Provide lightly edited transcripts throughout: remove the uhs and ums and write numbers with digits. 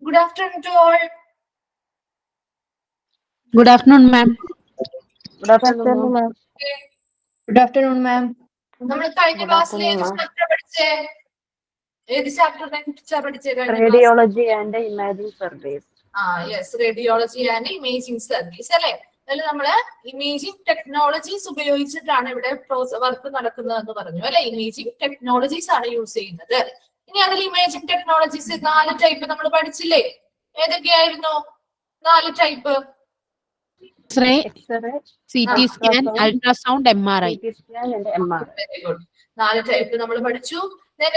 Good afternoon to all. Good afternoon, ma'am. Good afternoon, ma'am. Good afternoon, ma'am. നമ്മൾ കഴിഞ്ഞ ക്ലാസ്സിൽ ഏത് chapter പഠിച്ചേ? ഏത് ചാപ്റ്ററിനെ കുറിച്ചാ പഠിച്ചേ? Radiology and imaging surveys. Yes, radiology and imaging service അല്ലെ. അതിൽ നമ്മള് ഇമേജിംഗ് ടെക്നോളജീസ് ഉപയോഗിച്ചിട്ടാണ് ഇവിടെ വർക്ക് നടക്കുന്നതെന്ന് പറഞ്ഞു അല്ലെ. ഇമേജിംഗ് ടെക്നോളജീസ് ആണ് യൂസ് ചെയ്യുന്നത്. ഇനി അതിൽ ഇമേജിംഗ് ടെക്നോളജീസ് 4 ടൈപ്പ് നമ്മൾ പഠിച്ചില്ലേ? ഏതൊക്കെയായിരുന്നു 4 type? X-ray, X-ray, CT scan, ultrasound, MRI. CT scan and MRI. Very good. 4 type നമ്മൾ പഠിച്ചു.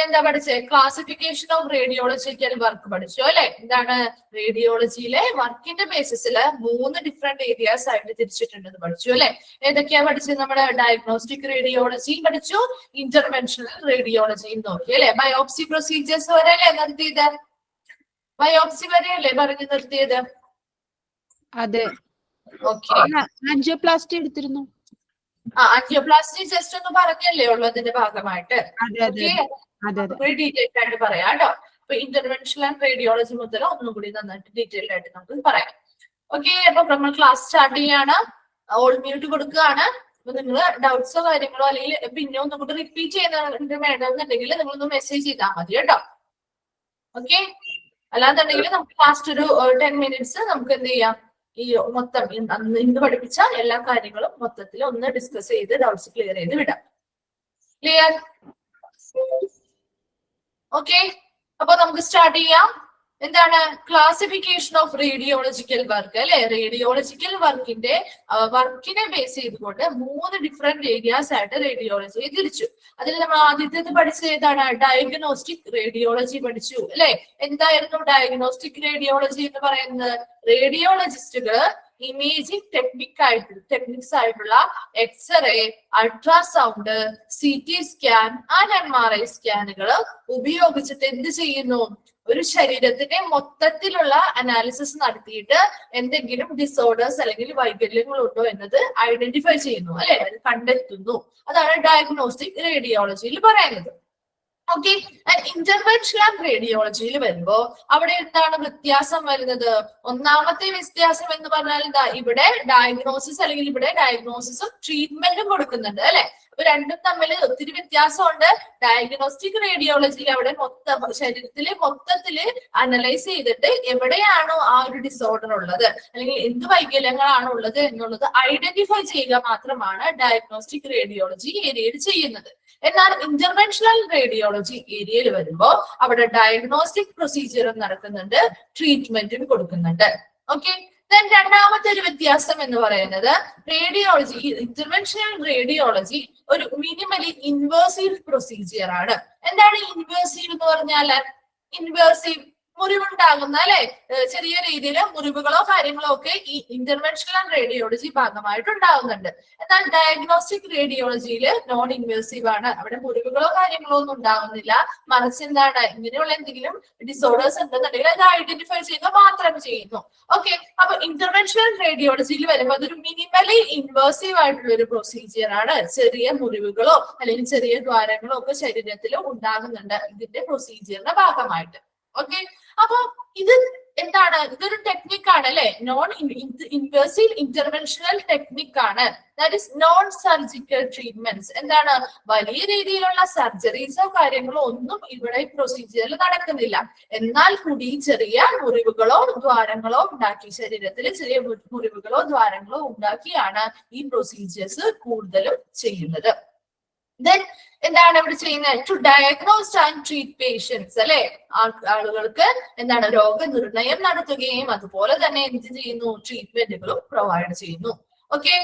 എന്താ പഠിച്ചേ? ക്ലാസിഫിക്കേഷൻ ഓഫ് റേഡിയോളജിക്കൽ വർക്ക് പഠിച്ചു അല്ലെ. എന്താണ് റേഡിയോളജിയിലെ വർക്കിന്റെ ബേസിസിൽ 3 ഡിഫറെന്റ് ഏരിയാസ് ആയിട്ട് തിരിച്ചിട്ടുണ്ടെന്ന് പഠിച്ചു അല്ലെ. ഏതൊക്കെയാ പഠിച്ചത്? നമ്മുടെ ഡയഗ്നോസ്റ്റിക് റേഡിയോളജിയും പഠിച്ചു, ഇന്റർവെൻഷണൽ റേഡിയോളജിയും നോക്കി അല്ലെ. ബയോപ്സി പ്രൊസീജിയേഴ്സ് വരെയല്ലേ നിർത്തിയത്? ബയോപ്സി വരെയല്ലേ പറഞ്ഞു നിർത്തിയത്? അതെ. ഓക്കെ. ആൻജിയോപ്ലാസ്റ്റി എടുത്തിരുന്നു. ആൻജിയോപ്ലാസ്റ്റി ജസ്റ്റ് ഒന്ന് പറഞ്ഞല്ലേ ഉള്ളൂ അതിന്റെ ഭാഗമായിട്ട്. ഡീറ്റെയിൽഡ് ആയിട്ട് പറയാം കേട്ടോ. അപ്പൊ ഇന്റർവെൻഷണൽ ആൻഡ് റേഡിയോളജി മുതൽ ഒന്നും കൂടി നന്നായിട്ട് ഡീറ്റെയിൽഡ് ആയിട്ട് നമുക്ക് പറയാം. ഓക്കെ, അപ്പൊ നമ്മൾ ക്ലാസ് സ്റ്റാർട്ട് ചെയ്യാണ്. ഓൾ മ്യൂട്ട് കൊടുക്കുകയാണ്. അപ്പൊ നിങ്ങൾ ഡൗട്ട്സോ കാര്യങ്ങളോ അല്ലെങ്കിൽ പിന്നെ ഒന്നും കൂടി റിപ്പീറ്റ് ചെയ്യുന്ന വേണമെന്നുണ്ടെങ്കിൽ നിങ്ങളൊന്ന് മെസ്സേജ് ചെയ്താൽ മതി കേട്ടോ. ഓക്കെ, അല്ലാന്നുണ്ടെങ്കിൽ നമുക്ക് ലാസ്റ്റ് ഒരു 10 minutes നമുക്ക് എന്ത് ചെയ്യാം, ഈ മൊത്തം ഇന്ന് പഠിപ്പിച്ച എല്ലാ കാര്യങ്ങളും മൊത്തത്തിൽ ഒന്ന് ഡിസ്കസ് ചെയ്ത് ഡൗട്ട്സ് ക്ലിയർ ചെയ്ത് വിടാം. ക്ലിയർ? ഓക്കെ, അപ്പൊ നമുക്ക് സ്റ്റാർട്ട് ചെയ്യാം. എന്താണ് ക്ലാസിഫിക്കേഷൻ ഓഫ് റേഡിയോളജിക്കൽ വർക്ക് അല്ലെ. റേഡിയോളജിക്കൽ വർക്കിനെ ബേസ് ചെയ്തുകൊണ്ട് 3 ഡിഫറെന്റ് ഏരിയാസ് ആയിട്ട് റേഡിയോളജിയെ തിരിച്ചു. അതിൽ നമ്മൾ ആദ്യത്തേത് പഠിച്ചത് ഏതാണ്? ഡയഗ്നോസ്റ്റിക് റേഡിയോളജി പഠിച്ചു അല്ലെ. എന്തായിരുന്നു ഡയഗ്നോസ്റ്റിക് റേഡിയോളജി എന്ന് പറയുന്നത്? റേഡിയോളജിസ്റ്റുകൾ ഇമേജിംഗ് ടെക്നിക്സ് ആയിട്ടുള്ള x-ray, ultrasound, CT scan and MRI സ്കാനുകൾ ഉപയോഗിച്ചിട്ട് എന്ത് ചെയ്യുന്നു? ഒരു ശരീരത്തിന്റെ മൊത്തത്തിലുള്ള അനാലിസിസ് നടത്തിയിട്ട് എന്തെങ്കിലും ഡിസോർഡേഴ്സ് അല്ലെങ്കിൽ വൈകല്യങ്ങൾ ഉണ്ടോ എന്നത് ഐഡന്റിഫൈ ചെയ്യുന്നു അല്ലെ, അത് കണ്ടെത്തുന്നു. അതാണ് ഡയഗ്നോസ്റ്റിക് റേഡിയോളജിയിൽ പറയുന്നത്. ഓക്കെ, ഇന്റർവെൻഷണൽ റേഡിയോളജിയിൽ വരുമ്പോ അവിടെ എന്താണ് വ്യത്യാസം വരുന്നത്? ഒന്നാമത്തെ വ്യത്യാസം എന്ന് പറഞ്ഞാൽ എന്താ? ഇവിടെ ഡയഗ്നോസിസ് അല്ലെങ്കിൽ ഇവിടെ ഡയഗ്നോസിസും ട്രീറ്റ്മെന്റും കൊടുക്കുന്നുണ്ട് അല്ലെ. അപ്പൊ രണ്ടും തമ്മിൽ ഒത്തിരി വ്യത്യാസമുണ്ട്. ഡയഗ്നോസ്റ്റിക് റേഡിയോളജിയിൽ അവിടെ ശരീരത്തിലെ മൊത്തത്തില് അനലൈസ് ചെയ്തിട്ട് എവിടെയാണോ ആ ഒരു ഡിസോർഡർ ഉള്ളത് അല്ലെങ്കിൽ എന്ത് വൈകല്യങ്ങളാണ് ഉള്ളത് എന്നുള്ളത് ഐഡന്റിഫൈ ചെയ്യുക മാത്രമാണ് ഡയഗ്നോസ്റ്റിക് റേഡിയോളജി ഏരിയയിൽ ചെയ്യുന്നത്. എന്നാൽ ഇന്റർവെൻഷണൽ റേഡിയോളജി ഏരിയയിൽ വരുമ്പോ അവിടെ ഡയഗ്നോസ്റ്റിക് പ്രൊസീജിയറും നടക്കുന്നുണ്ട്, ട്രീറ്റ്മെന്റും കൊടുക്കുന്നുണ്ട്. ഓക്കെ, രണ്ടാമത്തെ ഒരു വ്യത്യാസം എന്ന് പറയുന്നത് റേഡിയോളജി, ഇന്റർവെൻഷണൽ റേഡിയോളജി ഒരു മിനിമലി ഇൻവേസീവ് പ്രൊസീജിയർ ആണ്. എന്താണ് ഇൻവേസീവ് എന്ന് പറഞ്ഞാൽ? ഇൻവേസീവ് മുറിവുണ്ടാകുന്ന അല്ലെ, ചെറിയ രീതിയിൽ മുറിവുകളോ കാര്യങ്ങളോ ഒക്കെ ഈ ഇന്റർവെൻഷണൽ റേഡിയോളജി ഭാഗമായിട്ട് ഉണ്ടാകുന്നുണ്ട്. എന്നാൽ ഡയഗ്നോസ്റ്റിക് റേഡിയോളജിയിൽ നോൺ ഇൻവേസീവ് ആണ്. അവിടെ മുറിവുകളോ കാര്യങ്ങളോ ഒന്നും ഉണ്ടാകുന്നില്ല. മറിച്ച് എന്താണ്, ഇങ്ങനെയുള്ള എന്തെങ്കിലും ഡിസോർഡേഴ്സ് ഉണ്ടെന്നുണ്ടെങ്കിൽ അത് ഐഡന്റിഫൈ ചെയ്യുക മാത്രം ചെയ്യുന്നു. ഓക്കെ, അപ്പൊ ഇന്റർവെൻഷണൽ റേഡിയോളജിയിൽ വരുമ്പോൾ അതൊരു മിനിമലി ഇൻവേസീവ് ആയിട്ടുള്ള ഒരു പ്രൊസീജിയർ ആണ്. ചെറിയ മുറിവുകളോ അല്ലെങ്കിൽ ചെറിയ ദ്വാരങ്ങളോ ഒക്കെ ശരീരത്തിൽ ഉണ്ടാകുന്നുണ്ട് ഇതിന്റെ പ്രൊസീജിയറിന്റെ ഭാഗമായിട്ട്. ഓക്കെ, അപ്പൊ ഇത് എന്താണ്? ഇതൊരു ടെക്നിക്കാണ് അല്ലെ. നോൺ ഇൻവേസീവ് ഇന്റർവെൻഷണൽ ടെക്നിക്കാണ്. That is non surgical treatments. എന്താണ്? വലിയ രീതിയിലുള്ള സർജറീസോ കാര്യങ്ങളോ ഒന്നും ഇവിടെ പ്രൊസീജിയറിൽ നടക്കുന്നില്ല. എന്നാൽ കൂടി ചെറിയ മുറിവുകളോ ദ്വാരങ്ങളോ ഉണ്ടാക്കി, ശരീരത്തിൽ ചെറിയ മുറിവുകളോ ദ്വാരങ്ങളോ ഉണ്ടാക്കിയാണ് ഈ പ്രൊസീജിയേഴ്സ് കൂടുതലും ചെയ്യുന്നത്. എന്താണ് ഇവിടെ ചെയ്യുന്നത്? To diagnose and treat patients അല്ലെ. ആളുകൾക്ക് എന്താണ് രോഗനിർണയം നടത്തുകയും അതുപോലെ തന്നെ എന്ത് ചെയ്യുന്നു? ട്രീറ്റ്മെന്റുകളും പ്രൊവൈഡ് ചെയ്യുന്നു. ഓക്കെ,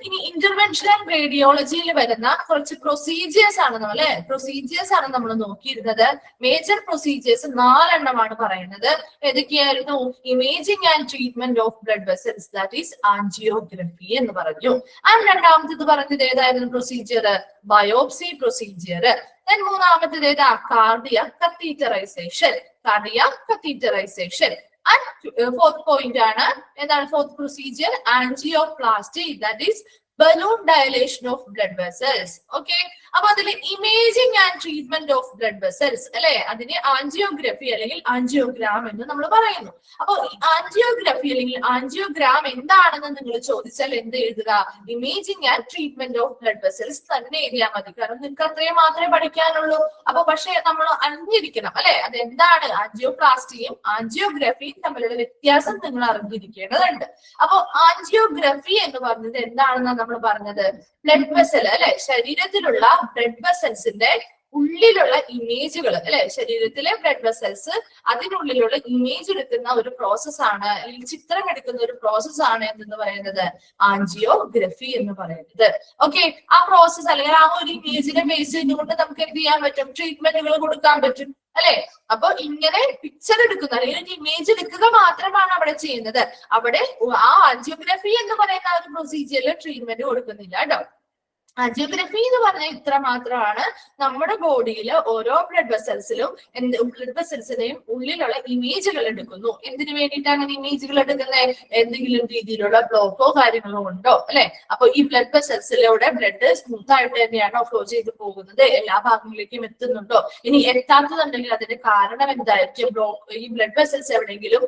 ഇനി ഇന്റർവെൻഷണൽ റേഡിയോളജിയിൽ വരുന്ന കുറച്ച് പ്രൊസീജിയേഴ്സ് ആണ് നമ്മൾ നോക്കിയിരുന്നത്. മേജർ പ്രൊസീജിയേഴ്സ് 4 എണ്ണമാണ് പറയുന്നത്. ഏതൊക്കെയായിരുന്നു? Imaging and treatment of blood vessels, that is angiography എന്ന് പറഞ്ഞു. രണ്ടാമത്തേത് പറഞ്ഞത് ഏതായിരുന്നു പ്രൊസീജിയർ? Biopsy procedure. മൂന്നാമത്തേത് ഏതാ? Cardiac catheterisation. And fourth point ആണ് എന്താണ്? Fourth procedure angioplasty, that is balloon dilation of blood vessels. Okay, അപ്പൊ അതിൽ imaging and treatment of blood vessels അല്ലെ, അതിന് ആൻജിയോഗ്രഫി അല്ലെങ്കിൽ ആൻജിയോഗ്രാം എന്ന് നമ്മൾ പറയുന്നു. അപ്പൊ ആൻജിയോഗ്രഫി അല്ലെങ്കിൽ ആൻജിയോഗ്രാം എന്താണെന്ന് നിങ്ങൾ ചോദിച്ചാൽ എന്ത് എഴുതുക? Imaging and treatment of blood vessels തന്നെ എഴുതിയാൽ മതി. കാരണം നിങ്ങൾക്ക് അത്രയും മാത്രമേ പഠിക്കാനുള്ളൂ. അപ്പൊ പക്ഷെ നമ്മൾ അറിഞ്ഞിരിക്കണം അല്ലെ, അത് എന്താണ് ആൻജിയോപ്ലാസ്റ്റിയും ആൻജിയോഗ്രഫിയും തമ്മിലുള്ള വ്യത്യാസം നിങ്ങൾ അറിഞ്ഞിരിക്കേണ്ടതുണ്ട്. അപ്പൊ ആൻജിയോഗ്രഫി എന്ന് പറഞ്ഞത് എന്താണെന്നാണ് നമ്മൾ പറഞ്ഞത്? ബ്ലഡ് വെസൽ അല്ലെ, ശരീരത്തിലുള്ള ബ്ലഡ് വെസൽസിന്റെ ഉള്ളിലുള്ള ഇമേജുകൾ അല്ലെ, ശരീരത്തിലെ ബ്ലഡ് വെസൽസ് അതിനുള്ളിലുള്ള ഇമേജ് എടുക്കുന്ന ഒരു പ്രോസസ്സാണ് അല്ലെങ്കിൽ ചിത്രം എടുക്കുന്ന ഒരു പ്രോസസ്സാണ് എന്ന് പറയുന്നത് ആൻജിയോഗ്രഫി എന്ന് പറയുന്നത്. ഓക്കെ, ആ പ്രോസസ് അല്ലെങ്കിൽ ആ ഒരു ഇമേജിനെ ബേസ് ചെയ്തുകൊണ്ട് നമുക്ക് എന്ത് ചെയ്യാൻ പറ്റും? ട്രീറ്റ്മെന്റുകൾ കൊടുക്കാൻ പറ്റും അല്ലെ. അപ്പൊ ഇങ്ങനെ പിക്ചർ എടുക്കുന്ന അല്ലെങ്കിൽ ഒരു ഇമേജ് എടുക്കുക മാത്രമാണ് അവിടെ ചെയ്യുന്നത്. അവിടെ ആ ആൻജിയോഗ്രഫി എന്ന് പറയുന്ന ഒരു പ്രൊസീജിയറിൽ ട്രീറ്റ്മെന്റ് കൊടുക്കുന്നില്ല കേട്ടോ. ആൻജിയോഗ്രഫി എന്ന് പറഞ്ഞാൽ ഇത്ര മാത്രമാണ്, നമ്മുടെ ബോഡിയിൽ ഓരോ ബ്ലഡ് വെസൽസിലെയും ഉള്ളിലുള്ള ഇമേജുകൾ എടുക്കുന്നു. എന്തിനു വേണ്ടിയിട്ടാണ് അങ്ങനെ ഇമേജുകൾ എടുക്കുന്നത്? എന്തെങ്കിലും രീതിയിലുള്ള ബ്ലോക്കോ കാര്യങ്ങളോ ഉണ്ടോ അല്ലെ. അപ്പൊ ഈ ബ്ലഡ് വെസൽസിലൂടെ ബ്ലഡ് സ്മൂത്ത് ആയിട്ട് തന്നെയാണോ ഫ്ലോ ചെയ്ത് പോകുന്നത്? എല്ലാ ഭാഗങ്ങളിലേക്കും എത്തുന്നുണ്ടോ? ഇനി എത്താത്തതുണ്ടെങ്കിൽ അതിന്റെ കാരണം എന്തായിരിക്കും? ഈ ബ്ലഡ് വെസൽസ് എവിടെയെങ്കിലും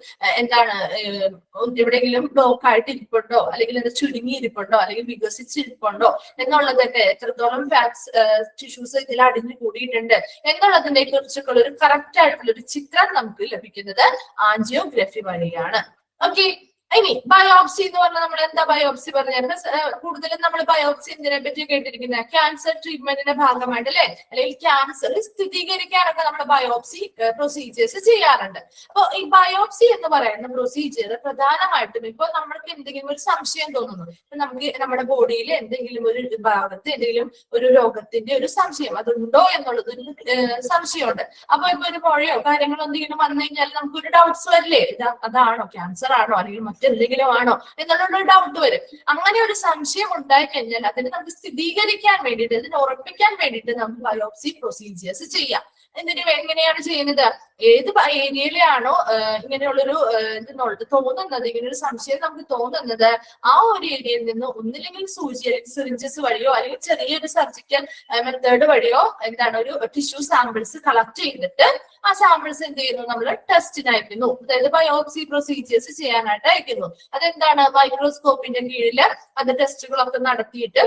എവിടെയെങ്കിലും ബ്ലോക്ക് ആയിട്ട് ഇരിപ്പുണ്ടോ, അല്ലെങ്കിൽ അത് ചുരുങ്ങിയിരിപ്പുണ്ടോ, അല്ലെങ്കിൽ വികസിച്ചിരിപ്പുണ്ടോ എന്നുള്ളതൊക്കെ, എത്രത്തോളം ഫാറ്റ്സ് ടിഷ്യൂസ് ഇതിൽ അടിഞ്ഞു കൂടിയിട്ടുണ്ട് എന്നുള്ളതിനെ കുറിച്ചൊക്കെ ഒരു കറക്റ്റ് ആയിട്ടുള്ള ഒരു ചിത്രം നമുക്ക് ലഭിക്കുന്നത് ആൻജിയോഗ്രഫി വഴിയാണ്. ഓക്കെ, ഇനി ബയോപ്സി എന്ന് പറഞ്ഞാൽ നമ്മൾ എന്താ ബയോപ്സി പറഞ്ഞാൽ കൂടുതലും നമ്മൾ ബയോപ്സി എന്തിനെ പറ്റി കേട്ടിരിക്കുന്നത്? ക്യാൻസർ ട്രീറ്റ്മെന്റിന്റെ ഭാഗമായിട്ട് അല്ലെ, അല്ലെങ്കിൽ ക്യാൻസർ സ്ഥിരീകരിക്കാനൊക്കെ നമ്മൾ ബയോപ്സി പ്രൊസീജിയേഴ്സ് ചെയ്യാറുണ്ട്. അപ്പൊ ഈ ബയോപ്സി എന്ന് പറയുന്ന പ്രൊസീജിയർ പ്രധാനമായിട്ടും ഇപ്പൊ നമ്മൾക്ക് എന്തെങ്കിലും ഒരു സംശയം തോന്നുന്നു, ഇപ്പൊ നമുക്ക് നമ്മുടെ ബോഡിയിൽ എന്തെങ്കിലും ഒരു ഭാഗത്ത് എന്തെങ്കിലും ഒരു രോഗത്തിന്റെ ഒരു സംശയം അതുണ്ടോ എന്നുള്ളത് ഒരു സംശയമുണ്ട്. അപ്പൊ ഇപ്പൊ ഒരു പുഴയോ കാര്യങ്ങളോ എന്തെങ്കിലും വന്നു കഴിഞ്ഞാൽ നമുക്കൊരു ഡൗട്ട്സ് വരില്ലേ, അതാണോ ക്യാൻസർ ആണോ അല്ലെങ്കിൽ മറ്റെന്തെങ്കിലും ആണോ എന്നുള്ള ഡൗട്ട് വരും. അങ്ങനെ ഒരു സംശയം ഉണ്ടായി കഴിഞ്ഞാൽ അതിനെ നമുക്ക് സ്ഥിരീകരിക്കാൻ വേണ്ടിയിട്ട്, അതിനെ ഉറപ്പിക്കാൻ വേണ്ടിയിട്ട് നമുക്ക് ബയോപ്സി പ്രൊസീജിയേഴ്സ് ചെയ്യാം. എങ്ങനെയാണ് ചെയ്യുന്നത്? ഏത് ഏരിയയിലാണോ ഇങ്ങനെയുള്ളൊരു തോന്നുന്നത്, ഇങ്ങനെ ഒരു സംശയം നമുക്ക് തോന്നുന്നത്, ആ ഒരു ഏരിയയിൽ നിന്ന് ഒന്നില്ലെങ്കിൽ സൂചി അല്ലെങ്കിൽ സിറിഞ്ചസ് വഴിയോ അല്ലെങ്കിൽ ചെറിയൊരു സർജിക്കൽ മെത്തേഡ് വഴിയോ ഒരു ടിഷ്യൂ സാമ്പിൾസ് കളക്ട് ചെയ്തിട്ട് ആ സാമ്പിൾസ് എന്ത് ചെയ്യുന്നു? നമ്മൾ ടെസ്റ്റിന് അയക്കുന്നു. അതായത് ബയോപ്സി പ്രൊസീജിയേഴ്സ് ചെയ്യാനായിട്ട് അയക്കുന്നു. അതെന്താണ്? മൈക്രോസ്കോപ്പിന്റെ കീഴിൽ അത് ടെസ്റ്റുകളൊക്കെ നടത്തിയിട്ട്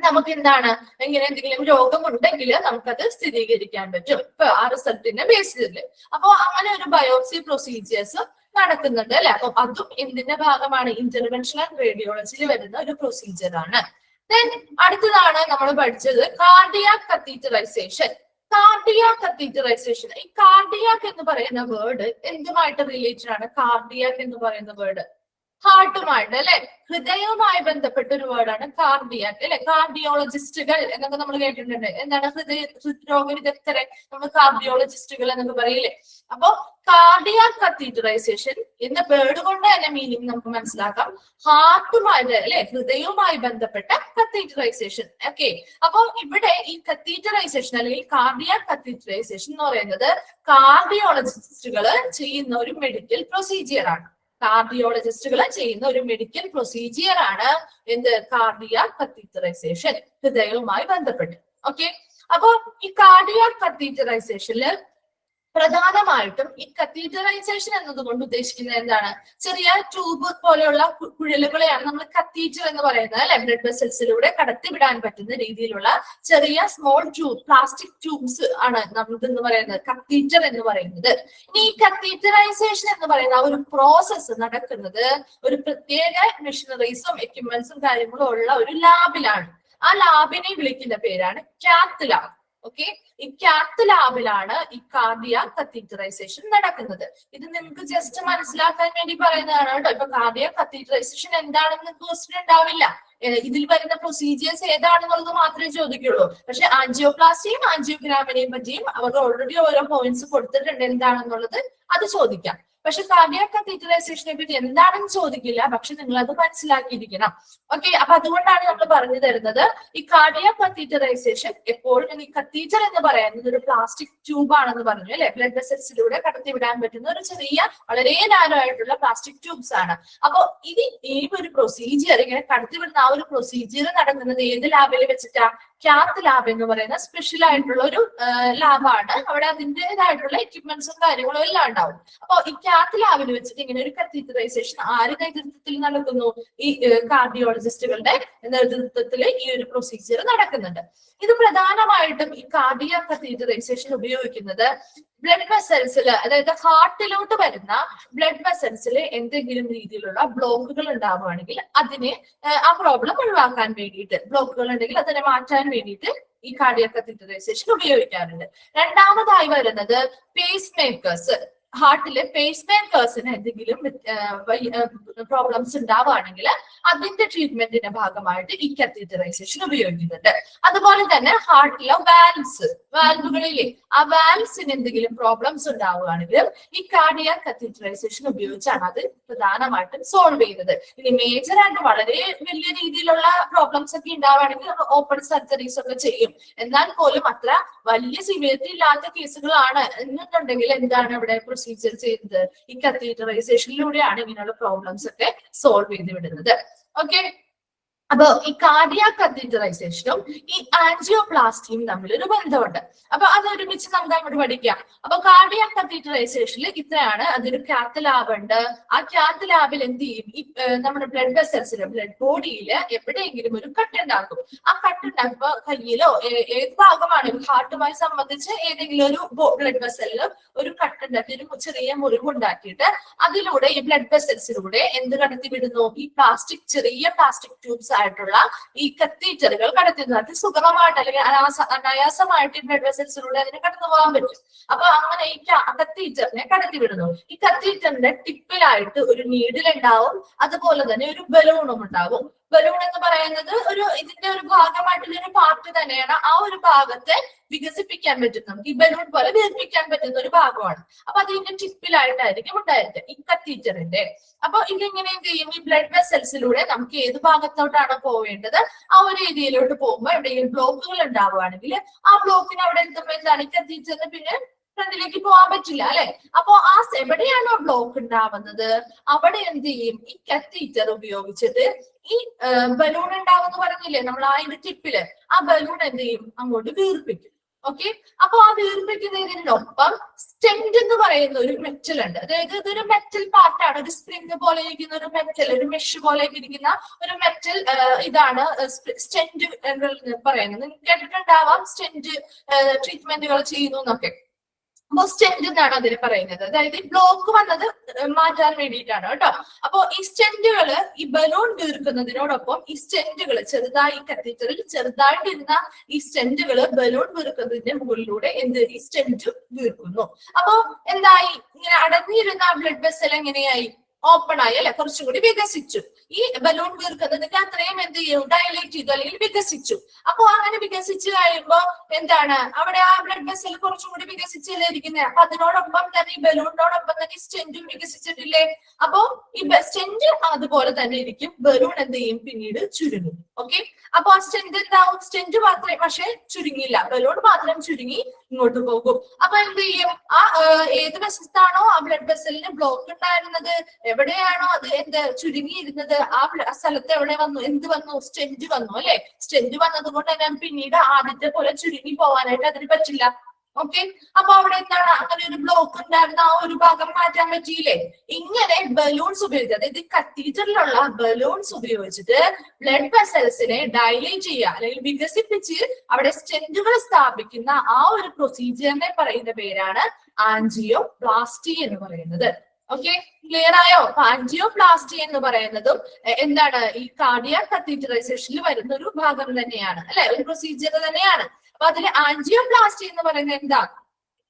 നമുക്ക് ഇങ്ങനെ എന്തെങ്കിലും രോഗമുണ്ടെങ്കിൽ നമുക്കത് സ്ഥിരീകരിക്കാൻ പറ്റും ഇപ്പൊ ആ റിസൾട്ടിനെ ബേസ് ചെയ്തിട്ട്. അപ്പൊ അങ്ങനെ ഒരു ബയോപ്സി പ്രൊസീജിയേഴ്സ് നടക്കുന്നുണ്ട് അല്ലെ. അപ്പൊ അതും എന്തിന്റെ ഭാഗമാണ്? ഇന്റർവെൻഷണൽ റേഡിയോളജിയിൽ വരുന്ന ഒരു പ്രൊസീജിയർ ആണ്. ദെൻ അടുത്തതാണ് നമ്മൾ പഠിച്ചത് കാർഡിയാക് കത്തീറ്ററൈസേഷൻ. കാർഡിയാക് കത്തീറ്ററൈസേഷൻ, ഈ കാർഡിയാക് എന്ന് പറയുന്ന വേർഡ് എന്തുമായിട്ട് റിലേറ്റഡ് ആണ്? കാർഡിയാക് എന്ന് പറയുന്ന വേർഡ് ഹാർട്ടുമായിട്ട് അല്ലെ, ഹൃദയവുമായി ബന്ധപ്പെട്ട ഒരു വേർഡാണ് കാർഡിയാക് അല്ലെ. കാർഡിയോളജിസ്റ്റുകൾ എന്നൊക്കെ നമ്മൾ കേട്ടിട്ടുണ്ട്. എന്താണ്? ഹൃദ്രോഗ വിദഗ്ധരെ നമ്മൾ കാർഡിയോളജിസ്റ്റുകൾ എന്നൊക്കെ പറയില്ലേ. അപ്പൊ കാർഡിയാക് കത്തീറ്ററൈസേഷൻ എന്ന വേർഡ് കൊണ്ട് തന്നെ മീനിങ് നമുക്ക് മനസ്സിലാക്കാം. ഹാർട്ടുമായിട്ട് അല്ലെ, ഹൃദയവുമായി ബന്ധപ്പെട്ട കത്തീറ്ററൈസേഷൻ. ഓക്കെ, അപ്പൊ ഇവിടെ ഈ കത്തീറ്ററൈസേഷൻ അല്ലെങ്കിൽ കാർഡിയാക് കത്തീറ്ററൈസേഷൻ എന്ന് പറയുന്നത് കാർഡിയോളജിസ്റ്റുകൾ ചെയ്യുന്ന ഒരു മെഡിക്കൽ പ്രൊസീജിയർ ആണ്. കാർഡിയോളജിസ്റ്റുകൾ ചെയ്യുന്ന ഒരു മെഡിക്കൽ പ്രൊസീജിയർ ആണ് എന്ത്? കാർഡിയാക് കത്തീറ്ററൈസേഷൻ, ഹൃദയവുമായി ബന്ധപ്പെട്ട്. ഓക്കെ, അപ്പൊ ഈ കാർഡിയാക് കത്തീറ്ററൈസേഷനിൽ പ്രധാനമായിട്ടും ഈ കത്തീറ്ററൈസേഷൻ എന്നതുകൊണ്ട് ഉദ്ദേശിക്കുന്നത് എന്താണ്? ചെറിയ ട്യൂബ് പോലെയുള്ള കുഴലുകളെയാണ് നമ്മൾ കത്തീറ്റർ എന്ന് പറയുന്നത് അല്ലെ. ബ്ലഡ് വെസൽസിലൂടെ കടത്തിവിടാൻ പറ്റുന്ന രീതിയിലുള്ള ചെറിയ സ്മോൾ ട്യൂബ്, പ്ലാസ്റ്റിക് ട്യൂബ്സ് ആണ് നമ്മൾക്കെന്ന് പറയുന്നത് കത്തീറ്റർ എന്ന് പറയുന്നത്. ഇനി ഈ കത്തീറ്ററൈസേഷൻ എന്ന് പറയുന്ന ഒരു പ്രോസസ്സ് നടക്കുന്നത് ഒരു പ്രത്യേക മെഷീനറീസും എക്യുപ്മെന്റ്സും കാര്യങ്ങളും ഉള്ള ഒരു ലാബിലാണ്. ആ ലാബിനെ വിളിക്കുന്ന പേരാണ് കാത്ത് ലാബ്. ഓക്കെ, ഈ കാത്ത് ലാബിലാണ് ഈ കാർഡിയാക് കത്തീറ്ററൈസേഷൻ നടക്കുന്നത്. ഇത് നിങ്ങൾക്ക് ജസ്റ്റ് മനസ്സിലാക്കാൻ വേണ്ടി പറയുന്നതാണ് കേട്ടോ. ഇപ്പൊ കാർഡിയാക് കത്തീറ്ററൈസേഷൻ എന്താണെന്ന് ക്വസ്റ്റ്യൻ ഉണ്ടാവില്ല. ഇതിൽ വരുന്ന പ്രൊസീജിയേഴ്സ് ഏതാണെന്നുള്ളത് മാത്രമേ ചോദിക്കുള്ളൂ. പക്ഷെ ആൻജിയോപ്ലാസ്റ്റിയും ആൻജിയോഗ്രാമിനെയും പറ്റിയും അവർ ഓൾറെഡി ഓരോ പോയിന്റ്സ് കൊടുത്തിട്ടുണ്ട് എന്താണെന്നുള്ളത്, അത് ചോദിക്കാം. പക്ഷെ കാർഡിയാക് കത്തീറ്ററൈസേഷനെ പറ്റി എന്താണെന്ന് ചോദിക്കില്ല. പക്ഷെ നിങ്ങൾ അത് മനസ്സിലാക്കിയിരിക്കണം. ഓക്കെ, അപ്പൊ അതുകൊണ്ടാണ് നമ്മൾ പറഞ്ഞു തരുന്നത് ഈ കാർഡിയാക് കത്തീറ്ററൈസേഷൻ എപ്പോഴും ഈ കത്തീറ്റർ എന്ന് പറയുന്നത് ഒരു പ്ലാസ്റ്റിക് ട്യൂബ് ആണെന്ന് പറഞ്ഞു അല്ലെ. ബ്ലഡ് വെസൽസിലൂടെ കടത്തിവിടാൻ പറ്റുന്ന ഒരു ചെറിയ വളരെ നാരോ ആയിട്ടുള്ള പ്ലാസ്റ്റിക് ട്യൂബ്സ് ആണ്. അപ്പൊ ഇത് ഈ ഒരു പ്രൊസീജിയർ ഇങ്ങനെ കടത്തിവിടുന്ന ആ ഒരു പ്രൊസീജിയർ നടക്കുന്നത് ഏത് ലാബിൽ വെച്ചിട്ടാ? കാത്ത് ലാബ് എന്ന് പറയുന്ന സ്പെഷ്യൽ ആയിട്ടുള്ള ഒരു ലാബാണ്. അവിടെ അതിൻ്റെതായിട്ടുള്ള എക്യുപ്മെന്റ്സും കാര്യങ്ങളും എല്ലാം ഉണ്ടാവും. അപ്പൊ ഈ കാത്ത് ലാബിൽ വെച്ചിട്ട് ഇങ്ങനെ ഒരു കത്തീറ്ററൈസേഷൻ ആരുടെ നേതൃത്വത്തിൽ നടക്കുന്നു? ഈ കാർഡിയോളജിസ്റ്റുകളുടെ നേതൃത്വത്തിൽ ഈ ഒരു പ്രൊസീജിയർ നടക്കുന്നുണ്ട്. ഇത് പ്രധാനമായിട്ടും ഈ കാർഡിയാക് കത്തീറ്ററൈസേഷൻ ഉപയോഗിക്കുന്നത് ബ്ലഡ് വെസൽസിൽ, അതായത് ഹാർട്ടിലോട്ട് വരുന്ന ബ്ലഡ് വെസൽസിൽ എന്തെങ്കിലും രീതിയിലുള്ള ബ്ലോക്കുകൾ ഉണ്ടാവുകയാണെങ്കിൽ അതിനെ ആ പ്രോബ്ലം ഒഴിവാക്കാൻ വേണ്ടിയിട്ട്, ബ്ലോക്കുകൾ ഉണ്ടെങ്കിൽ അതിനെ മാറ്റാൻ വേണ്ടിയിട്ട് ഈ കാർഡിയാക് കത്തീറ്ററൈസേഷൻ ഉപയോഗിക്കാറുണ്ട്. രണ്ടാമതായി വരുന്നത് പേസ് മേക്കേഴ്സ്. ഹാർട്ടിലെ പേസ് മേക്കേഴ്സിന് എന്തെങ്കിലും പ്രോബ്ലംസ് ഉണ്ടാവുകയാണെങ്കിൽ അതിന്റെ ട്രീറ്റ്മെന്റിന്റെ ഭാഗമായിട്ട് ഈ കത്തീറ്ററൈസേഷൻ ഉപയോഗിക്കുന്നുണ്ട്. അതുപോലെ തന്നെ ഹാർട്ടിലെ വാൽവുകളിലെ ആ വാൽവ്സിന് എന്തെങ്കിലും പ്രോബ്ലംസ് ഉണ്ടാവുകയാണെങ്കിലും ഈ കാർഡിയാക് കത്തീറ്ററൈസേഷൻ ഉപയോഗിച്ചാണ് അത് പ്രധാനമായിട്ടും സോൾവ് ചെയ്യുന്നത്. ഇനി മേജർ ആയിട്ട് വളരെ വലിയ രീതിയിലുള്ള പ്രോബ്ലംസ് ഒക്കെ ഉണ്ടാവുകയാണെങ്കിൽ ഓപ്പൺ സർജറീസ് ഒക്കെ ചെയ്യും. എന്നാൽ പോലും അത്ര വലിയ സിവിയറിറ്റി ഇല്ലാത്ത കേസുകളാണ് എന്നുണ്ടെങ്കിൽ എന്താണ് ഇവിടെ പ്രൊസീജിയർ ചെയ്തത്? ഈ കത്തീറ്ററൈസേഷനിലൂടെയാണ് ഇങ്ങനെയുള്ള പ്രോബ്ലംസ് ഒക്കെ സോൾവ് ചെയ്ത് വിടുന്നത്. ഓക്കെ, അപ്പൊ ഈ കാർഡിയാക് കത്തീറ്ററൈസേഷനും ഈ ആൻജിയോപ്ലാസ്റ്റിയും തമ്മിൽ ഒരു ബന്ധമുണ്ട്. അപ്പൊ അത് ഒരുമിച്ച് നമുക്ക് അങ്ങോട്ട് പഠിക്കാം. അപ്പൊ കാർഡിയാക് കത്തീറ്ററൈസേഷനിൽ ഇത്രയാണ്. അതൊരു കാത്ത് ലാബ് ഉണ്ട്. ആ കാത്ത് ലാബിൽ എന്ത് ചെയ്യും? ഈ നമ്മുടെ ബ്ലഡ് വെസൽസിൽ, ബ്ലഡ് ബോഡിയിൽ എവിടെയെങ്കിലും ഒരു കട്ടുണ്ടാക്കും. ആ കട്ടുണ്ടാക്കുമ്പോ കയ്യിലോ ഏത് ഭാഗമാണ് ഹാർട്ടുമായി സംബന്ധിച്ച് ഏതെങ്കിലും ഒരു ബ്ലഡ് വെസലിൽ ഒരു കട്ടുണ്ടാക്കി, ഒരു ചെറിയ മുറിവുണ്ടാക്കിയിട്ട് അതിലൂടെ ഈ ബ്ലഡ് വെസൽസിലൂടെ എന്ത് കടത്തി വിടുന്നു? ഈ ചെറിയ പ്ലാസ്റ്റിക് ട്യൂബ്സ് ആയിട്ടുള്ള ഈ കത്തീറ്ററുകൾ കടത്തുന്നത്. അത് സുഗമമായിട്ട് അല്ലെങ്കിൽ അനായാസമായിട്ട് ഈ ബ്ലഡ് വെസൽസിലൂടെ അതിനെ കടന്നു പോകാൻ പറ്റും. അപ്പൊ അങ്ങനെ ഈ കത്തീറ്ററിനെ കടത്തി വിടുന്നു. ഈ കത്തീറ്ററിന്റെ ടിപ്പിലായിട്ട് ഒരു നീഡിൽ ഉണ്ടാവും, അതുപോലെ തന്നെ ഒരു ബലൂണും ഉണ്ടാവും. ബലൂൺ എന്ന് പറയുന്നത് ഇതിന്റെ ഒരു ഭാഗമായിട്ടുള്ള ഒരു പാർട്ട് തന്നെയാണ്. ആ ഒരു ഭാഗത്തെ വികസിപ്പിക്കാൻ പറ്റും, നമുക്ക് ഈ ബലൂൺ പോലെ വികസിപ്പിക്കാൻ പറ്റുന്ന ഒരു ഭാഗമാണ്. അപ്പൊ അതിന്റെ ടിപ്പിലായിട്ടായിരിക്കും ഉണ്ടായിരിക്കും ഈ കത്തീറ്ററിന്റെ. അപ്പൊ ഇതിങ്ങനെ എന്ത് ചെയ്യും? ഈ ബ്ലഡ് വെസൽസിലൂടെ നമുക്ക് ഏത് ഭാഗത്തോട്ടാണ് പോവേണ്ടത് ആ ഒരു ഏരിയയിലോട്ട് പോകുമ്പോൾ എവിടെയെങ്കിലും ബ്ലോക്കുകൾ ഉണ്ടാവുകയാണെങ്കിൽ ആ ബ്ലോക്കിന് അവിടെ എത്തുമ്പോൾ എന്താണ്? ഈ കത്തീറ്ററിന് പിന്നെ ഫ്രണ്ടിലേക്ക് പോകാൻ പറ്റില്ല, അല്ലെ? അപ്പൊ എവിടെയാണോ ബ്ലോക്ക് ഉണ്ടാവുന്നത് അവിടെ എന്ത് ചെയ്യും? ഈ കത്തീറ്റർ ഉപയോഗിച്ചിട്ട് ഈ ബലൂൺ ഉണ്ടാവുമെന്ന് പറഞ്ഞില്ലേ നമ്മൾ ആ ഇതിന്റെ ടിപ്പില്, ആ ബലൂൺ എന്ത് ചെയ്യും? അങ്ങോട്ട് വീർപ്പിക്കും. ഓക്കെ, അപ്പൊ ആ വീർപ്പിക്കുന്നതിനൊപ്പം സ്റ്റെന്റ് എന്ന് പറയുന്ന ഒരു മെറ്റൽ ഉണ്ട്. അതായത് ഇതൊരു മെറ്റൽ പാർട്ടാണ്, ഒരു സ്പ്രിംഗ് പോലെ ഇരിക്കുന്ന ഒരു മെറ്റൽ, ഒരു മെഷ് പോലെ ഇരിക്കുന്ന ഒരു മെറ്റൽ ഇതാണ് സ്റ്റെന്റ് എന്ന് പറയുന്നത്. നിങ്ങൾക്ക് കേട്ടിട്ടുണ്ടാവാം സ്റ്റെന്റ് ട്രീറ്റ്മെന്റുകൾ ചെയ്യുന്നു എന്നൊക്കെ. അപ്പൊ സ്റ്റെന്റ് എന്നാണ് അതിന് പറയുന്നത്. അതായത് ഈ ബ്ലോക്ക് വന്നത് മാറ്റാൻ വേണ്ടിയിട്ടാണ് കേട്ടോ. അപ്പൊ ഈ സ്റ്റെന്റുകള് ഈ ബലൂൺ വീർക്കുന്നതിനോടൊപ്പം ഈ സ്റ്റെന്റുകള് ചെറുതായി കത്തീറ്ററിൽ ചെറുതായിട്ടിരുന്ന ഈ സ്റ്റെന്റുകള് ബലൂൺ വീർക്കുന്നതിന്റെ മുകളിലൂടെ ഈ സ്റ്റെന്റ് വീർക്കുന്നു. അപ്പൊ എന്തായി? ഇങ്ങനെ അടഞ്ഞിരുന്ന ബ്ലഡ് വെസൽ എങ്ങനെയായി? ഓപ്പൺ ആയി, അല്ലെ? കുറച്ചും കൂടി വികസിച്ചു. ഈ ബലൂൺ വീർക്കുന്നതിന്റെ അത്രയും എന്ത് ചെയ്യും? ഡയലേറ്റ് ചെയ്തു അല്ലെങ്കിൽ വികസിച്ചു. അപ്പൊ അങ്ങനെ വികസിച്ചു കഴിയുമ്പോ എന്താണ്? അവിടെ ആ ബ്ലഡ് വെസൽ കുറച്ചും കൂടി വികസിച്ചല്ലേ ഇരിക്കുന്നത്. അപ്പൊ അതിനോടൊപ്പം തന്നെ ഈ ബലൂണിനോടൊപ്പം തന്നെ സ്റ്റെന്റും വികസിച്ചിട്ടില്ലേ? അപ്പൊ ഈ സ്റ്റെന്റ് അതുപോലെ തന്നെ ഇരിക്കും, ബലൂൺ എന്ത് ചെയ്യും? പിന്നീട് ചുരുങ്ങും. ഓക്കെ, അപ്പൊ ആ സ്റ്റെന്റ് എന്താവും? സ്റ്റെന്റ് മാത്രമേ പക്ഷെ ചുരുങ്ങിയില്ല, ബലൂൺ മാത്രം ചുരുങ്ങി ഇങ്ങോട്ട് പോകും. അപ്പൊ എന്ത് ചെയ്യും? ആ ഏത് വശത്താണോ ആ ബ്ലഡ് വെസലിന് ബ്ലോക്ക് ഉണ്ടായിരുന്നത്, എവിടെയാണോ അത് ചുരുങ്ങിയിരുന്നത്, ആ സ്ഥലത്ത് എവിടെ വന്നു? എന്ത് വന്നു? സ്റ്റെന്റ് വന്നു, അല്ലെ? സ്റ്റെന്റ് വന്നത് കൊണ്ട് തന്നെ പിന്നീട് ആദ്യത്തെ പോലെ ചുരുങ്ങി പോകാനായിട്ട് അതിന് പറ്റില്ല. ഓക്കെ, അപ്പൊ അവിടെ എന്താണ്? അങ്ങനെ ഒരു ബ്ലോക്ക് ഉണ്ടായിരുന്ന ആ ഒരു ഭാഗം മാറ്റാൻ പറ്റിയില്ലേ? ഇങ്ങനെ ബലൂൺസ് ഉപയോഗിച്ച്, അതായത് കത്തീറ്ററിലുള്ള ബലൂൺസ് ഉപയോഗിച്ചിട്ട് ബ്ലഡ് വെസൽസിനെ ഡയലേറ്റ് ചെയ്യുക അല്ലെങ്കിൽ വികസിപ്പിച്ച് അവിടെ സ്റ്റെന്റുകൾ സ്ഥാപിക്കുന്ന ആ ഒരു പ്രൊസീജിയറിനെ പറയുന്ന പേരാണ് ആൻജിയോപ്ലാസ്റ്റി എന്ന് പറയുന്നത്. ഓക്കെ, ക്ലിയർ ആയോ? ആൻജിയോപ്ലാസ്റ്റി എന്ന് പറയുന്നതും എന്താണ്? ഈ കാർഡിയാക് കത്തീറ്ററൈസേഷനിൽ വരുന്ന ഒരു ഭാഗം തന്നെയാണ്, അല്ലെ? ഒരു പ്രൊസീജിയർ തന്നെയാണ്. അപ്പൊ അതിൽ ആൻജിയോപ്ലാസ്റ്റി എന്ന് പറയുന്നത് എന്താ?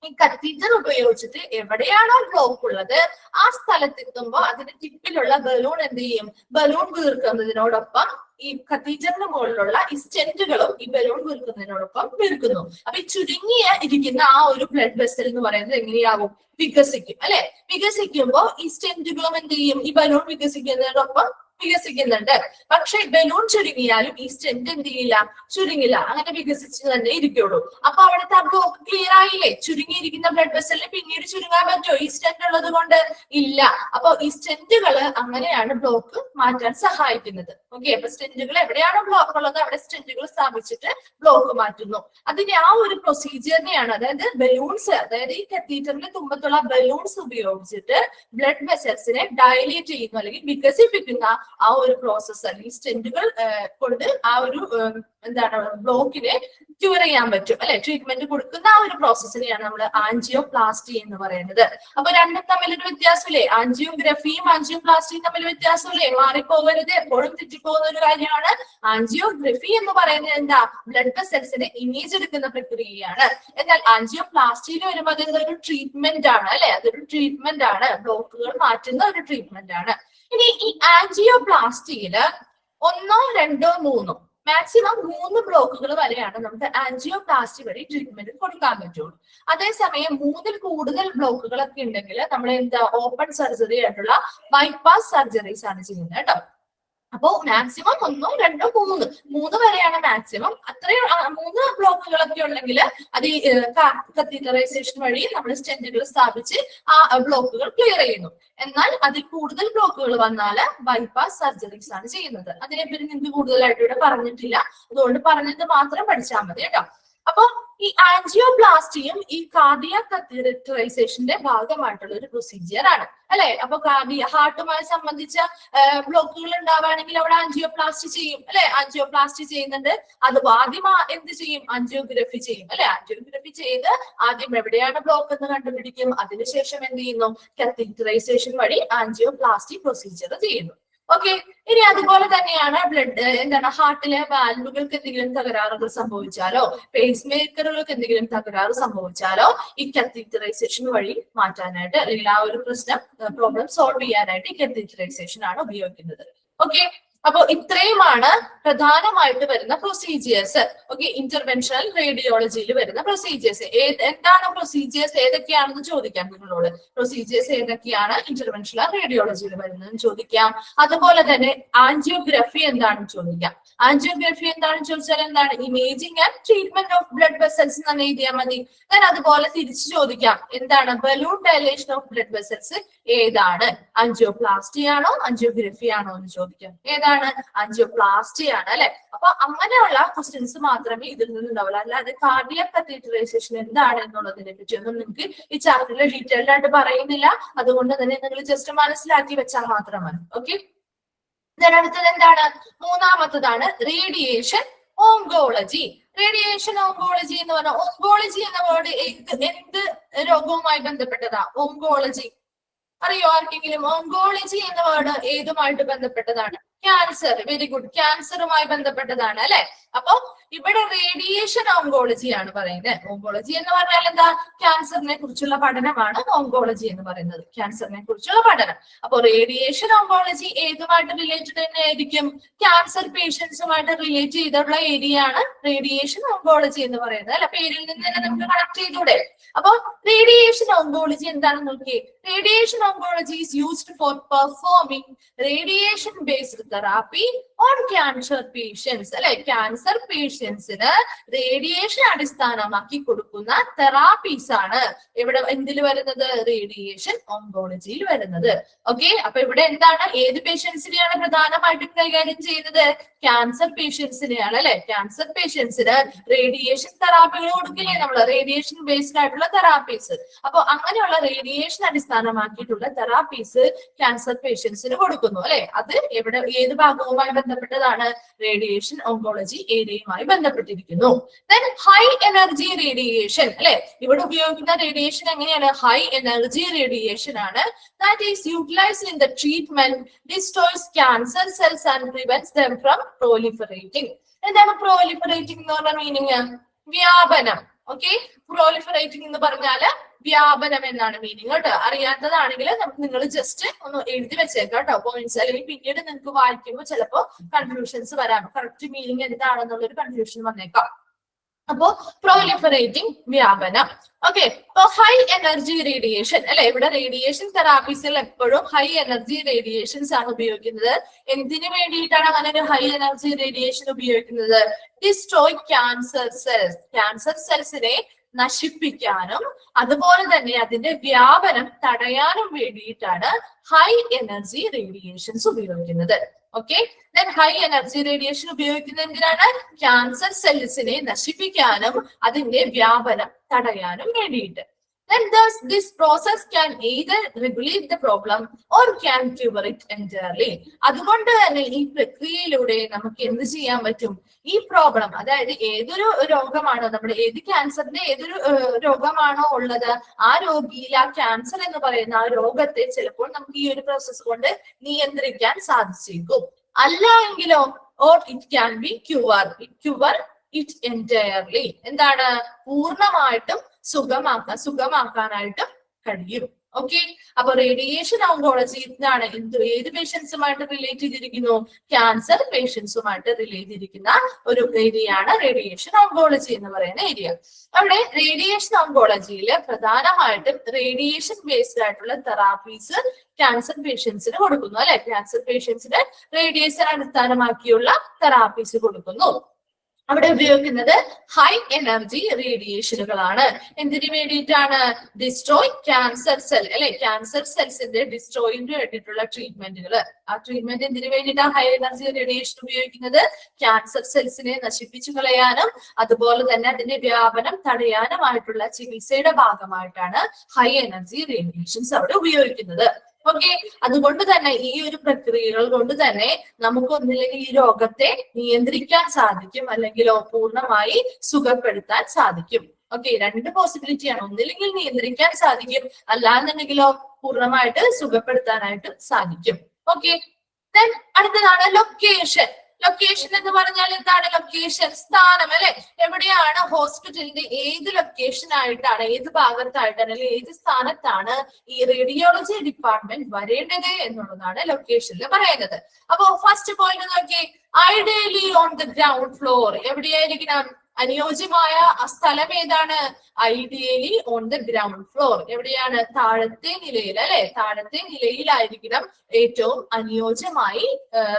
ഈ കത്തീറ്റർ ഉപയോഗിച്ചിട്ട് എവിടെയാണോ ബ്ലോക്ക് ഉള്ളത് ആ സ്ഥലത്തെത്തുമ്പോൾ അതിന്റെ ടിപ്പിലുള്ള ബലൂൺ എന്ത് ചെയ്യും? ബലൂൺ വീർക്കുന്നതിനോടൊപ്പം ഈ കത്തീറ്ററിന് മുകളിലുള്ള ഈ സ്റ്റെന്റുകളും ഈ ബലൂൺ വീർക്കുന്നതിനോടൊപ്പം വീർക്കുന്നു. അപ്പൊ ഈ ചുരുങ്ങിയ ഇരിക്കുന്ന ആ ഒരു ബ്ലഡ് വെസൽ എന്ന് പറയുന്നത് എങ്ങനെയാവും? വികസിക്കും, അല്ലെ? വികസിക്കുമ്പോൾ ഈ സ്റ്റെന്റുകളും എന്ത് ചെയ്യും? ഈ ബലൂൺ വികസിക്കുന്നതിനോടൊപ്പം വികസിക്കുന്നുണ്ട്. പക്ഷെ ബലൂൺ ചുരുങ്ങിയാലും ഈ സ്റ്റെന്റ് എന്ത് ചെയ്യില്ല, ചുരുങ്ങില്ല, അങ്ങനെ വികസിച്ച് തന്നെ ഇരിക്കുള്ളൂ. അപ്പൊ അവിടുത്തെ ആ ബ്ലോക്ക് ക്ലിയർ ആയില്ലേ? ചുരുങ്ങിയിരിക്കുന്ന ബ്ലഡ് വെസലിന് പിന്നീട് ചുരുങ്ങാൻ പറ്റുമോ ഈ സ്റ്റെന്റ് ഉള്ളത് കൊണ്ട്? ഇല്ല. അപ്പൊ ഈ സ്റ്റെന്റുകള് അങ്ങനെയാണ് ബ്ലോക്ക് മാറ്റാൻ സഹായിക്കുന്നത്. ഓക്കെ, അപ്പൊ സ്റ്റെന്റുകൾ എവിടെയാണോ ബ്ലോക്ക് ഉള്ളത് അവിടെ സ്റ്റെന്റുകൾ സ്ഥാപിച്ചിട്ട് ബ്ലോക്ക് മാറ്റുന്നു. അതിന്റെ ആ ഒരു പ്രൊസീജിയറിനെയാണ്, അതായത് ബലൂൺസ്, അതായത് ഈ കത്തീറ്ററിന്റെ തുമ്പത്തുള്ള ബലൂൺസ് ഉപയോഗിച്ചിട്ട് ബ്ലഡ് വെസൽസിനെ ഡയലേറ്റ് ചെയ്യുന്നു അല്ലെങ്കിൽ വികസിപ്പിക്കുന്ന ആ ഒരു പ്രോസസ്സ്, അല്ലെങ്കിൽ സ്റ്റെന്റുകൾ കൊണ്ട് ആ ഒരു എന്താണ് ബ്ലോക്കിനെ ക്യൂർ ചെയ്യാൻ പറ്റും അല്ലെ, ട്രീറ്റ്മെന്റ് കൊടുക്കുന്ന ആ ഒരു പ്രോസസ്സിനെയാണ് നമ്മൾ ആൻജിയോപ്ലാസ്റ്റി എന്ന് പറയുന്നത്. അപ്പൊ രണ്ടും തമ്മിലൊരു വ്യത്യാസമില്ലേ? ആൻജിയോഗ്രഫിയും ആൻജിയോപ്ലാസ്റ്റിയും തമ്മിൽ വ്യത്യാസമില്ലേ? മാറിപ്പോകരുത്, എപ്പോഴും തെറ്റിപ്പോകുന്ന ഒരു കാര്യമാണ്. ആൻജിയോഗ്രഫി എന്ന് പറയുന്നത് എന്താ? ബ്ലഡ് വെസൽസിനെ ഇമേജ് എടുക്കുന്ന പ്രക്രിയയാണ്. എന്നാൽ ആൻജിയോപ്ലാസ്റ്റിയിൽ വരുമ്പോൾ അതൊരു ട്രീറ്റ്മെന്റ് ആണ് അല്ലെ, അതൊരു ട്രീറ്റ്മെന്റ് ആണ്, ബ്ലോക്കുകൾ മാറ്റുന്ന ഒരു ട്രീറ്റ്മെന്റ് ആണ്. ഇനി ഈ ആൻജിയോപ്ലാസ്റ്റിയില് 1, 2, 3 മാക്സിമം 3 ബ്ലോക്കുകൾ വരെയാണ് നമുക്ക് ആൻജിയോപ്ലാസ്റ്റി വഴി ട്രീറ്റ്മെന്റ് കൊടുക്കാൻ പറ്റുള്ളൂ. അതേസമയം 3-ൽ കൂടുതൽ ബ്ലോക്കുകളൊക്കെ ഉണ്ടെങ്കിൽ നമ്മൾ എന്താ ഓപ്പൺ സർജറി ആയിട്ടുള്ള ബൈപ്പാസ് സർജറീസ് ആണ് ചെയ്യുന്നത് കേട്ടോ. അപ്പോ മാക്സിമം 1, 2, 3 വരെയാണ് മാക്സിമം. അത്രയും 3 ബ്ലോക്കുകളൊക്കെ ഉണ്ടെങ്കിൽ അത് ഈ കത്തീറ്ററൈസേഷൻ വഴി നമ്മൾ സ്റ്റെന്റുകൾ സ്ഥാപിച്ച് ആ ബ്ലോക്കുകൾ ക്ലിയർ ചെയ്യുന്നു. എന്നാൽ അതിൽ കൂടുതൽ ബ്ലോക്കുകൾ വന്നാൽ ബൈപ്പാസ് സർജറീസ് ആണ് ചെയ്യുന്നത്. അതിനെപ്പറ്റി നിങ്ങൾക്ക് കൂടുതലായിട്ട് ഇവിടെ പറഞ്ഞിട്ടില്ല, അതുകൊണ്ട് പറഞ്ഞത് മാത്രം പഠിച്ചാൽ മതി കേട്ടോ. അപ്പൊ ഈ ആൻജിയോപ്ലാസ്റ്റിയും ഈ കാർഡിയാക് കത്തീറ്ററൈസേഷന്റെ ഭാഗമായിട്ടുള്ള ഒരു പ്രൊസീജിയർ ആണ് അല്ലെ. അപ്പൊ ഹാർട്ടുമായി സംബന്ധിച്ച ബ്ലോക്കുകൾ ഉണ്ടാവുകയാണെങ്കിൽ അവിടെ ആൻജിയോപ്ലാസ്റ്റി ചെയ്യും അല്ലെ, ആൻജിയോപ്ലാസ്റ്റി ചെയ്യുന്നുണ്ട്. അത് ആദ്യം എന്ത് ചെയ്യും? ആൻജിയോഗ്രഫി ചെയ്യും അല്ലെ. ആൻജിയോഗ്രഫി ചെയ്ത് ആദ്യം എവിടെയാണ് ബ്ലോക്ക് എന്ന് കണ്ടുപിടിക്കും, അതിനുശേഷം എന്ത് ചെയ്യുന്നു? കത്തീറ്ററൈസേഷൻ വഴി ആൻജിയോപ്ലാസ്റ്റി പ്രൊസീജിയർ ചെയ്യുന്നു. ഓക്കെ, ഇനി അതുപോലെ തന്നെയാണ് ബ്ലഡ് എന്താണ് ഹാർട്ടിലെ വാൽവുകൾക്ക് എന്തെങ്കിലും തകരാറുകൾ സംഭവിച്ചാലോ പേസ് മേക്കറുകൾക്ക് എന്തെങ്കിലും തകരാറ് സംഭവിച്ചാലോ ഈ കത്തീറ്ററൈസേഷൻ വഴി മാറ്റാനായിട്ട് അല്ലെങ്കിൽ ആ ഒരു പ്രോബ്ലം സോൾവ് ചെയ്യാനായിട്ട് ഈ കത്തീറ്ററൈസേഷൻ ആണ് ഉപയോഗിക്കുന്നത്. ഓക്കെ, അപ്പൊ ഇത്രയുമാണ് പ്രധാനമായിട്ട് വരുന്ന പ്രൊസീജിയേഴ്സ്. ഓക്കെ, ഇന്റർവെൻഷണൽ റേഡിയോളജിയിൽ വരുന്ന പ്രൊസീജിയേഴ്സ്. എന്താണ് പ്രൊസീജിയേഴ്സ്, ഏതൊക്കെയാണെന്ന് ചോദിക്കാം നിങ്ങളോട്. പ്രൊസീജിയേഴ്സ് ഏതൊക്കെയാണ് ഇന്റർവെൻഷണൽ റേഡിയോളജിയിൽ വരുന്നതെന്ന് ചോദിക്കാം. അതുപോലെ തന്നെ ആൻജിയോഗ്രഫി എന്താണെന്ന് ചോദിക്കാം. ആൻജിയോഗ്രഫി എന്താണെന്ന് ചോദിച്ചാൽ എന്താണ്? Imaging and treatment of blood vessels എന്ന് എഴുതിയാൽ മതി. ഞാൻ അതുപോലെ തിരിച്ചു ചോദിക്കാം, എന്താണ് balloon dilation of blood vessels ഏതാണ്? ആൻജിയോപ്ലാസ്റ്റി ആണോ ആൻജിയോഗ്രഫി ആണോ എന്ന് ചോദിക്കാം. ഏതാണ്? ആൻജിയോപ്ലാസ്റ്റി ആണ് അല്ലെ. അപ്പൊ അങ്ങനെയുള്ള ക്വസ്റ്റ്യൻസ് മാത്രമേ ഇതിൽ നിന്നുണ്ടാവുള്ളൂ. അല്ലാതെ കാർഡിയാക് കത്തീറ്ററൈസേഷൻ എന്താണ് എന്നുള്ളതിനെ പറ്റിയൊന്നും നിങ്ങൾക്ക് ഈ ചാപ്റ്ററിൽ ഡീറ്റെയിൽഡ് ആയിട്ട് പറയുന്നില്ല. അതുകൊണ്ട് തന്നെ നിങ്ങൾ ജസ്റ്റ് മനസ്സിലാക്കി വെച്ചാൽ മാത്രം മതി. ഓക്കെ, അടുത്തത് എന്താണ്? മൂന്നാമത്തതാണ് റേഡിയേഷൻ ഓങ്കോളജി. റേഡിയേഷൻ ഓങ്കോളജി എന്ന് പറഞ്ഞാൽ, ഓങ്കോളജി എന്ന വേർഡ് എന്ത് രോഗവുമായി ബന്ധപ്പെട്ടതാ? ഓങ്കോളജി അറിയോ ആർക്കെങ്കിലും? ഓങ്കോളജി എന്ന വേർഡ് ഏതുമായിട്ട് ബന്ധപ്പെട്ടതാണ്? ക്യാൻസർ. വെരി ഗുഡ്, ക്യാൻസറുമായി ബന്ധപ്പെട്ടതാണ് അല്ലെ. അപ്പൊ ഇവിടെ റേഡിയേഷൻ ഓങ്കോളജി ആണ് പറയുന്നത്. ഓങ്കോളജി എന്ന് പറഞ്ഞാൽ എന്താ? ക്യാൻസറിനെ കുറിച്ചുള്ള പഠനമാണ് ഓങ്കോളജി എന്ന് പറയുന്നത്, ക്യാൻസറിനെ കുറിച്ചുള്ള പഠനം. അപ്പൊ റേഡിയേഷൻ ഓങ്കോളജി ഏതുമായിട്ട് റിലേറ്റഡ് തന്നെ ആയിരിക്കും? ക്യാൻസർ പേഷ്യൻസുമായിട്ട് റിലേറ്റ് ചെയ്തിട്ടുള്ള ഏരിയ ആണ് റേഡിയേഷൻ ഓങ്കോളജി എന്ന് പറയുന്നത് അല്ലെ. പേരിൽ നിന്ന് തന്നെ നമുക്ക് കണക്ട് ചെയ്തൂടെ? അപ്പൊ റേഡിയേഷൻ ഓങ്കോളജി എന്താണെന്ന് നോക്കിയേ. Radiation oncology is used for performing radiation based therapy on cancer patients അല്ലെ. ക്യാൻസർ പേഷ്യൻസിന് റേഡിയേഷൻ അടിസ്ഥാനമാക്കി കൊടുക്കുന്ന തെറാപ്പീസ് ആണ് ഇവിടെ എന്തിൽ വരുന്നത്? റേഡിയേഷൻ ഓങ്കോളജിയിൽ വരുന്നത്. ഓക്കെ, അപ്പൊ ഇവിടെ എന്താണ്? ഏത് പേഷ്യൻസിനെയാണ് പ്രധാനമായിട്ടും കൈകാര്യം ചെയ്യുന്നത്? ക്യാൻസർ പേഷ്യൻസിനെയാണ് അല്ലെ. ക്യാൻസർ പേഷ്യൻസിന് റേഡിയേഷൻ തെറാപ്പികൾ കൊടുക്കില്ലേ നമ്മൾ, റേഡിയേഷൻ ബേസ്ഡ് ആയിട്ടുള്ള തെറാപ്പീസ്. അപ്പൊ അങ്ങനെയുള്ള റേഡിയേഷൻ അടിസ്ഥാനമാക്കിയിട്ടുള്ള തെറാപ്പീസ് ക്യാൻസർ പേഷ്യൻസിന് കൊടുക്കുന്നു അല്ലെ. അത് എവിടെ ഏത് ഭാഗവുമായി ബന്ധപ്പെട്ടതാണ്? റേഡിയേഷൻ ഓങ്കോളജി ഏരിയയുമായി ബന്ധപ്പെട്ടിരിക്കുന്നു. ദെൻ ഹൈ എനർജി റേഡിയേഷൻ അല്ലെ. ഇവിടെ ഉപയോഗിക്കുന്ന റേഡിയേഷൻ എങ്ങനെയാണ്? ഹൈ എനർജി റേഡിയേഷൻ ആണ്. That is utilised in the treatment destroys cancer cells and prevents them from proliferating. എന്താണ് proliferating എന്ന് പറഞ്ഞ മീനിങ്? വ്യാപനം. ഓക്കെ, proliferating എന്ന് പറഞ്ഞാല് വ്യാപനം എന്നാണ് മീനിങ് കേട്ടോ. അറിയാത്തതാണെങ്കിൽ നിങ്ങൾ ജസ്റ്റ് ഒന്ന് എഴുതി വെച്ചേക്കാം കേട്ടോ പോയിന്റ്സ്, അല്ലെങ്കിൽ പിന്നീട് നിങ്ങൾക്ക് വായിക്കുമ്പോൾ ചിലപ്പോൾ കൺഫ്യൂഷൻസ് വരാം. കറക്റ്റ് മീനിങ് എന്താണെന്നുള്ളൊരു കൺഫ്യൂഷൻ വന്നേക്കാം. അപ്പോ പ്രൊലിഫറേറ്റിംഗ് വ്യാപനം. ഓക്കെ, ഇപ്പൊ ഹൈ എനർജി റേഡിയേഷൻ അല്ലെ, ഇവിടെ റേഡിയേഷൻ തെറാപ്പീസിൽ എപ്പോഴും ഹൈ എനർജി റേഡിയേഷൻസ് ആണ് ഉപയോഗിക്കുന്നത്. എന്തിനു വേണ്ടിയിട്ടാണ് അങ്ങനെ ഒരു ഹൈ എനർജി റേഡിയേഷൻ ഉപയോഗിക്കുന്നത്? ഡിസ്ട്രോയ് ക്യാൻസർ സെൽസ്, ക്യാൻസർ സെൽസിനെ നശിപ്പിക്കാനും അതുപോലെ തന്നെ അതിന്റെ വ്യാപനം തടയാനും വേണ്ടിയിട്ടാണ് ഹൈ എനർജി റേഡിയേഷൻസ് ഉപയോഗിക്കുന്നത്. Okay, then high energy radiation ഉപയോഗിക്കുന്നത് എന്തിനാണ്? ക്യാൻസർ സെൽസിനെ നശിപ്പിക്കാനും അതിന്റെ വ്യാപനം തടയാനും വേണ്ടിയിട്ട്. Then thus this process can either regulate the problem or can cure it entirely. അതുകൊണ്ട് തന്നെ ഈ പ്രക്രിയയിലൂടെ നമുക്ക് എന്ത് ചെയ്യാൻ പറ്റും? ഈ പ്രോബ്ലം, അതായത് ഏതൊരു രോഗമാണോ, നമ്മുടെ ഏത് ക്യാൻസറിന്റെ ഏതൊരു രോഗമാണോ ഉള്ളത്, ആ രോഗിയിൽ ആ ക്യാൻസർ എന്ന് പറയുന്ന ആ രോഗത്തെ ചിലപ്പോൾ നമുക്ക് ഈ ഒരു പ്രോസസ് കൊണ്ട് നിയന്ത്രിക്കാൻ സാധിച്ചേക്കും. അല്ല എങ്കിലോ or it can be cure it entirely. എന്താണ്? പൂർണ്ണമായിട്ടും സുഖമാക്കാനായിട്ടും കഴിയും. ഓക്കെ, അപ്പൊ റേഡിയേഷൻ ഓങ്കോളജി എന്താണ്? ഏത് പേഷ്യൻസുമായിട്ട് റിലേറ്റ് ചെയ്തിരിക്കുന്നു? ക്യാൻസർ പേഷ്യൻസുമായിട്ട് റിലേറ്റ് ചെയ്തിരിക്കുന്ന ഒരു ഏരിയയാണ് റേഡിയേഷൻ ഓങ്കോളജി എന്ന് പറയുന്ന ഏരിയ. അവിടെ റേഡിയേഷൻ ഓങ്കോളജിയിൽ പ്രധാനമായിട്ടും റേഡിയേഷൻ ബേസ്ഡ് ആയിട്ടുള്ള തെറാപ്പീസ് ക്യാൻസർ പേഷ്യൻസിന് കൊടുക്കുന്നു അല്ലെ. ക്യാൻസർ പേഷ്യൻസിന് റേഡിയേഷൻ അടിസ്ഥാനമാക്കിയുള്ള തെറാപ്പീസ് കൊടുക്കുന്നു. അവിടെ ഉപയോഗിക്കുന്നത് ഹൈ എനർജി റേഡിയേഷനുകളാണ്. എന്തിനു വേണ്ടിയിട്ടാണ്? ഡിസ്ട്രോയ് ക്യാൻസർ സെൽ അല്ലെ, ക്യാൻസർ സെൽസിന്റെ ഡിസ്ട്രോയിന് വേണ്ടിയിട്ടുള്ള ട്രീറ്റ്മെന്റുകൾ. ആ ട്രീറ്റ്മെന്റ് എന്തിനു വേണ്ടിയിട്ടാണ് ഹൈ എനർജി റേഡിയേഷൻ ഉപയോഗിക്കുന്നത്? ക്യാൻസർ സെൽസിനെ നശിപ്പിച്ചു കളയാനും അതുപോലെ തന്നെ അതിന്റെ വ്യാപനം തടയാനുമായിട്ടുള്ള ചികിത്സയുടെ ഭാഗമായിട്ടാണ് ഹൈ എനർജി റേഡിയേഷൻസ് അവിടെ ഉപയോഗിക്കുന്നത്. ഓക്കെ, അതുകൊണ്ട് തന്നെ ഈ ഒരു പ്രക്രിയകൾ കൊണ്ട് തന്നെ നമുക്ക് ഒന്നില്ലെങ്കിൽ ഈ രോഗത്തെ നിയന്ത്രിക്കാൻ സാധിക്കും, അല്ലെങ്കിലോ പൂർണ്ണമായി സുഖപ്പെടുത്താൻ സാധിക്കും. ഓക്കെ, രണ്ട് പോസിബിലിറ്റിയാണ്. ഒന്നില്ലെങ്കിൽ നിയന്ത്രിക്കാൻ സാധിക്കും, അല്ലാന്നുണ്ടെങ്കിലോ പൂർണ്ണമായിട്ട് സുഖപ്പെടുത്താനായിട്ട് സാധിക്കും. ഓക്കെ, ദെൻ അടുത്തതാണ് ലൊക്കേഷൻ. ലൊക്കേഷൻ എന്ന് പറഞ്ഞാൽ എന്താണ്? ലൊക്കേഷൻ, സ്ഥാനം അല്ലെ. എവിടെയാണ് ഹോസ്പിറ്റലിന്റെ ഏത് ലൊക്കേഷൻ ആയിട്ടാണ്, ഏത് ഭാഗത്തായിട്ടാണ് അല്ലെങ്കിൽ ഏത് സ്ഥാനത്താണ് ഈ റേഡിയോളജി ഡിപ്പാർട്ട്മെന്റ് വരേണ്ടത് എന്നുള്ളതാണ് ലൊക്കേഷനിൽ പറയുന്നത്. അപ്പോ ഫസ്റ്റ് പോയിന്റ് നോക്കി, ideally on the ground floor. എവിടെയായിരിക്കണം? അനുയോജ്യമായ സ്ഥലം ഏതാണ്? Ideally on the ground floor. എവിടെയാണ്? താഴത്തെ നിലയിൽ അല്ലെ, താഴത്തെ നിലയിലായിരിക്കണം ഏറ്റവും അനുയോജ്യമായി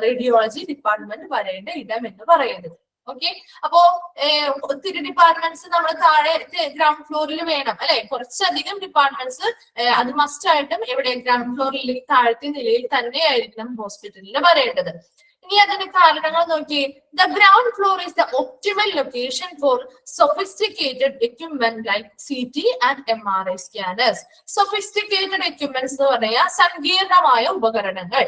റേഡിയോളജി ഡിപ്പാർട്ട്മെന്റ് വരേണ്ട ഇടം എന്ന് പറയുന്നത്. ഓക്കെ, അപ്പോ ഒത്തിരി ഡിപ്പാർട്ട്മെന്റ്സ് നമ്മൾ താഴെ ഗ്രൗണ്ട് ഫ്ലോറിൽ വേണം അല്ലെ. കുറച്ചധികം ഡിപ്പാർട്ട്മെന്റ്സ് അത് മസ്റ്റ് ആയിട്ടും എവിടെ? ഗ്രൗണ്ട് ഫ്ലോറിൽ താഴത്തെ നിലയിൽ തന്നെ ആയിരിക്കണം ഹോസ്പിറ്റലിൽ വരേണ്ടത്. ഇനി അതിന്റെ കാരണങ്ങൾ നോക്കി. The ground floor is the optimal location four sophisticated equipment like CT and MRI scanners. Sophisticated equipments എന്ന് പറഞ്ഞാൽ സങ്കീർണമായ ഉപകരണങ്ങൾ.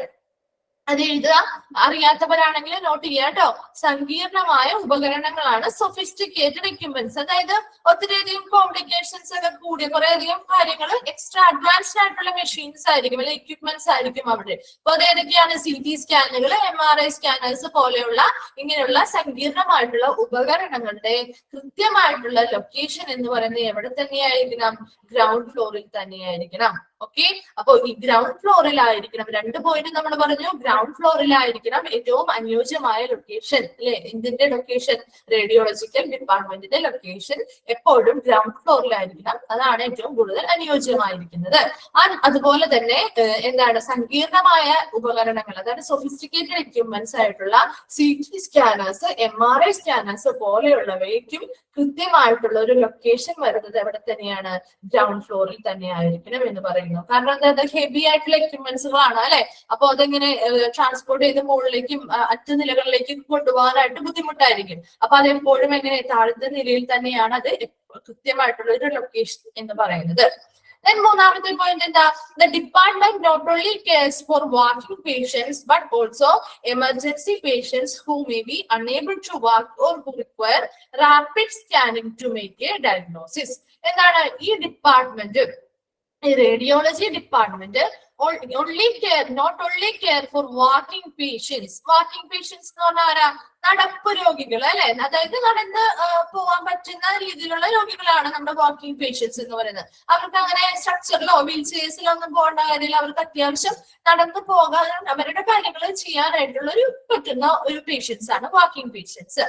അത് എഴുതുക, അറിയാത്തവരാണെങ്കിൽ നോട്ട് ചെയ്യുക കേട്ടോ. സങ്കീർണമായ ഉപകരണങ്ങളാണ് സൊഫിസ്റ്റിക്കേറ്റഡ് എക്യുപ്മെന്റ്സ്. അതായത് ഒത്തിരിയധികം കോംപ്ലിക്കേഷൻസ് ഒക്കെ കൂടിയ കുറെ അധികം കാര്യങ്ങൾ എക്സ്ട്രാ അഡ്വാൻസ്ഡ് ആയിട്ടുള്ള മെഷീൻസ് ആയിരിക്കും അല്ലെങ്കിൽ എക്യുപ്മെന്റ്സ് ആയിരിക്കും അവിടെ. അപ്പൊ അത് ഏതൊക്കെയാണ്? CT സ്കാനുകൾ, MRI സ്കാനേഴ്സ് പോലെയുള്ള ഇങ്ങനെയുള്ള സങ്കീർണമായിട്ടുള്ള ഉപകരണങ്ങളുടെ കൃത്യമായിട്ടുള്ള ലൊക്കേഷൻ എന്ന് പറയുന്നത് എവിടെ തന്നെയായിരിക്കണം? ഗ്രൗണ്ട് ഫ്ലോറിൽ തന്നെയായിരിക്കണം. ഓക്കെ, അപ്പൊ ഈ ഗ്രൗണ്ട് ഫ്ലോറിലായിരിക്കണം. രണ്ട് പോയിന്റ് നമ്മൾ പറഞ്ഞു. ഗ്രൗണ്ട് ഫ്ലോറിലായിരിക്കണം ഏറ്റവും അനുയോജ്യമായ ലൊക്കേഷൻ അല്ലെ. എന്തിന്റെ ലൊക്കേഷൻ? റേഡിയോളജിക്കൽ ഡിപ്പാർട്ട്മെന്റിന്റെ ലൊക്കേഷൻ എപ്പോഴും ഗ്രൗണ്ട് ഫ്ലോറിലായിരിക്കണം. അതാണ് ഏറ്റവും കൂടുതൽ അനുയോജ്യമായിരിക്കുന്നത്. അതുപോലെ തന്നെ എന്താണ്? സങ്കീർണമായ ഉപകരണങ്ങൾ, അതായത് സൊഫിസ്റ്റിക്കേറ്റഡ് എക്യുപ്മെന്റ്സ് ആയിട്ടുള്ള CT സ്കാനേഴ്സ്, MRI സ്കാനേഴ്സ് പോലെയുള്ളവയ്ക്കും കൃത്യമായിട്ടുള്ള ഒരു ലൊക്കേഷൻ വരുന്നത് എവിടെ തന്നെയാണ്? ഗ്രൗണ്ട് ഫ്ലോറിൽ തന്നെ ആയിരിക്കണം എന്ന് പറയുന്നു. കാരണം എന്താ? ഹെവി ആയിട്ടുള്ള എക്യുപ്മെന്റ്സുകളാണ് അല്ലെ. അപ്പൊ അതെങ്ങനെ ട്രാൻസ്പോർട്ട് ചെയ്ത് മുകളിലേക്കും അറ്റനിലകളിലേക്കും കൊണ്ടുപോകാനായിട്ട് ബുദ്ധിമുട്ടായിരിക്കും. അപ്പൊ അതെപ്പോഴും എങ്ങനെ? താഴത്തെ നിലയിൽ തന്നെയാണ് അത് കൃത്യമായിട്ടുള്ള ഒരു ലൊക്കേഷൻ എന്ന് പറയുന്നത്. Then മൂന്നാമത്തെ പോയിന്റ് എന്താ? The department not only cares for walking patients but also emergency patients who may be unable to walk or who require rapid scanning to make a diagnosis. എന്താണ് ഈ ഡിപ്പാർട്ട്മെന്റ്? ഈ radiology department not only care for walking patients. Walking patients എന്ന് പറഞ്ഞാൽ ആരാ? നടപ്പ് രോഗികൾ അല്ലെ, അതായത് നടന്ന് പോകാൻ പറ്റുന്ന രീതിയിലുള്ള രോഗികളാണ് നമ്മുടെ വാക്കിംഗ് പേഷ്യൻസ് എന്ന് പറയുന്നത്. അവർക്ക് അങ്ങനെ സ്ട്രക്ചറിലോ വീൽ ചെയർസിലോ ഒന്നും പോകേണ്ട കാര്യമില്ല. അവർക്ക് അത്യാവശ്യം നടന്നു പോകാൻ അവരുടെ കാര്യങ്ങൾ ചെയ്യാനായിട്ടുള്ള പറ്റുന്ന ഒരു പേഷ്യൻസ് ആണ് walking patients.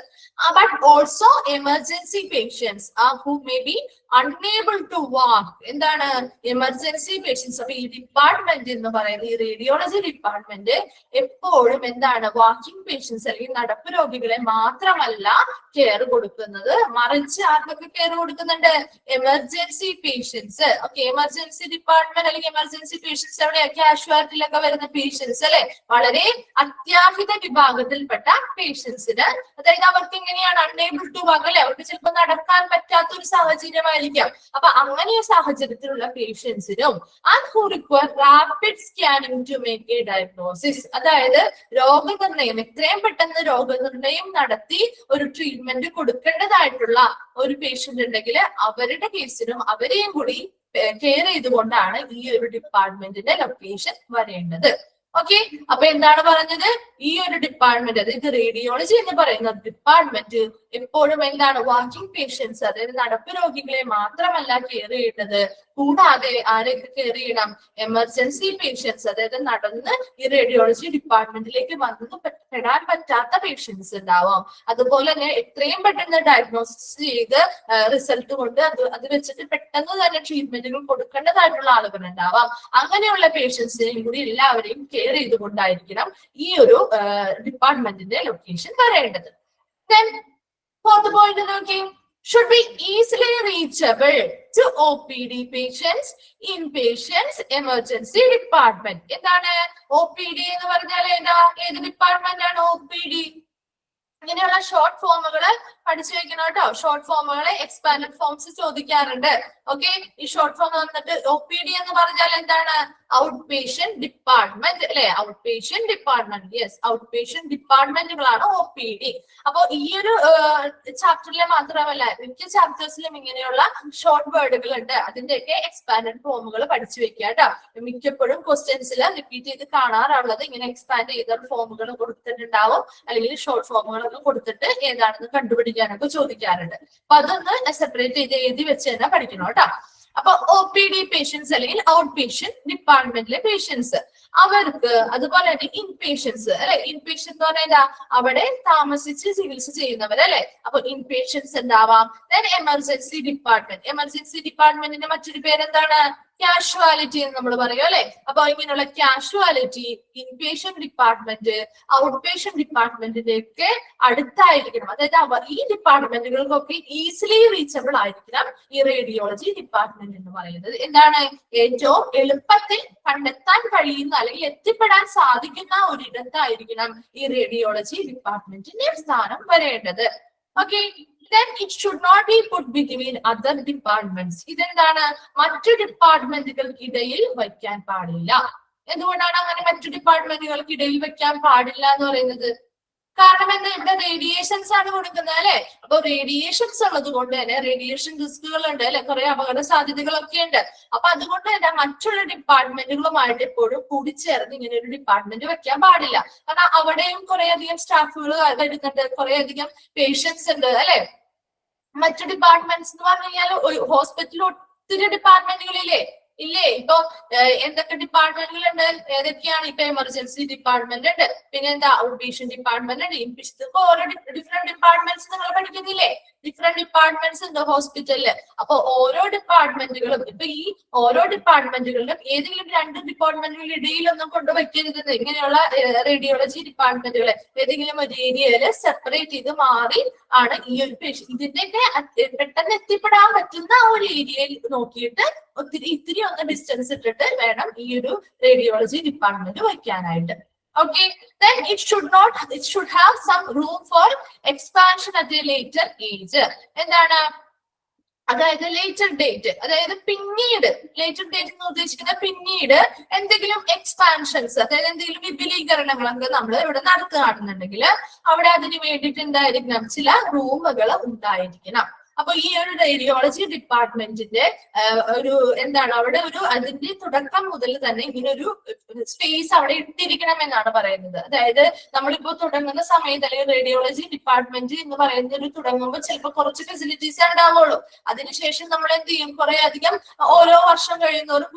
But also emergency patients who may be unable to walk. എന്താണ് എമർജൻസി പേഷ്യൻസ്? അപ്പൊ ഈ ഡിപ്പാർട്ട്മെന്റ് എന്ന് പറയുന്നത്, ഈ റേഡിയോളജി ഡിപ്പാർട്ട്മെന്റ് എപ്പോഴും എന്താണ് വാക്കിംഗ് പേഷ്യൻസ് അല്ലെങ്കിൽ നടപ്പ് രോഗികളെ മാത്രമല്ല കെയർ കൊടുക്കുന്നത്, മറിച്ച് ആർക്കൊക്കെ കെയർ കൊടുക്കുന്നുണ്ട്? Emergency patients. Okay, emergency department അല്ലെങ്കിൽ എമർജൻസി പേഷ്യൻസ് എവിടെയാ? കാഷ്വാലിറ്റിയിലൊക്കെ വരുന്ന പേഷ്യൻസ് അല്ലെ, വളരെ അത്യാഹിത വിഭാഗത്തിൽപ്പെട്ട പേഷ്യൻസിന്, അതായത് അവർക്ക് എങ്ങനെയാണ് അൺഎബിൾ ടു വാക്ക് അല്ലെ, അവർക്ക് ചിലപ്പോൾ നടക്കാൻ പറ്റാത്ത ഒരു സാഹചര്യമായിരിക്കാം. അപ്പൊ അങ്ങനെ സാഹചര്യത്തിലുള്ള പേഷ്യൻസിനും and who require rapid scanning to make a diagnosis, അതായത് രോഗനിർണയം, എത്രയും പെട്ടെന്ന് രോഗനിർണയം നടത്തി ഒരു ട്രീറ്റ്മെന്റ് കൊടുക്കേണ്ടതായിട്ടുള്ള ഒരു പേഷ്യന്റ് ഉണ്ടെങ്കിൽ അവരുടെ കേസിനും അവരെയും കൂടി കെയർ ചെയ്തുകൊണ്ടാണ് ഈ ഒരു ഡിപ്പാർട്ട്മെന്റിന്റെ ലൊക്കേഷൻ വരേണ്ടത്. ഓക്കെ, അപ്പൊ എന്താണ് പറഞ്ഞത്? ഈ ഒരു ഡിപ്പാർട്ട്മെന്റ്, അതായത് റേഡിയോളജി എന്ന് പറയുന്ന ഡിപ്പാർട്ട്മെന്റ് എപ്പോഴും എന്താണ് വാക്കിംഗ് പേഷ്യൻസ്, അതായത് നടപ്പ് രോഗികളെ മാത്രമല്ല കെയർ ചെയ്യേണ്ടത്, കൂടാതെ ആരെയൊക്കെ കെയർ ചെയ്യണം? എമർജൻസി പേഷ്യൻസ്, അതായത് നടന്ന് ഈ റേഡിയോളജി ഡിപ്പാർട്ട്മെന്റിലേക്ക് വന്ന് പെടാൻ പറ്റാത്ത പേഷ്യൻസ് ഉണ്ടാവാം. അതുപോലെ തന്നെ എത്രയും പെട്ടെന്ന് ഡയഗ്നോസിസ് ചെയ്ത് റിസൾട്ട് കൊണ്ട് അത് വെച്ചിട്ട് പെട്ടെന്ന് തന്നെ ട്രീറ്റ്മെന്റുകൾ കൊടുക്കേണ്ടതായിട്ടുള്ള ആളുകൾ ഉണ്ടാവാം. അങ്ങനെയുള്ള പേഷ്യൻസിനെയും കൂടി എല്ലാവരെയും കെയർ ചെയ്തുകൊണ്ടായിരിക്കണം ഈ ഒരു ഡിപ്പാർട്ട്മെന്റിന്റെ ലൊക്കേഷൻ വരേണ്ടത്. Then fourth point നോക്കി, should be easily reachable to OPD patients, inpatients, emergency department. എന്താണ് OPD എന്ന് പറഞ്ഞാൽ? ഏത് ഡിപ്പാർട്ട്മെന്റ് ആണ് OPD? ഇങ്ങനെയുള്ള ഷോർട്ട് ഫോമുകൾ പഠിച്ചു വെക്കണം കേട്ടോ. ഷോർട്ട് ഫോമുകളെ എക്സ്പാൻഡഡ് ഫോംസ് ചോദിക്കാറുണ്ട്. ഓക്കെ, ഈ ഷോർട്ട് ഫോം വന്നിട്ട് OPD എന്ന് പറഞ്ഞാൽ എന്താണ്? ഔട്ട് പേഷ്യന്റ് ഡിപ്പാർട്ട്മെന്റ് അല്ലെ, outpatient department. Yes, outpatient ഡിപ്പാർട്ട്മെന്റുകളാണ് OPD. അപ്പൊ ഈ ഒരു ചാപ്റ്ററിലെ മാത്രമല്ല മിക്ക ചാപ്റ്റേഴ്സിലും ഇങ്ങനെയുള്ള ഷോർട്ട് വേർഡുകൾ ഉണ്ട്. അതിന്റെയൊക്കെ എക്സ്പാൻഡഡ് ഫോമുകൾ പഠിച്ചു വെക്കുക കേട്ടോ. മിക്കപ്പോഴും ക്വസ്റ്റ്യൻസിൽ റിപ്പീറ്റ് ചെയ്ത് കാണാറുള്ളത് ഇങ്ങനെ എക്സ്പാൻഡ് ചെയ്ത ഫോമുകൾ കൊടുത്തിട്ടുണ്ടാവും, അല്ലെങ്കിൽ ഷോർട്ട് ഫോമുകളൊക്കെ കൊടുത്തിട്ട് ഏതാണെന്ന് കണ്ടുപിടിക്കാനൊക്കെ ചോദിക്കാറുണ്ട്. അപ്പൊ അതൊന്ന് സെപ്പറേറ്റ് ചെയ്ത് എഴുതി വെച്ച് തന്നെ പഠിക്കണം കേട്ടോ. അപ്പൊ OPD പേഷ്യൻസ് അല്ലെങ്കിൽ ഔട്ട് പേഷ്യന്റ് ഡിപ്പാർട്ട്മെന്റിലെ പേഷ്യൻസ്, അവർക്ക് അതുപോലെ തന്നെ ഇൻപേഷ്യൻസ് അല്ലെ. ഇൻപേഷ്യൻ എന്ന് പറഞ്ഞാൽ അവിടെ താമസിച്ച് ചികിത്സ ചെയ്യുന്നവർ അല്ലെ. അപ്പൊ ഇൻപേഷ്യൻസ് ഉണ്ടാവാം. Then emergency department. എമർജൻസി ഡിപ്പാർട്ട്മെന്റിന്റെ മറ്റൊരു പേരെന്താണ്? കാഷ്വാലിറ്റി എന്ന് നമ്മൾ പറയും അല്ലെ. അപ്പൊ ഇങ്ങനെയുള്ള casualty, inpatient department, outpatient ഡിപ്പാർട്ട്മെന്റിലേക്ക് അടുത്തായിരിക്കണം. അതായത് ഈ ഡിപ്പാർട്ട്മെന്റുകൾക്കൊക്കെ ഈസിലി റീച്ചബിൾ ആയിരിക്കണം ഈ റേഡിയോളജി ഡിപ്പാർട്ട്മെന്റ് എന്ന് പറയുന്നത്. എന്താണ്? ഏറ്റവും എളുപ്പത്തിൽ കണ്ടെത്താൻ കഴിയുന്ന അല്ലെങ്കിൽ എത്തിപ്പെടാൻ സാധിക്കുന്ന ഒരിടത്തായിരിക്കണം ഈ റേഡിയോളജി ഡിപ്പാർട്ട്മെന്റിന്റെ സ്ഥാനം വരേണ്ടത്. Okay, then it should not be put between other departments. ഇതെന്താണ്? മറ്റു ഡിപ്പാർട്ട്മെന്റുകൾക്കിടയിൽ വയ്ക്കാൻ പാടില്ല. എന്തുകൊണ്ടാണ് അങ്ങനെ മറ്റു ഡിപ്പാർട്ട്മെന്റുകൾക്കിടയിൽ വെക്കാൻ പാടില്ല എന്ന് പറയുന്നത്? കാരണം എന്താ? ഇവിടെ റേഡിയേഷൻസ് ആണ് കൊടുക്കുന്നത് അല്ലെ. അപ്പൊ റേഡിയേഷൻസ് ഉള്ളത് കൊണ്ട് തന്നെ റേഡിയേഷൻ റിസ്കുകൾ ഉണ്ട് അല്ലെ, കുറെ അപകട സാധ്യതകളൊക്കെ ഉണ്ട്. അപ്പൊ അതുകൊണ്ട് തന്നെ മറ്റുള്ള ഡിപ്പാർട്ട്മെന്റുകളുമായിട്ട് എപ്പോഴും കൂടിച്ചേർന്ന് ഇങ്ങനെ ഒരു ഡിപ്പാർട്ട്മെന്റ് വെക്കാൻ പാടില്ല. കാരണം അവിടെയും കുറെ അധികം സ്റ്റാഫുകൾ വരുന്നുണ്ട്, കുറെ അധികം പേഷ്യൻസ് ഉണ്ട് അല്ലെ. മറ്റു ഡിപ്പാർട്ട്മെന്റ്സ് എന്ന് പറഞ്ഞു കഴിഞ്ഞാൽ ഹോസ്പിറ്റലിൽ ഒത്തിരി ഡിപ്പാർട്ട്മെന്റുകളില്ലേ ഇല്ലേ? ഇപ്പൊ എന്തൊക്കെ ഡിപ്പാർട്ട്മെന്റുകളുണ്ട്? ഏതൊക്കെയാണ്? ഇപ്പൊ എമർജൻസി ഡിപ്പാർട്ട്മെന്റ് ഉണ്ട്, പിന്നെ എന്താ ഔട്ട് പേഷ്യന്റ് ഡിപ്പാർട്ട്മെന്റ് ഉണ്ട്, ഇൻപേഷ്യന്റ്. ഇപ്പൊ ഓരോ ഡിഫറെന്റ് ഡിപ്പാർട്ട്മെന്റ്സ് നിങ്ങൾ പഠിക്കുന്നില്ലേ? ഡിഫറെന്റ് ഡിപ്പാർട്ട്മെന്റ്സ് ഉണ്ട് ഹോസ്പിറ്റലില്. അപ്പൊ ഓരോ ഡിപ്പാർട്ട്മെന്റുകളും ഇപ്പൊ ഈ ഓരോ ഡിപ്പാർട്ട്മെന്റുകളിലും ഏതെങ്കിലും രണ്ട് ഡിപ്പാർട്ട്മെന്റുകളുടെ ഇടയിലൊന്നും കൊണ്ടുവയ്ക്കരുത്. ഇങ്ങനെയുള്ള റേഡിയോളജി ഡിപ്പാർട്ട്മെന്റുകളെ ഏതെങ്കിലും ഒരു ഏരിയയില് സെപ്പറേറ്റ് ചെയ്ത് മാറി ആണ് ഈ ഒരു പേഷ്യന്റ് ഇതിന്റെയൊക്കെ പെട്ടെന്ന് എത്തിപ്പെടാൻ പറ്റുന്ന ഒരു ഏരിയയിൽ നോക്കിയിട്ട് ഇത്തിരി ഒന്ന് ഡിസ്റ്റൻസ് ഇട്ടിട്ട് വേണം ഈ ഒരു റേഡിയോളജി ഡിപ്പാർട്ട്മെന്റ് വയ്ക്കാനായിട്ട്. Okay, then it should have some room for expansion at a later age. എന്താണ്? അതായത് ലേറ്റർ ഡേറ്റ്, അതായത് പിന്നീട്, ലേറ്റർ ഡേറ്റ് എന്ന് ഉദ്ദേശിക്കുന്നത് പിന്നീട് എന്തെങ്കിലും എക്സ്പാൻഷൻസ്, അതായത് എന്തെങ്കിലും വിപുലീകരണങ്ങളൊക്കെ നമ്മൾ ഇവിടെ നടത്തുകയാണെന്നുണ്ടെങ്കിൽ അവിടെ അതിന് വേണ്ടിയിട്ട് ഉണ്ടായിരിക്കണം ചില റൂമുകൾ ഉണ്ടായിരിക്കണം. അപ്പൊ ഈ ഒരു റേഡിയോളജി ഡിപ്പാർട്ട്മെന്റിന്റെ ഒരു എന്താണ് അവിടെ ഒരു അതിന്റെ തുടക്കം മുതൽ തന്നെ ഇങ്ങനെ ഒരു സ്പേസ് അവിടെ ഇട്ടിരിക്കണം എന്നാണ് പറയുന്നത്. അതായത് നമ്മളിപ്പോ തുടങ്ങുന്ന സമയത്ത് അല്ലെങ്കിൽ റേഡിയോളജി ഡിപ്പാർട്ട്മെന്റ് എന്ന് പറയുന്നത് തുടങ്ങുമ്പോൾ ചിലപ്പോൾ കുറച്ച് ഫെസിലിറ്റീസ് ഉണ്ടാവുള്ളൂ. അതിനുശേഷം നമ്മൾ എന്ത് ചെയ്യും, കുറെ അധികം ഓരോ വർഷം കഴിയുന്നവരും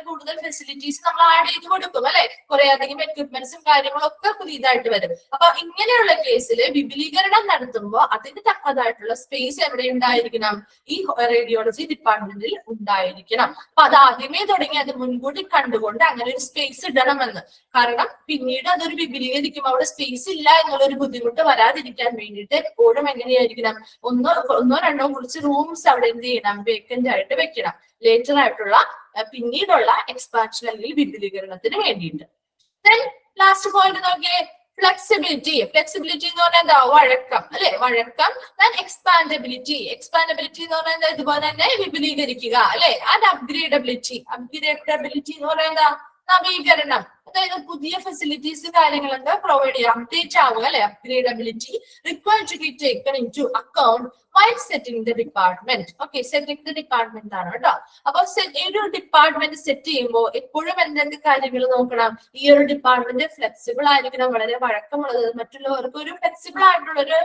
കൂടുതൽ ഫെസിലിറ്റീസ് നമ്മൾ ആഡ് ചെയ്ത് കൊടുക്കും അല്ലെ. കുറെ അധികം എക്യുപ്മെന്റ്സും കാര്യങ്ങളും ഒക്കെ പുതിയതായിട്ട് വരും. അപ്പൊ ഇങ്ങനെയുള്ള കേസിൽ വിപുലീകരണം നടത്തുമ്പോൾ അതിന് തക്കതായിട്ടുള്ള സ്പേസ് എവിടെ ഉണ്ടായിരിക്കണം, ഈ റേഡിയോളജി ഡിപ്പാർട്ട്മെന്റിൽ ഉണ്ടായിരിക്കണം. അപ്പൊ അത് ആദ്യമേ തുടങ്ങി അത് മുൻകൂട്ടി കണ്ടുകൊണ്ട് അങ്ങനെ ഒരു സ്പേസ് ഇടണമെന്ന്. കാരണം പിന്നീട് അതൊരു വിപുലീകരിക്കുമ്പോൾ അവിടെ സ്പേസ് ഇല്ല എന്നുള്ളൊരു ബുദ്ധിമുട്ട് വരാതിരിക്കാൻ വേണ്ടിയിട്ട് എപ്പോഴും എങ്ങനെയായിരിക്കണം, ഒന്നോ രണ്ടോ കുറച്ച് റൂംസ് അവിടെ എന്ത് ചെയ്യണം, വേക്കന്റ് ആയിട്ട് വെക്കണം. ലേറ്റർ ആയിട്ടുള്ള പിന്നീടുള്ള എക്സ്പാൻഷൻ അല്ലെങ്കിൽ വിപുലീകരണത്തിന് വേണ്ടിയിട്ട്. ദെൻ ലാസ്റ്റ് പോയിന്റ് നോക്കിയേ, ഫ്ലെക്സിബിലിറ്റി. ഫ്ലെക്സിബിലിറ്റി എന്ന് പറഞ്ഞാൽ എന്താ, വഴക്കം അല്ലെ, വഴക്കം. ദെൻ എക്സ്പാൻഡബിലിറ്റി. എക്സ്പാൻഡബിലിറ്റി എന്ന് പറഞ്ഞാൽ എന്താ, ഇതുപോലെ തന്നെ വിപുലീകരിക്കുക അല്ലെ. ആൻഡ് അപ്ഗ്രേഡബിലിറ്റി. അപ്ഗ്രേഡബിലിറ്റി എന്ന് പറഞ്ഞാൽ എന്താ, നവീകരണം. അതായത് പുതിയ ഫെസിലിറ്റീസ് കാര്യങ്ങളൊക്കെ പ്രൊവൈഡ് ചെയ്യുക, അപ്ഡേറ്റ് ആവുക അല്ലെ. Upgradability required to be taken into account while setting the department. Okay, setting the department ആണ് കേട്ടോ. അപ്പൊ ഒരു ഡിപ്പാർട്ട്മെന്റ് സെറ്റ് ചെയ്യുമ്പോൾ എപ്പോഴും എന്തൊക്കെ കാര്യങ്ങൾ നോക്കണം, ഈ ഒരു ഡിപ്പാർട്ട്മെന്റ് ഫ്ലെക്സിബിൾ ആയിരിക്കണം, വളരെ വഴക്കമുള്ളത്, മറ്റുള്ളവർക്ക് ഒരു ഫ്ലെക്സിബിൾ ആയിട്ടുള്ള ഒരു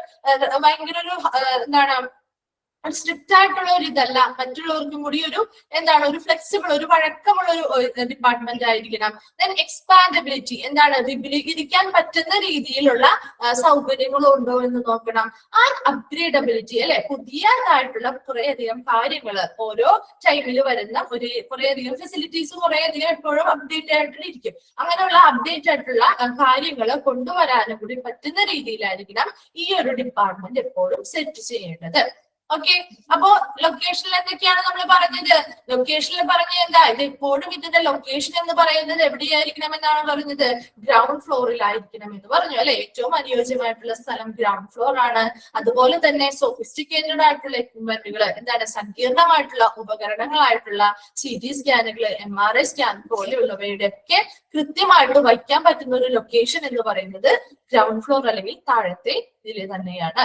ഭയങ്കര ഒരു എന്താണ് സ്ട്രിക്റ്റ് ആയിട്ടുള്ള ഒരു ഇതല്ല, മറ്റുള്ളവർക്കും കൂടി ഒരു എന്താണ് ഒരു ഫ്ലെക്സിബിൾ ഒരു വഴക്കമുള്ള ഒരു ഡിപ്പാർട്ട്മെന്റ് ആയിരിക്കണം. ദെൻ എക്സ്പാൻഡബിലിറ്റി, എന്താണ് വിപുലീകരിക്കാൻ പറ്റുന്ന രീതിയിലുള്ള സൗകര്യങ്ങളും ഉണ്ടോ എന്ന് നോക്കണം. ആൻഡ് അപ്ഗ്രേഡബിലിറ്റി അല്ലെ, പുതിയതായിട്ടുള്ള കുറേയധികം കാര്യങ്ങൾ ഓരോ ടൈമിൽ വരുന്ന കുറേയധികം ഫെസിലിറ്റീസ് കുറേയധികം എപ്പോഴും അപ്ഡേറ്റ് ആയിട്ടിരിക്കും. അങ്ങനെയുള്ള അപ്ഡേറ്റ് ആയിട്ടുള്ള കാര്യങ്ങൾ കൊണ്ടുവരാനും കൂടി പറ്റുന്ന രീതിയിലായിരിക്കണം ഈ ഒരു ഡിപ്പാർട്ട്മെന്റ് എപ്പോഴും സെറ്റ് ചെയ്യേണ്ടത്. ഓക്കെ, അപ്പോ ലൊക്കേഷനിൽ എന്തൊക്കെയാണ് നമ്മൾ പറഞ്ഞത്? ലൊക്കേഷനിൽ പറഞ്ഞ എന്താ, ഇത് എപ്പോഴും ഇതിന്റെ ലൊക്കേഷൻ എന്ന് പറയുന്നത് എവിടെയായിരിക്കണം എന്നാണ് പറഞ്ഞത്, ഗ്രൗണ്ട് ഫ്ലോറിലായിരിക്കണം എന്ന് പറഞ്ഞു അല്ലെ. ഏറ്റവും അനുയോജ്യമായിട്ടുള്ള സ്ഥലം ഗ്രൗണ്ട് ഫ്ലോർ ആണ്. അതുപോലെ തന്നെ സോഫിസ്റ്റിക്കേറ്റഡ് ആയിട്ടുള്ള എക്യുപ്മെന്റുകൾ, എന്താണ് സങ്കീർണമായിട്ടുള്ള ഉപകരണങ്ങളായിട്ടുള്ള CT സ്കാനുകൾ, MRI സ്കാൻ പോലെയുള്ളവയുടെ ഒക്കെ കൃത്യമായിട്ട് വയ്ക്കാൻ പറ്റുന്ന ഒരു ലൊക്കേഷൻ എന്ന് പറയുന്നത് ഗ്രൗണ്ട് ഫ്ലോർ അല്ലെങ്കിൽ താഴത്തെ ഇതിൽ തന്നെയാണ്.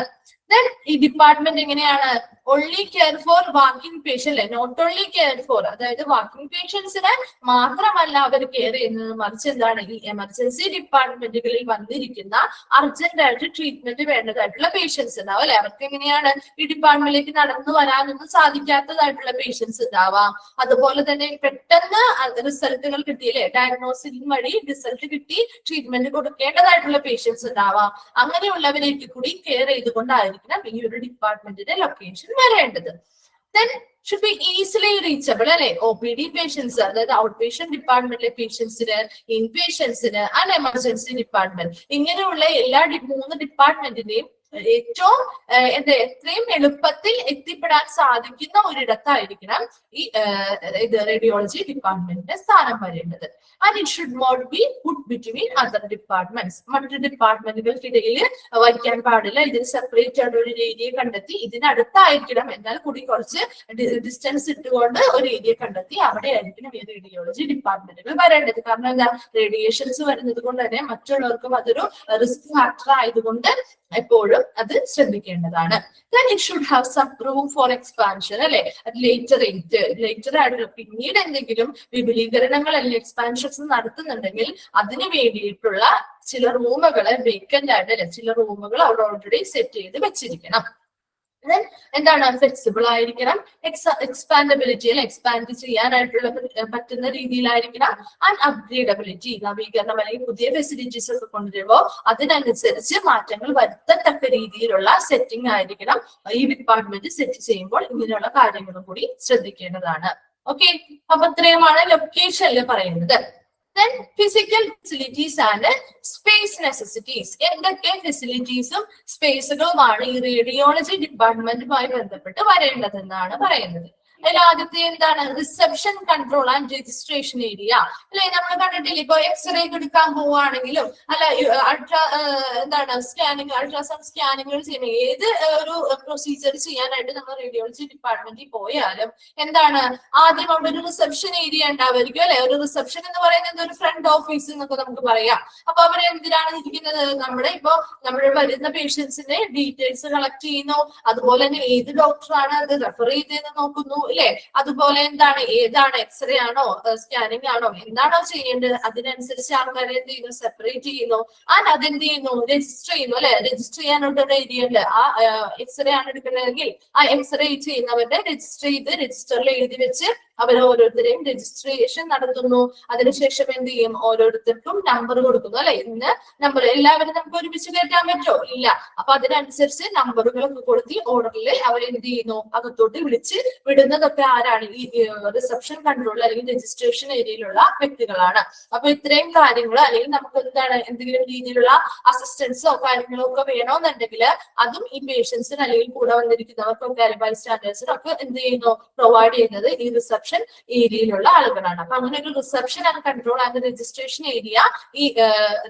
Then ഈ ഡിപ്പാർട്ട്മെന്റ് എങ്ങനെയാണ്, only care for walking patient അല്ലെ, നോട്ട് ഓൺലി കെയർ ഫോർ, അതായത് വാക്കിംഗ് പേഷ്യൻസിനെ മാത്രമല്ല അവർ കെയർ ചെയ്യുന്നത്, മറിച്ച് എന്താണ് ഈ എമർജൻസി ഡിപ്പാർട്ട്മെന്റുകളിൽ വന്നിരിക്കുന്ന അർജന്റ് ആയിട്ട് ട്രീറ്റ്മെന്റ് വേണ്ടതായിട്ടുള്ള പേഷ്യൻസ് ഉണ്ടാവും അല്ലെ. അവർക്ക് എങ്ങനെയാണ് ഈ ഡിപ്പാർട്ട്മെന്റിലേക്ക് നടന്നു വരാനൊന്നും സാധിക്കാത്തതായിട്ടുള്ള പേഷ്യൻസ് ഉണ്ടാവാം. അതുപോലെ തന്നെ പെട്ടെന്ന് റിസൾട്ടുകൾ കിട്ടിയില്ലേ, ഡയഗ്നോസിസ് വഴി റിസൾട്ട് കിട്ടി ട്രീറ്റ്മെന്റ് കൊടുക്കേണ്ടതായിട്ടുള്ള പേഷ്യൻസ് ഉണ്ടാവാം. അങ്ങനെയുള്ളവരേക്ക് കൂടി കെയർ ചെയ്തുകൊണ്ടായിരിക്കും ഈ ഒരു ഡിപ്പാർട്ട്മെന്റിന്റെ ലൊക്കേഷൻ വരേണ്ടത്. Then should be easily reachable അല്ലെ. OPD പേഷ്യൻസ്, അതായത് ഔട്ട് പേഷ്യന്റ് ഡിപ്പാർട്ട്മെന്റിലെ പേഷ്യൻസിന്, ഇൻ പേഷ്യൻസിന് ആൻഡ് എമർജൻസി ഡിപ്പാർട്ട്മെന്റ്, ഇങ്ങനെയുള്ള എല്ലാ 3 ഡിപ്പാർട്ട്മെന്റിന്റെയും ഏറ്റവും എത്രയും എളുപ്പത്തിൽ എത്തിപ്പെടാൻ സാധിക്കുന്ന ഒരിടത്തായിരിക്കണം ഈ റേഡിയോളജി ഡിപ്പാർട്ട്മെന്റിന്റെ സ്ഥാനം വരേണ്ടത്. And it should not be put between other departments. മറ്റു ഡിപ്പാർട്ട്മെന്റുകൾക്കിടയിൽ വയ്ക്കാൻ പാടില്ല. ഇതിന് സെപ്പറേറ്റ് ആയിട്ട് ഒരു ഏരിയ കണ്ടെത്തി ഇതിനടുത്തായിരിക്കണം, എന്നാൽ കൂടി കുറച്ച് ഡിസ്റ്റൻസ് ഇട്ടുകൊണ്ട് ഒരു ഏരിയ കണ്ടെത്തി അവിടെ ആയിരിക്കണം ഈ റേഡിയോളജി ഡിപ്പാർട്ട്മെന്റുകൾ വരേണ്ടത്. കാരണം എന്താ, റേഡിയേഷൻസ് വരുന്നത് കൊണ്ട് തന്നെ മറ്റുള്ളവർക്കും അതൊരു റിസ്ക് ഫാക്ടർ ആയതുകൊണ്ട് എപ്പോഴും അത് ശ്രദ്ധിക്കേണ്ടതാണ്. Then it should have some room for expansion അല്ലെ. ലേറ്റർ ആയിട്ടുള്ള പിന്നീട് എന്തെങ്കിലും വിപുലീകരണങ്ങൾ അല്ലെങ്കിൽ എക്സ്പാൻഷൻസ് നടത്തുന്നുണ്ടെങ്കിൽ അതിന് വേണ്ടിയിട്ടുള്ള ചില റൂമുകൾ വേക്കന്റ് ആയിട്ട് അല്ലെ, ചില റൂമുകൾ അവിടെ ഓൾറെഡി സെറ്റ് ചെയ്ത് വെച്ചിരിക്കണം. Then എന്താണ്, ഫ്ലെക്സിബിൾ ആയിരിക്കണം, എക്സ്പാൻഡബിലിറ്റി അല്ലെ, എക്സ്പാൻഡ് ചെയ്യാനായിട്ടുള്ള പറ്റുന്ന രീതിയിലായിരിക്കണം. ആൻഡ് അപ്ഗ്രേഡബിലിറ്റി, നവീകരണം അല്ലെങ്കിൽ പുതിയ ഫെസിലിറ്റീസ് ഒക്കെ കൊണ്ടുവരുമ്പോൾ അതിനനുസരിച്ച് മാറ്റങ്ങൾ വരുത്തത്തക്ക രീതിയിലുള്ള സെറ്റിംഗ് ആയിരിക്കണം ഈ ഡിപ്പാർട്ട്മെന്റ് സെറ്റ് ചെയ്യുമ്പോൾ. ഇങ്ങനെയുള്ള കാര്യങ്ങളും കൂടി ശ്രദ്ധിക്കേണ്ടതാണ്. ഓക്കെ, അപ്പൊ ഇത്രയുമാണ് ലൊക്കേഷനിൽ പറയുന്നത്. Then physical facilities and space necessities. എന്തൊക്കെ ഫെസിലിറ്റീസും സ്പേസുകളുമാണ് ഈ റേഡിയോളജി ഡിപ്പാർട്ട്മെന്റുമായി ബന്ധപ്പെട്ട് വരേണ്ടതെന്നാണ് പറയുന്നത്. അതിൽ ആദ്യത്തെ എന്താണ്? Reception control and registration area അല്ലെ? നമ്മൾ കണ്ടിട്ടില്ല, ഇപ്പൊ എക്സ്റേ എടുക്കാൻ പോവുകയാണെങ്കിലും അല്ല എന്താണ് സ്കാനിങ്, അൾട്രാസൗണ്ട് സ്കാനിങ്ങുകൾ ചെയ്യുന്ന ഏത് ഒരു പ്രൊസീജിയർ ചെയ്യാനായിട്ട് നമ്മൾ റേഡിയോളജി ഡിപ്പാർട്ട്മെന്റിൽ പോയാലും എന്താണ് ആദ്യം അവിടെ ഒരു റിസപ്ഷൻ ഏരിയ ഉണ്ടാവുമായിരിക്കും അല്ലെ? ഒരു റിസപ്ഷൻ എന്ന് പറയുന്നത് ഒരു ഫ്രണ്ട് ഓഫീസ് എന്നൊക്കെ നമുക്ക് പറയാം. അപ്പൊ അവർ എന്തിനാണ് ഇരിക്കുന്നത്? നമ്മുടെ വരുന്ന പേഷ്യൻസിന്റെ ഡീറ്റെയിൽസ് കളക്ട് ചെയ്യുന്നു, അതുപോലെ തന്നെ ഏത് ഡോക്ടറാണ് അത് റെഫർ ചെയ്തതെന്ന് നോക്കുന്നു ഇല്ലേ? അതുപോലെ എന്താണ്, ഏതാണ് എക്സ്റേ ആണോ സ്കാനിങ് ആണോ എന്താണോ ചെയ്യേണ്ടത് അതിനനുസരിച്ച് ആൾക്കാരെ എന്ത് ചെയ്യുന്നു? സെപ്പറേറ്റ് ചെയ്യുന്നു. ആൻഡ് അതെന്ത് ചെയ്യുന്നു? രജിസ്റ്റർ ചെയ്യുന്നു അല്ലെ? രജിസ്റ്റർ ചെയ്യാനുള്ള ഒരു ഏരിയ ഉണ്ട്. ആ എക്സ്റേ ആണ് എടുക്കുന്നതെങ്കിൽ ആ എക്സ്റേ ചെയ്യുന്നവരുടെ രജിസ്റ്റർ ചെയ്ത് രജിസ്റ്ററിൽ എഴുതി വെച്ച് അവർ ഓരോരുത്തരെയും രജിസ്ട്രേഷൻ നടത്തുന്നു. അതിനുശേഷം എന്ത് ചെയ്യും? ഓരോരുത്തർക്കും നമ്പർ കൊടുക്കുന്നു അല്ലെ? ഇന്ന് നമ്പർ എല്ലാവരും നമുക്ക് ഒരുമിച്ച് കയറ്റാൻ പറ്റുമോ? ഇല്ല. അപ്പൊ അതിനനുസരിച്ച് നമ്പറുകളൊക്കെ കൊടുത്ത് ഓർഡറിൽ അവരെന്ത് ചെയ്യുന്നു? അകത്തോട്ട് വിളിച്ച് വിടുന്നതൊക്കെ ആരാണ്? ഈ റിസപ്ഷൻ കൺട്രോൾ അല്ലെങ്കിൽ രജിസ്ട്രേഷൻ ഏരിയയിലുള്ള വ്യക്തികളാണ്. അപ്പൊ ഇത്രയും കാര്യങ്ങൾ അല്ലെങ്കിൽ നമുക്ക് എന്താണ് എന്തെങ്കിലും രീതിയിലുള്ള അസിസ്റ്റൻസോ കാര്യങ്ങളോ ഒക്കെ വേണമെന്നുണ്ടെങ്കിൽ അതും ഈ പേഷ്യൻസിന് അല്ലെങ്കിൽ കൂടെ വന്നിരിക്കുന്നവർക്കൊക്കെ ബൈ സ്റ്റാൻഡേർഡ്സിനും ഒക്കെ എന്ത് ചെയ്യുന്നു? പ്രൊവൈഡ് ചെയ്യുന്നത് ഈ റിസപ്ഷൻ ഏരിയയിലുള്ള ആളുകളാണ്. അപ്പൊ അങ്ങനെ ഒരു reception and control and registration area ഈ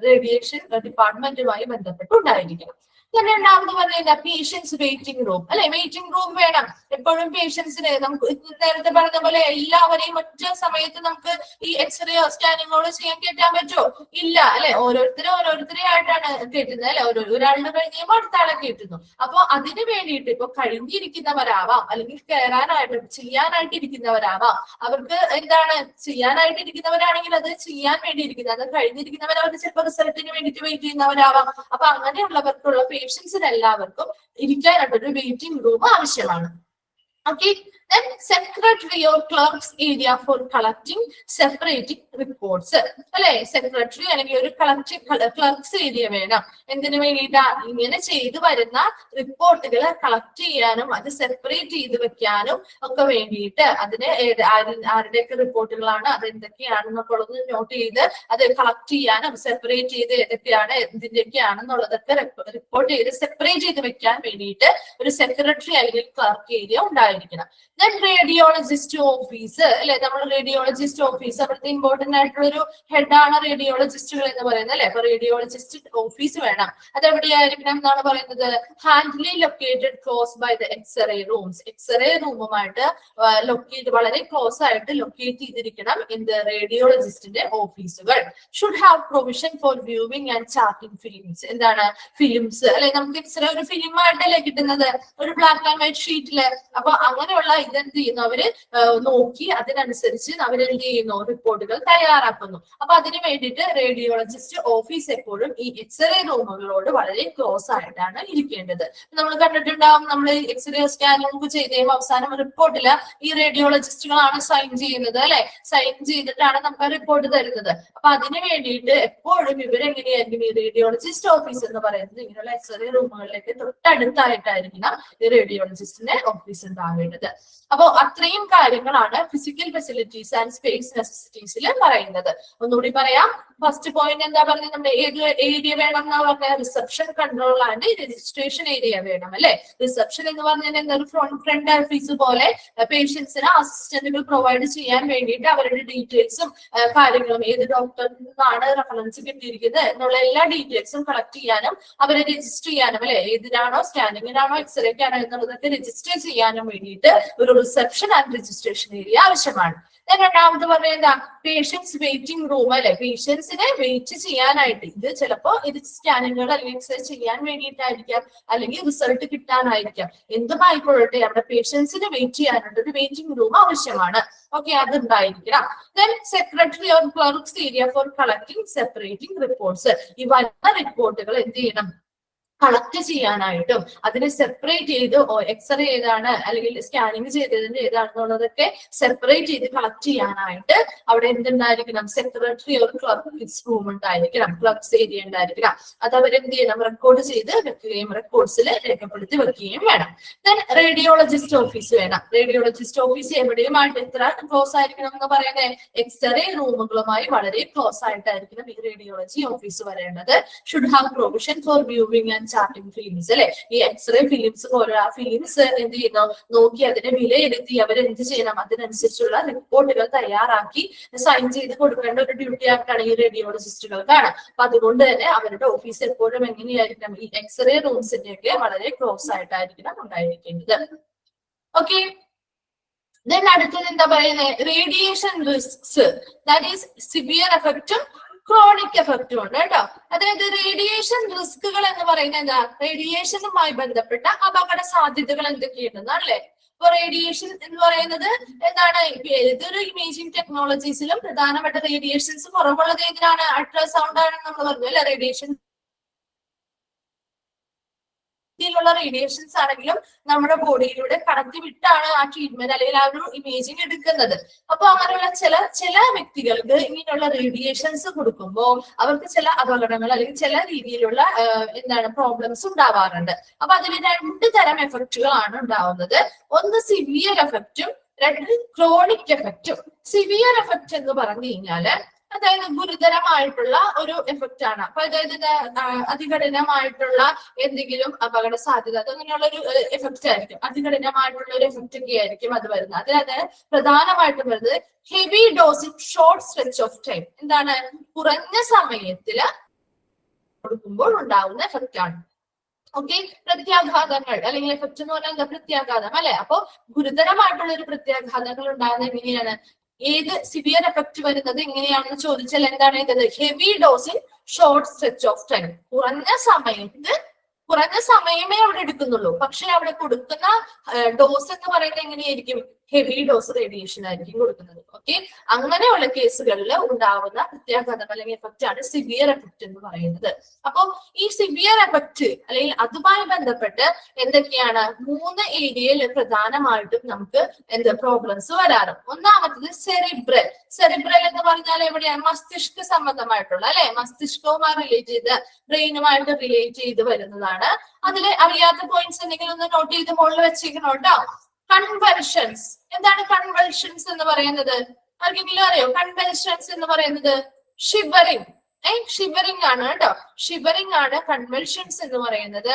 റേഡിയേഷൻ ഡിപ്പാർട്ട്മെന്റുമായി ബന്ധപ്പെട്ടുണ്ടായിരിക്കണം. രണ്ടാമത് പറയുന്നത് പേഷ്യൻസ് വെയിറ്റിംഗ് റൂം അല്ലെ? വെയിറ്റിംഗ് റൂം വേണം എപ്പോഴും പേഷ്യൻസിന്. നമുക്ക് നേരത്തെ പറഞ്ഞ പോലെ എല്ലാവരെയും ഒറ്റ സമയത്ത് നമുക്ക് ഈ എക്സ്റേയോ സ്കാനിങ്ങോ ചെയ്യാൻ കയറ്റാൻ പറ്റുമോ? ഇല്ല അല്ലെ? ഓരോരുത്തരെ ആയിട്ടാണ് കയറ്റുന്നത് അല്ലെ? ഒരാളുടെ കഴിഞ്ഞുമ്പോൾ അടുത്ത ആളെ കയറ്റുന്നു. അപ്പൊ അതിന് വേണ്ടിയിട്ട് ഇപ്പൊ കഴിഞ്ഞിരിക്കുന്നവരാവാം അല്ലെങ്കിൽ കയറാനായിട്ട് ചെയ്യാനായിട്ട് ഇരിക്കുന്നവരാവാം. അവർക്ക് എന്താണ് ചെയ്യാനായിട്ടിരിക്കുന്നവരാണെങ്കിൽ അത് ചെയ്യാൻ വേണ്ടിയിരിക്കുന്നത്, അത് കഴിഞ്ഞിരിക്കുന്നവർ അവർ ചിലപ്പോൾ റിസൾട്ടിന് വേണ്ടിയിട്ട് വെയിറ്റ് ചെയ്യുന്നവരാവാം. അപ്പൊ അങ്ങനെയുള്ളവർക്കുള്ള പേഷ്യൻസിന് എല്ലാവർക്കും ഇരിക്കാനായിട്ടൊരു വെയിറ്റിംഗ് റൂം ആവശ്യമാണ്. Okay, then secretary or clerk's area for collecting, separating reports. അല്ലെ? സെക്രട്ടറി അല്ലെങ്കിൽ ഒരു ക്ലർക്സ് ഏരിയ വേണം. എന്തിനു വേണ്ടിയിട്ടാ? ഇങ്ങനെ ചെയ്തു വരുന്ന റിപ്പോർട്ടുകൾ കളക്ട് ചെയ്യാനും അത് സെപ്പറേറ്റ് ചെയ്ത് വെക്കാനും ഒക്കെ വേണ്ടിയിട്ട് അതിന് ആരുടെയൊക്കെ റിപ്പോർട്ടുകളാണ് അത് എന്തൊക്കെയാണെന്നൊക്കെ ഉള്ളത് നോട്ട് ചെയ്ത് അത് കളക്ട് ചെയ്യാനും സെപ്പറേറ്റ് ചെയ്ത് ഏതൊക്കെയാണ് എന്തിന്റെയൊക്കെയാണെന്നുള്ളതൊക്കെ റിപ്പോർട്ട് ചെയ്ത് സെപ്പറേറ്റ് ചെയ്ത് വെക്കാൻ വേണ്ടിയിട്ട് ഒരു സെക്രട്ടറി അല്ലെങ്കിൽ ക്ലർക്ക് ഏരിയ ഉണ്ടായിരിക്കണം. ദെൻ റേഡിയോളജിസ്റ്റ് ഓഫീസ് അല്ലെ? നമ്മൾ റേഡിയോളജിസ്റ്റ് ഓഫീസ് അവിടുത്തെ ഇമ്പോർട്ടന്റ് ആയിട്ടുള്ള ഒരു ഹെഡാണ് റേഡിയോളജിസ്റ്റുകൾ എന്ന് പറയുന്നത് അല്ലെ? അപ്പൊ റേഡിയോളജിസ്റ്റ് ഓഫീസ് വേണം. അത് എവിടെയായിരിക്കണം എന്നാണ് പറയുന്നത്? Handily located close by the X-ray rooms. X-ray റൂമുമായിട്ട് വളരെ ക്ലോസ് ആയിട്ട് ലൊക്കേറ്റ് ചെയ്തിരിക്കണം എന്ത്? റേഡിയോളജിസ്റ്റിന്റെ ഓഫീസുകൾ. Should have provision for viewing and charting films. എന്താണ് ഫിലിംസ് അല്ലെ? നമുക്ക് എക്സ്റേ ഒരു ഫിലിം ആയിട്ടല്ലേ കിട്ടുന്നത്, ഒരു ബ്ലാക്ക് ആൻഡ് വൈറ്റ് ഷീറ്റില്. അപ്പൊ അങ്ങനെയുള്ള ഇതെന്ത് ചെയ്യുന്നു? അവര് നോക്കി അതിനനുസരിച്ച് അവരെന്ത് ചെയ്യുന്നു? റിപ്പോർട്ടുകൾ തയ്യാറാക്കുന്നു. അപ്പൊ അതിന് വേണ്ടിയിട്ട് റേഡിയോളജിസ്റ്റ് ഓഫീസ് എപ്പോഴും ഈ എക്സ്റേ റൂമുകളോട് വളരെ ക്ലോസ് ആയിട്ടാണ് ഇരിക്കേണ്ടത്. നമ്മൾ കണ്ടിട്ടുണ്ടാവും, നമ്മൾ എക്സ്റേ സ്കാനിങ് ചെയ്ത് കഴിയുമ്പോൾ അവസാനം റിപ്പോർട്ടില് ഈ റേഡിയോളജിസ്റ്റുകളാണ് സൈൻ ചെയ്യുന്നത് അല്ലെ? സൈൻ ചെയ്തിട്ടാണ് നമുക്ക് റിപ്പോർട്ട് തരുന്നത്. അപ്പൊ അതിന് വേണ്ടിയിട്ട് എപ്പോഴും ഇവരെങ്ങനെയായിരിക്കും? ഈ റേഡിയോളജിസ്റ്റ് ഓഫീസ് എന്ന് പറയുന്നത് ഇങ്ങനെയുള്ള എക്സ്റേ റൂമുകളിലേക്ക് തൊട്ടടുത്തായിട്ടായിരിക്കണം ഈ റേഡിയോളജിസ്റ്റിന്റെ ഓഫീസ് ഉണ്ടാവേണ്ടത്. അപ്പൊ അത്രയും കാര്യങ്ങളാണ് ഫിസിക്കൽ ഫെസിലിറ്റീസ് ആൻഡ് സ്പേസ് നെസസിറ്റീസിൽ പറയുന്നത്. ഒന്നുകൂടി പറയാം. ഫസ്റ്റ് പോയിന്റ് എന്താ പറഞ്ഞത്? നമ്മുടെ ഏത് ഏരിയ വേണം എന്നാ പറഞ്ഞ? Reception control and registration area വേണം അല്ലെ? റിസപ്ഷൻ എന്ന് പറഞ്ഞാൽ എന്താ? ഒരു ഫ്രണ്ട് ഓഫീസ് പോലെ പേഷ്യൻസിന് അസിസ്റ്റന്റുകൾ പ്രൊവൈഡ് ചെയ്യാൻ വേണ്ടിയിട്ട് അവരുടെ ഡീറ്റെയിൽസും കാര്യങ്ങളും ഏത് ഡോക്ടറിൽ നിന്നാണ് റെഫറൻസ് കിട്ടിയിരിക്കുന്നത് എന്നുള്ള എല്ലാ ഡീറ്റെയിൽസും കളക്ട് ചെയ്യാനും അവരെ രജിസ്റ്റർ ചെയ്യാനും അല്ലെ? ഏതിനാണോ സ്കാനിങ്ങിനാണോ എക്സ്റേക്കാണോ എന്നുള്ളതൊക്കെ രജിസ്റ്റർ ചെയ്യാനും വേണ്ടിയിട്ട് ഒരു റിസപ്ഷൻ ആൻഡ് രജിസ്ട്രേഷൻ ഏരിയ ആവശ്യമാണ്. രണ്ടാമത് പറഞ്ഞ എന്താ? പേഷ്യൻസ് വെയിറ്റിംഗ് റൂം അല്ലെ? പേഷ്യൻസിനെ വെയിറ്റ് ചെയ്യാനായിട്ട്, ഇത് ചിലപ്പോ ഇത് സ്കാനിങ്ങുകൾ അല്ലെങ്കിൽ എക്സ്റേ ചെയ്യാൻ വേണ്ടിയിട്ടായിരിക്കാം, അല്ലെങ്കിൽ റിസൾട്ട് കിട്ടാനായിരിക്കാം. എന്തുമായിക്കൊള്ളട്ടെ അവിടെ പേഷ്യൻസിനെ വെയിറ്റ് ചെയ്യാനായിട്ട് ഒരു വെയിറ്റിംഗ് റൂം ആവശ്യമാണ്. ഓക്കെ, അത് ഉണ്ടായിരിക്കണം. Then secretary or clerks area for collecting separating reports. ഈ വരുന്ന റിപ്പോർട്ടുകൾ എന്ത് ചെയ്യണം? കളക്ട് ചെയ്യാനായിട്ടും അതിനെ സെപ്പറേറ്റ് ചെയ്ത് എക്സ്റേ ഏതാണ് അല്ലെങ്കിൽ സ്കാനിങ് ചെയ്തതിന്റെ ഏതാണെന്നുള്ളതൊക്കെ സെപ്പറേറ്റ് ചെയ്ത് കളക്ട് ചെയ്യാനായിട്ട് അവിടെ എന്തുണ്ടായിരിക്കണം? സെക്രട്ടറി ഒരു ക്ലർക്സ് റൂം ഉണ്ടായിരിക്കണം, ക്ലർക്സ് ഏരിയ ഉണ്ടായിരിക്കണം. അത് അവരെന്ത് ചെയ്യണം? റെക്കോർഡ് ചെയ്ത് വെക്കുകയും റെക്കോർഡ്സിൽ രേഖപ്പെടുത്തി വെക്കുകയും വേണം. ദെൻ റേഡിയോളജിസ്റ്റ് ഓഫീസ് വേണം. റേഡിയോളജിസ്റ്റ് ഓഫീസ് എവിടെയുമായിട്ട് എത്ര ക്ലോസ് ആയിരിക്കണം എന്ന് പറയുന്നത്? എക്സ്റേ റൂമുകളുമായി വളരെ ക്ലോസ് ആയിട്ടായിരിക്കണം ഈ റേഡിയോളജി ഓഫീസ് വരേണ്ടത്. Should have provision for viewing and charting films അല്ലെ. ഈ എക്സ്റേ ഫിലിംസ് പോലുള്ള ഫിലിംസ് എന്ത് ചെയ്യുന്നു, നോക്കി അതിനെ വിലയിരുത്തി അവരെന്ത് ചെയ്യണം, അതിനനുസരിച്ചുള്ള റിപ്പോർട്ടുകൾ തയ്യാറാക്കി സൈൻ ചെയ്ത് കൊടുക്കേണ്ട ഒരു ഡ്യൂട്ടി ആയിട്ടാണ് ഈ റേഡിയോളജിസ്റ്റുകൾക്കാണ്. അപ്പൊ അതുകൊണ്ട് തന്നെ അവരുടെ ഓഫീസ് എപ്പോഴും എങ്ങനെയായിരിക്കണം, ഈ എക്സ്റേ റൂംസിന്റെ ഒക്കെ വളരെ ക്ലോസ് ആയിട്ടായിരിക്കണം ഉണ്ടായിരിക്കേണ്ടത്. ഓക്കെ, ദെൻ അടുത്തത് എന്താ പറയുന്നത്, radiation risks, that is severe എഫക്റ്റും ക്രോണിക് എഫക്റ്റും ഉണ്ട് കേട്ടോ. അതായത് റേഡിയേഷൻ റിസ്കുകൾ എന്ന് പറയുന്നത് എന്താ, റേഡിയേഷനുമായി ബന്ധപ്പെട്ട അപകട സാധ്യതകൾ എന്തൊക്കെയുണ്ടെന്നല്ലേ. ഇപ്പൊ റേഡിയേഷൻ എന്ന് പറയുന്നത് എന്താണ്, ഏതൊരു ഇമേജിംഗ് ടെക്നോളജീസിലും പ്രധാനപ്പെട്ട റേഡിയേഷൻസ് കുറവുള്ളത് ഏതിനാണ്, അൾട്രാസൗണ്ട് ആണ് നമ്മൾ പറഞ്ഞു അല്ലെ. റേഡിയേഷൻ ുള്ള റേഡിയേഷൻസ് ആണെങ്കിലും നമ്മുടെ ബോഡിയിലൂടെ കടത്തി വിട്ടാണ് ആ ട്രീറ്റ്മെന്റ് അല്ലെങ്കിൽ ആ ഒരു ഇമേജിങ് എടുക്കുന്നത്. അപ്പൊ അങ്ങനെയുള്ള ചില വ്യക്തികൾക്ക് ഇങ്ങനെയുള്ള റേഡിയേഷൻസ് കൊടുക്കുമ്പോൾ അവർക്ക് ചില അപകടങ്ങൾ അല്ലെങ്കിൽ ചില രീതിയിലുള്ള പ്രോബ്ലംസ് ഉണ്ടാവാറുണ്ട്. അപ്പൊ അതിന് 2 തരം എഫക്റ്റുകളാണ് ഉണ്ടാവുന്നത്. ഒന്ന് സിവിയർ എഫക്റ്റും, 2 ക്രോണിക് എഫക്റ്റും. സിവിയർ എഫക്റ്റ് എന്ന് പറഞ്ഞു കഴിഞ്ഞാല് അതായത് ഗുരുതരമായിട്ടുള്ള ഒരു എഫക്റ്റ് ആണ്. അപ്പൊ അതായത് അതികഠിനമായിട്ടുള്ള എന്തെങ്കിലും അപകട സാധ്യത അങ്ങനെയുള്ള ഒരു എഫക്റ്റ് ആയിരിക്കും, അതികഠിനമായിട്ടുള്ള ഒരു എഫക്റ്റ് ഒക്കെ ആയിരിക്കും അത് വരുന്നത്. അതായത് പ്രധാനമായിട്ടും വരുന്നത് heavy dose in short stretch of time. എന്താണ്, കുറഞ്ഞ സമയത്തില് കൊടുക്കുമ്പോൾ ഉണ്ടാവുന്ന എഫക്റ്റ് ആണ്. ഓക്കെ, പ്രത്യാഘാതങ്ങൾ അല്ലെങ്കിൽ എഫക്റ്റ് എന്ന് പറഞ്ഞാൽ എന്താ, പ്രത്യാഘാതം അല്ലെ. അപ്പൊ ഗുരുതരമായിട്ടുള്ള ഒരു പ്രത്യാഘാതങ്ങൾ ഉണ്ടാകുന്നത് എങ്ങനെയാണ്, ഏത് സിവിയർ എഫക്റ്റ് വരുന്നത് എങ്ങനെയാണെന്ന് ചോദിച്ചാൽ എന്താണ് ഇത്, ഹെവി ഡോസിൽ ഷോർട്ട് സ്ട്രെച്ച് ഓഫ് ടൈം. കുറഞ്ഞ സമയമേ അവിടെ എടുക്കുന്നുള്ളൂ, പക്ഷെ അവിടെ കൊടുക്കുന്ന ഡോസ് എന്ന് പറയുന്നത് എങ്ങനെയായിരിക്കും, ഹെവി ഡോസ് റേഡിയേഷൻ ആയിരിക്കും കൊടുക്കുന്നത്. ഓക്കെ, അങ്ങനെയുള്ള കേസുകളിൽ ഉണ്ടാവുന്ന പ്രത്യാഘാതം അല്ലെങ്കിൽ എഫക്റ്റ് ആണ് സിവിയർ എഫക്റ്റ് എന്ന് പറയുന്നത്. അപ്പൊ ഈ സിവിയർ എഫക്റ്റ് അല്ലെങ്കിൽ അതുമായി ബന്ധപ്പെട്ട് എന്തൊക്കെയാണ്, 3 ഏരിയയിൽ പ്രധാനമായിട്ടും നമുക്ക് പ്രോബ്ലംസ് വരാറ്. ഒന്നാമത്തത് സെറിബ്രൽ എന്ന് പറഞ്ഞാൽ എവിടെയാണ്, മസ്തിഷ്ക സംബന്ധമായിട്ടുള്ള അല്ലെ, മസ്തിഷ്കവുമായി റിലേറ്റ് ചെയ്ത് ബ്രെയിനുമായിട്ട് റിലേറ്റ് ചെയ്ത് വരുന്നതാണ്. അതിൽ അറിയാത്ത പോയിന്റ്സ് എന്തെങ്കിലും ഒന്ന് നോട്ട് ചെയ്ത് മുകളിൽ വെച്ചേക്കണം കേട്ടോ. കൺവൽഷൻസ്, എന്താണ് കൺവൽഷൻസ് എന്ന് പറയുന്നത്, ആർക്കെങ്കിലും അറിയോ? കൺവൽഷൻസ് എന്ന് പറയുന്നത് ഷിവറിംഗ് ആണ് കേട്ടോ, ഷിവറിംഗ് ആണ് കൺവൽഷൻസ് എന്ന് പറയുന്നത്.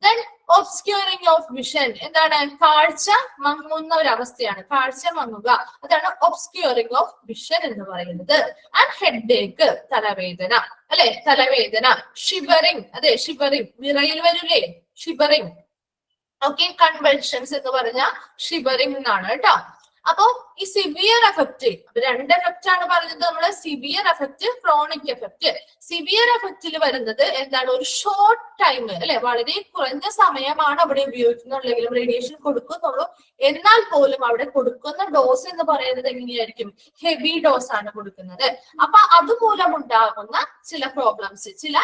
ദെൻ ഒബ്സ്ക്യൂറിംഗ് ഓഫ് വിഷൻ, എന്താണ്, കാഴ്ച മങ്ങുന്ന ഒരു അവസ്ഥയാണ്, കാഴ്ച മങ്ങുക, അതാണ് ഒബ്സ്ക്യൂറിംഗ് ഓഫ് വിഷൻ എന്ന് പറയുന്നത്. ആൻഡ് ഹെഡേക്ക്, തലവേദന അല്ലെ, തലവേദന. ഷിവറിംഗ്, അതെ ഷിവറിംഗ്, വിറയിൽ വരില്ലേ ഷിവറിംഗ്. ഓക്കെ, കൺവൽഷൻസ് എന്ന് പറഞ്ഞാൽ ഷിവറിംഗ് എന്നാണ് കേട്ടോ. അപ്പോ ഈ സിവിയർ എഫക്റ്റ്, 2 എഫക്റ്റ് ആണ് പറഞ്ഞത് നമ്മള്, severe effect, chronic effect. Severe എഫക്റ്റിൽ വരുന്നത് എന്താണ്, ഒരു ഷോർട്ട് ടൈം അല്ലെ, വളരെ കുറഞ്ഞ സമയമാണ് അവിടെ ഉപയോഗിക്കുന്നുള്ളെങ്കിലും റേഡിയേഷൻ കൊടുക്കുന്നുള്ളൂ, എന്നാൽ പോലും അവിടെ കൊടുക്കുന്ന ഡോസ് എന്ന് പറയുന്നത് എങ്ങനെയായിരിക്കും, ഹെവി ഡോസ് ആണ് കൊടുക്കുന്നത്. അപ്പൊ അതുമൂലം ഉണ്ടാകുന്ന ചില പ്രോബ്ലംസ്, ചില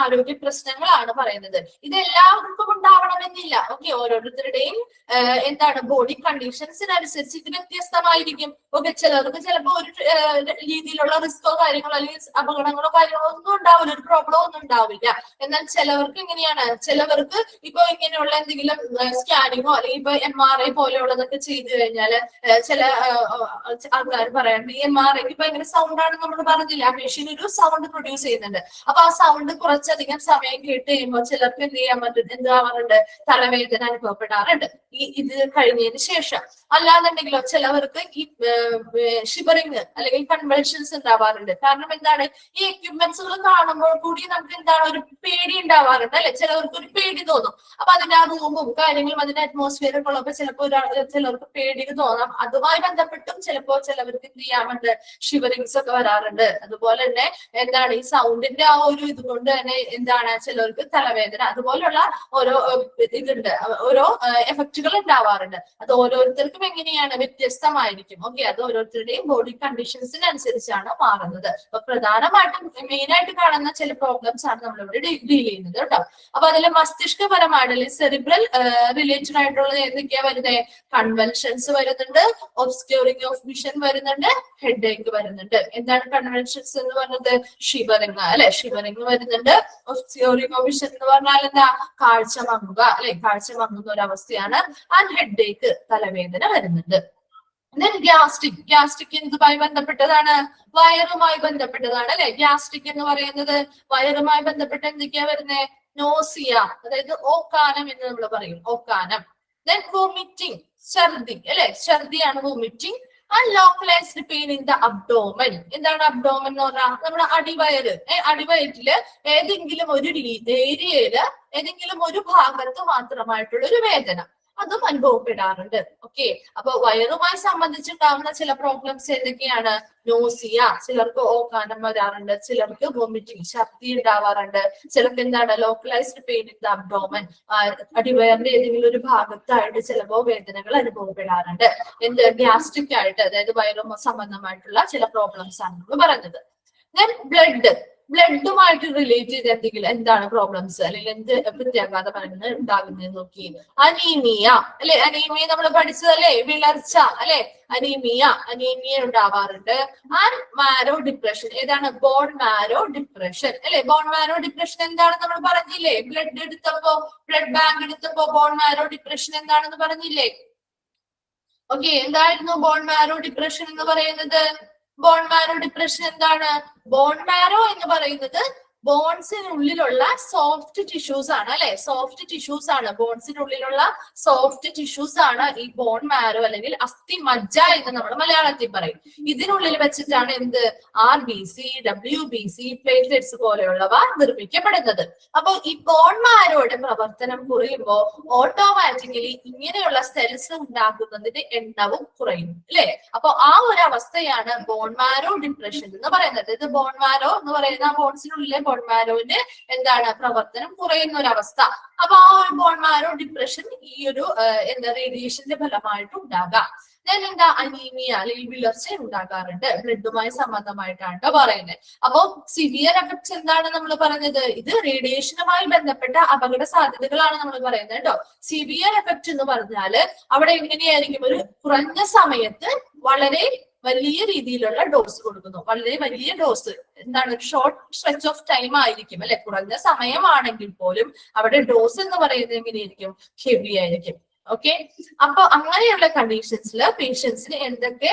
ആരോഗ്യ പ്രശ്നങ്ങളാണ് പറയുന്നത്. ഇത് എല്ലാവർക്കും ഉണ്ടാവണമെന്നില്ല. ഓക്കെ, ഓരോരുത്തരുടെയും ബോഡി കണ്ടീഷൻസിനനുസരിച്ച് ഇത് വ്യത്യസ്തമായിരിക്കും. ഓക്കെ, ചിലർക്ക് ചിലപ്പോൾ ഒരു രീതിയിലുള്ള റിസ്കോ കാര്യങ്ങളോ അല്ലെങ്കിൽ അപകടങ്ങളോ കാര്യങ്ങളോ ഒന്നും ഉണ്ടാവില്ല, ഒരു പ്രോബ്ലം ഒന്നും ഉണ്ടാവില്ല. എന്നാൽ ചിലവർക്ക് എങ്ങനെയാണ്, ചിലവർക്ക് ഇപ്പൊ ഇങ്ങനെയുള്ള എന്തെങ്കിലും സ്കാനിങ്ങോ അല്ലെങ്കിൽ ഇപ്പൊ MRI പോലെയുള്ളതൊക്കെ ചെയ്തു കഴിഞ്ഞാല് ചില ആൾക്കാർ പറയാറുണ്ട് ഈ MRIക്ക് ഭയങ്കര സൗണ്ട് ആണ് നമ്മൾ പറഞ്ഞില്ല, ആ മെഷീൻ ഒരു സൗണ്ട് പ്രൊഡ്യൂസ് ചെയ്യുന്നുണ്ട്. അപ്പൊ ആ സൗണ്ട് കുറച്ചധികം സമയം കേട്ട് കഴിയുമ്പോൾ ചിലർക്ക് എന്താവാറുണ്ട്, തലവേദന അനുഭവപ്പെടാറുണ്ട് ഇത് കഴിഞ്ഞതിന് ശേഷം. അല്ലാന്നുണ്ടെങ്കിലോ ചിലവർക്ക് ഈ ഷിവറിങ് അല്ലെങ്കിൽ കൺവൽഷൻസ് ഉണ്ടാവാറുണ്ട്. കാരണം എന്താണ്, ഈ എക്യുപ്മെന്റ്സുകൾ കാണുമ്പോൾ കൂടി നമുക്ക് ഒരു പേടി ഉണ്ടാവാറുണ്ട് അല്ലെ, ചിലവർക്ക് ഒരു പേടി തോന്നും. അപ്പൊ അതിന്റെ ആ റൂമും കാര്യങ്ങളും അതിന്റെ അറ്റ്മോസ്ഫിയർ ഒക്കെ ഉള്ളപ്പോൾ ചിലർക്ക് പേടി തോന്നാം. അതുമായി ബന്ധപ്പെട്ടും ചിലപ്പോൾ ചിലവർക്ക് എന്ത് ചെയ്യാറുണ്ട്, ഷിവറിങ്സ് ഒക്കെ വരാറുണ്ട്. അതുപോലെ തന്നെ ഈ സൗണ്ടിന്റെ ആ ഒരു ഇതുകൊണ്ട് തന്നെ ചിലർക്ക് തലവേദന അതുപോലുള്ള ഓരോ ഇതുണ്ട്, ഓരോ എഫക്റ്റുകൾ ഉണ്ടാവാറുണ്ട്. അത് ഓരോരുത്തർക്കും എങ്ങനെയാണ് വ്യത്യസ്തമായിരിക്കും. ഓക്കെ, അത് ഓരോരുത്തരുടെയും ബോഡി കണ്ടീഷൻസിനനുസരിച്ചാണ് മാറുന്നത്. അപ്പൊ പ്രധാനമായിട്ടും മെയിൻ ആയിട്ട് കാണുന്ന ചില പ്രോബ്ലംസ് ആണ് നമ്മളിവിടെ ഡീൽ ചെയ്യുന്നത് കേട്ടോ. അപ്പൊ അതിൽ മസ്തിഷ്കപരമായിട്ട് സെറിബ്രൽ റിലേറ്റഡ് ആയിട്ടുള്ള എന്തൊക്കെയാ വരുന്നത്, കൺവൽഷൻസ് വരുന്നുണ്ട്, ഒബ്സ്ക്യൂറിംഗ് ഓഫ് വിഷൻ വരുന്നുണ്ട്, ഹെഡേക്ക് വരുന്നുണ്ട്. എന്താണ് കൺവൽഷൻസ് എന്ന് പറഞ്ഞത്, ഷിവറിംഗ് അല്ലെ, ഷിവറിംഗ് വരുന്നുണ്ട്. ഒബ്സ്ക്യൂറിംഗ് ഓഫ് വിഷൻ എന്ന് പറഞ്ഞാൽ എന്താ, കാഴ്ച മങ്ങുക അല്ലെ, കാഴ്ച മങ്ങുന്ന ഒരു അവസ്ഥയാണ്. ആൻഡ് ഹെഡേക്ക്, തലവേദന വരുന്നുണ്ട്. ഗ്യാസ്ട്രിക് എന്തുമായി ബന്ധപ്പെട്ടതാണ്, വയറുമായി ബന്ധപ്പെട്ടതാണ് അല്ലെ. ഗ്യാസ്ട്രിക് എന്ന് പറയുന്നത് വയറുമായി ബന്ധപ്പെട്ട് എന്തൊക്കെയാ വരുന്നത്, നോസിയ, അതായത് ഓക്കാനം എന്ന് നമ്മൾ പറയും, ഓക്കാനം. ദെൻ വോമിറ്റിംഗ്, ഛർദി അല്ലെ, ഛർദിയാണ് vomiting. And localised pain in the abdomen. എന്താണ് അബ്ഡോമൻ എന്ന് പറഞ്ഞാൽ നമ്മുടെ അടിവയറ്, അടിവയറ്റില് ഏതെങ്കിലും ഒരു ഏരിയയില് ഏതെങ്കിലും ഒരു ഭാഗത്ത് മാത്രമായിട്ടുള്ള ഒരു വേദന, അതും അനുഭവപ്പെടാറുണ്ട്. ഓക്കെ, അപ്പൊ വയറുമായി സംബന്ധിച്ചുണ്ടാവുന്ന ചില പ്രോബ്ലംസ് ഏതൊക്കെയാണ്? നോസിയ, ചിലർക്ക് ഓക്കാനം വരാറുണ്ട്, ചിലർക്ക് വോമിറ്റിംഗ്, ഛർദി ഉണ്ടാവാറുണ്ട്, ചിലർക്ക് എന്താണ് localised pain in the abdomen, അടിവയറിന്റെ ഏതെങ്കിലും ഒരു ഭാഗത്തായിട്ട് ചിലപ്പോ വേദനകൾ അനുഭവപ്പെടാറുണ്ട്. എന്ത് ഗ്യാസ്ട്രിക് ആയിട്ട്, അതായത് വയറു സംബന്ധമായിട്ടുള്ള ചില പ്രോബ്ലംസ് ആണ് നമ്മൾ പറയുന്നത്. ദെൻ ബ്ലഡുമായിട്ട് റിലേറ്റ് ചെയ്ത് എന്തെങ്കിലും എന്താണ് പ്രോബ്ലംസ് അല്ലെങ്കിൽ എന്ത് പ്രത്യാഘാത ഫലങ്ങൾ ഉണ്ടാകുന്നത് നോക്കി. അനീമിയ അല്ലെ, അനീമിയ നമ്മൾ പഠിച്ചതല്ലേ, വിളർച്ച അല്ലെ, അനീമിയ ഉണ്ടാവാറുണ്ട്. ആൻഡ് മാരോ ഡിപ്രഷൻ, ഏതാണ്? ബോൺ മാരോ ഡിപ്രഷൻ അല്ലെ. ബോൺ മാരോ ഡിപ്രഷൻ എന്താണെന്ന് നമ്മൾ പറഞ്ഞില്ലേ? ബ്ലഡ് ബാങ്ക് എടുത്തപ്പോ ബോൺ മാരോ ഡിപ്രഷൻ എന്താണെന്ന് പറഞ്ഞില്ലേ? ഓക്കെ, എന്തായിരുന്നു ബോൺ മാരോ ഡിപ്രഷൻ എന്ന് പറയുന്നത്? ബോൺ മാരോ ഡിപ്രഷൻ എന്താണ്? ബോൺ മാരോ എന്ന് പറയുന്നത് ബോൺസിനുള്ളിലുള്ള സോഫ്റ്റ് ടിഷ്യൂസ് ആണ് അല്ലെ, സോഫ്റ്റ് ടിഷ്യൂസ് ആണ്, ബോൺസിനുള്ളിലുള്ള സോഫ്റ്റ് ടിഷ്യൂസ് ആണ് ഈ ബോൺ മാരോ അല്ലെങ്കിൽ അസ്ഥി മജ്ജ എന്ന് നമ്മൾ മലയാളത്തിൽ പറയും. ഇതിനുള്ളിൽ വെച്ചിട്ടാണ് എന്ത്? RBC, WBC, പ്ലേറ്റ്ലെറ്റ്സ് പോലെയുള്ളവ നിർമ്മിക്കപ്പെടുന്നത്. അപ്പൊ ഈ ബോൺ മാരോയുടെ പ്രവർത്തനം കുറയുമ്പോൾ ഓട്ടോമാറ്റിക്കലി ഇങ്ങനെയുള്ള സെൽസ് ഉണ്ടാക്കുന്നതിന്റെ എണ്ണവും കുറയും അല്ലെ. അപ്പൊ ആ ഒരു അവസ്ഥയാണ് ബോൺ മാരോ ഡിപ്രഷൻ എന്ന് പറയുന്നത്. ഇത് ബോൺ മാരോ എന്ന് പറയുന്ന ബോൺസിനുള്ളിലെ ബോൺ മാരോന്റെ എന്താണ് പ്രവർത്തനം കുറയുന്ന ഒരു അവസ്ഥ. അപ്പൊ ആ ഒരു ബോൺ മാരോ ഡിപ്രഷൻ ഈ ഒരു റേഡിയേഷന്റെ ഫലമായിട്ട് ഉണ്ടാകാം. ഞാൻ എന്താ? അനീമിയ അല്ലെങ്കിൽ വിളർച്ച ഉണ്ടാകാറുണ്ട്, ബ്ലഡുമായി സംബന്ധമായിട്ടാണ് പറയുന്നത്. അപ്പൊ സിവിയർ എഫക്ട്സ് എന്താണ് നമ്മൾ പറഞ്ഞത്? ഇത് റേഡിയേഷനുമായി ബന്ധപ്പെട്ട അപകട സാധ്യതകളാണ് നമ്മൾ പറയുന്നത് കേട്ടോ. സിവിയർ എഫക്ട് എന്ന് പറഞ്ഞാല് അവിടെ എങ്ങനെയായിരിക്കും? ഒരു കുറഞ്ഞ സമയത്ത് വളരെ വലിയ രീതിയിലുള്ള ഡോസ് കൊടുക്കുന്നു, വളരെ വലിയ ഡോസ്, എന്താണ്? ഒരു ഷോർട്ട് സ്ട്രെച്ച് ഓഫ് ടൈം ആയിരിക്കും അല്ലെ, കുറഞ്ഞ സമയമാണെങ്കിൽ പോലും അവിടെ ഡോസ് എന്ന് പറയുന്നത് എങ്ങനെയായിരിക്കും? ഹെവി ആയിരിക്കും. ഓക്കെ, അപ്പൊ അങ്ങനെയുള്ള കണ്ടീഷൻസിൽ പേഷ്യൻസിന് എന്തൊക്കെ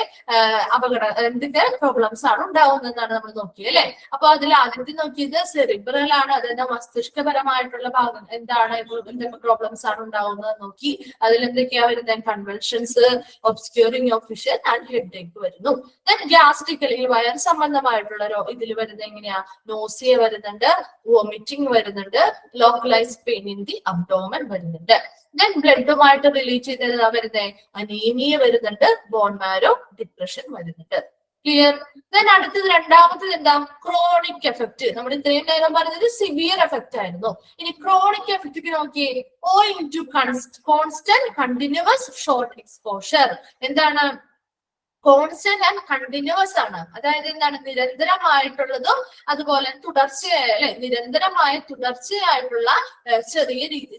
എന്തൊക്കെ പ്രോബ്ലംസ് ആണ് ഉണ്ടാവുന്നതെന്നാണ് നമ്മൾ നോക്കിയത് അല്ലെ. അപ്പൊ അതിൽ ആദ്യത്തെ നോക്കിയത് സെറിബ്രൽ ആണ്, അതായത് മസ്തിഷ്കപരമായിട്ടുള്ള ഭാഗം എന്താണ്, എന്തൊക്കെ പ്രോബ്ലംസ് ആണ് ഉണ്ടാവുന്നത് നോക്കി. അതിൽ എന്തൊക്കെയാ വരുന്നത്? Convulsions, obscuring of vision and headache വരുന്നു. ദെൻ ഗ്യാസ്ട്രിക് അല്ലെങ്കിൽ വയർ സംബന്ധമായിട്ടുള്ള ഇതിൽ വരുന്നത് എങ്ങനെയാ? നോസിയ വരുന്നുണ്ട്, വോമിറ്റിംഗ് വരുന്നുണ്ട്, localized pain in the abdomen വരുന്നുണ്ട്. ദെൻ ബ്ലഡുമായിട്ട് റിലേറ്റ് ചെയ്തത് വരുന്നത് അനീമിയ വരുന്നുണ്ട്, ബോൺ മാരോ ഡിപ്രഷൻ വരുന്നുണ്ട്. ക്ലിയർ? ദെൻ അടുത്തത് രണ്ടാമത്തത് എന്താ? Chronic effect. നമ്മൾ ഇത്രയും നേരം പറഞ്ഞത് സിവിയർ എഫക്ട് ആയിരുന്നു. ഇനി ക്രോണിക് എഫക്റ്റ് നോക്കിയേ. Owing to constant continuous short exposure. എന്താണ്? കോൺസ്റ്റന്റ് ആൻഡ് കണ്ടിന്യൂസ് ആണ്, അതായത് എന്താണ്? നിരന്തരമായിട്ടുള്ളതും അതുപോലെ തുടർച്ചയായിട്ടുള്ള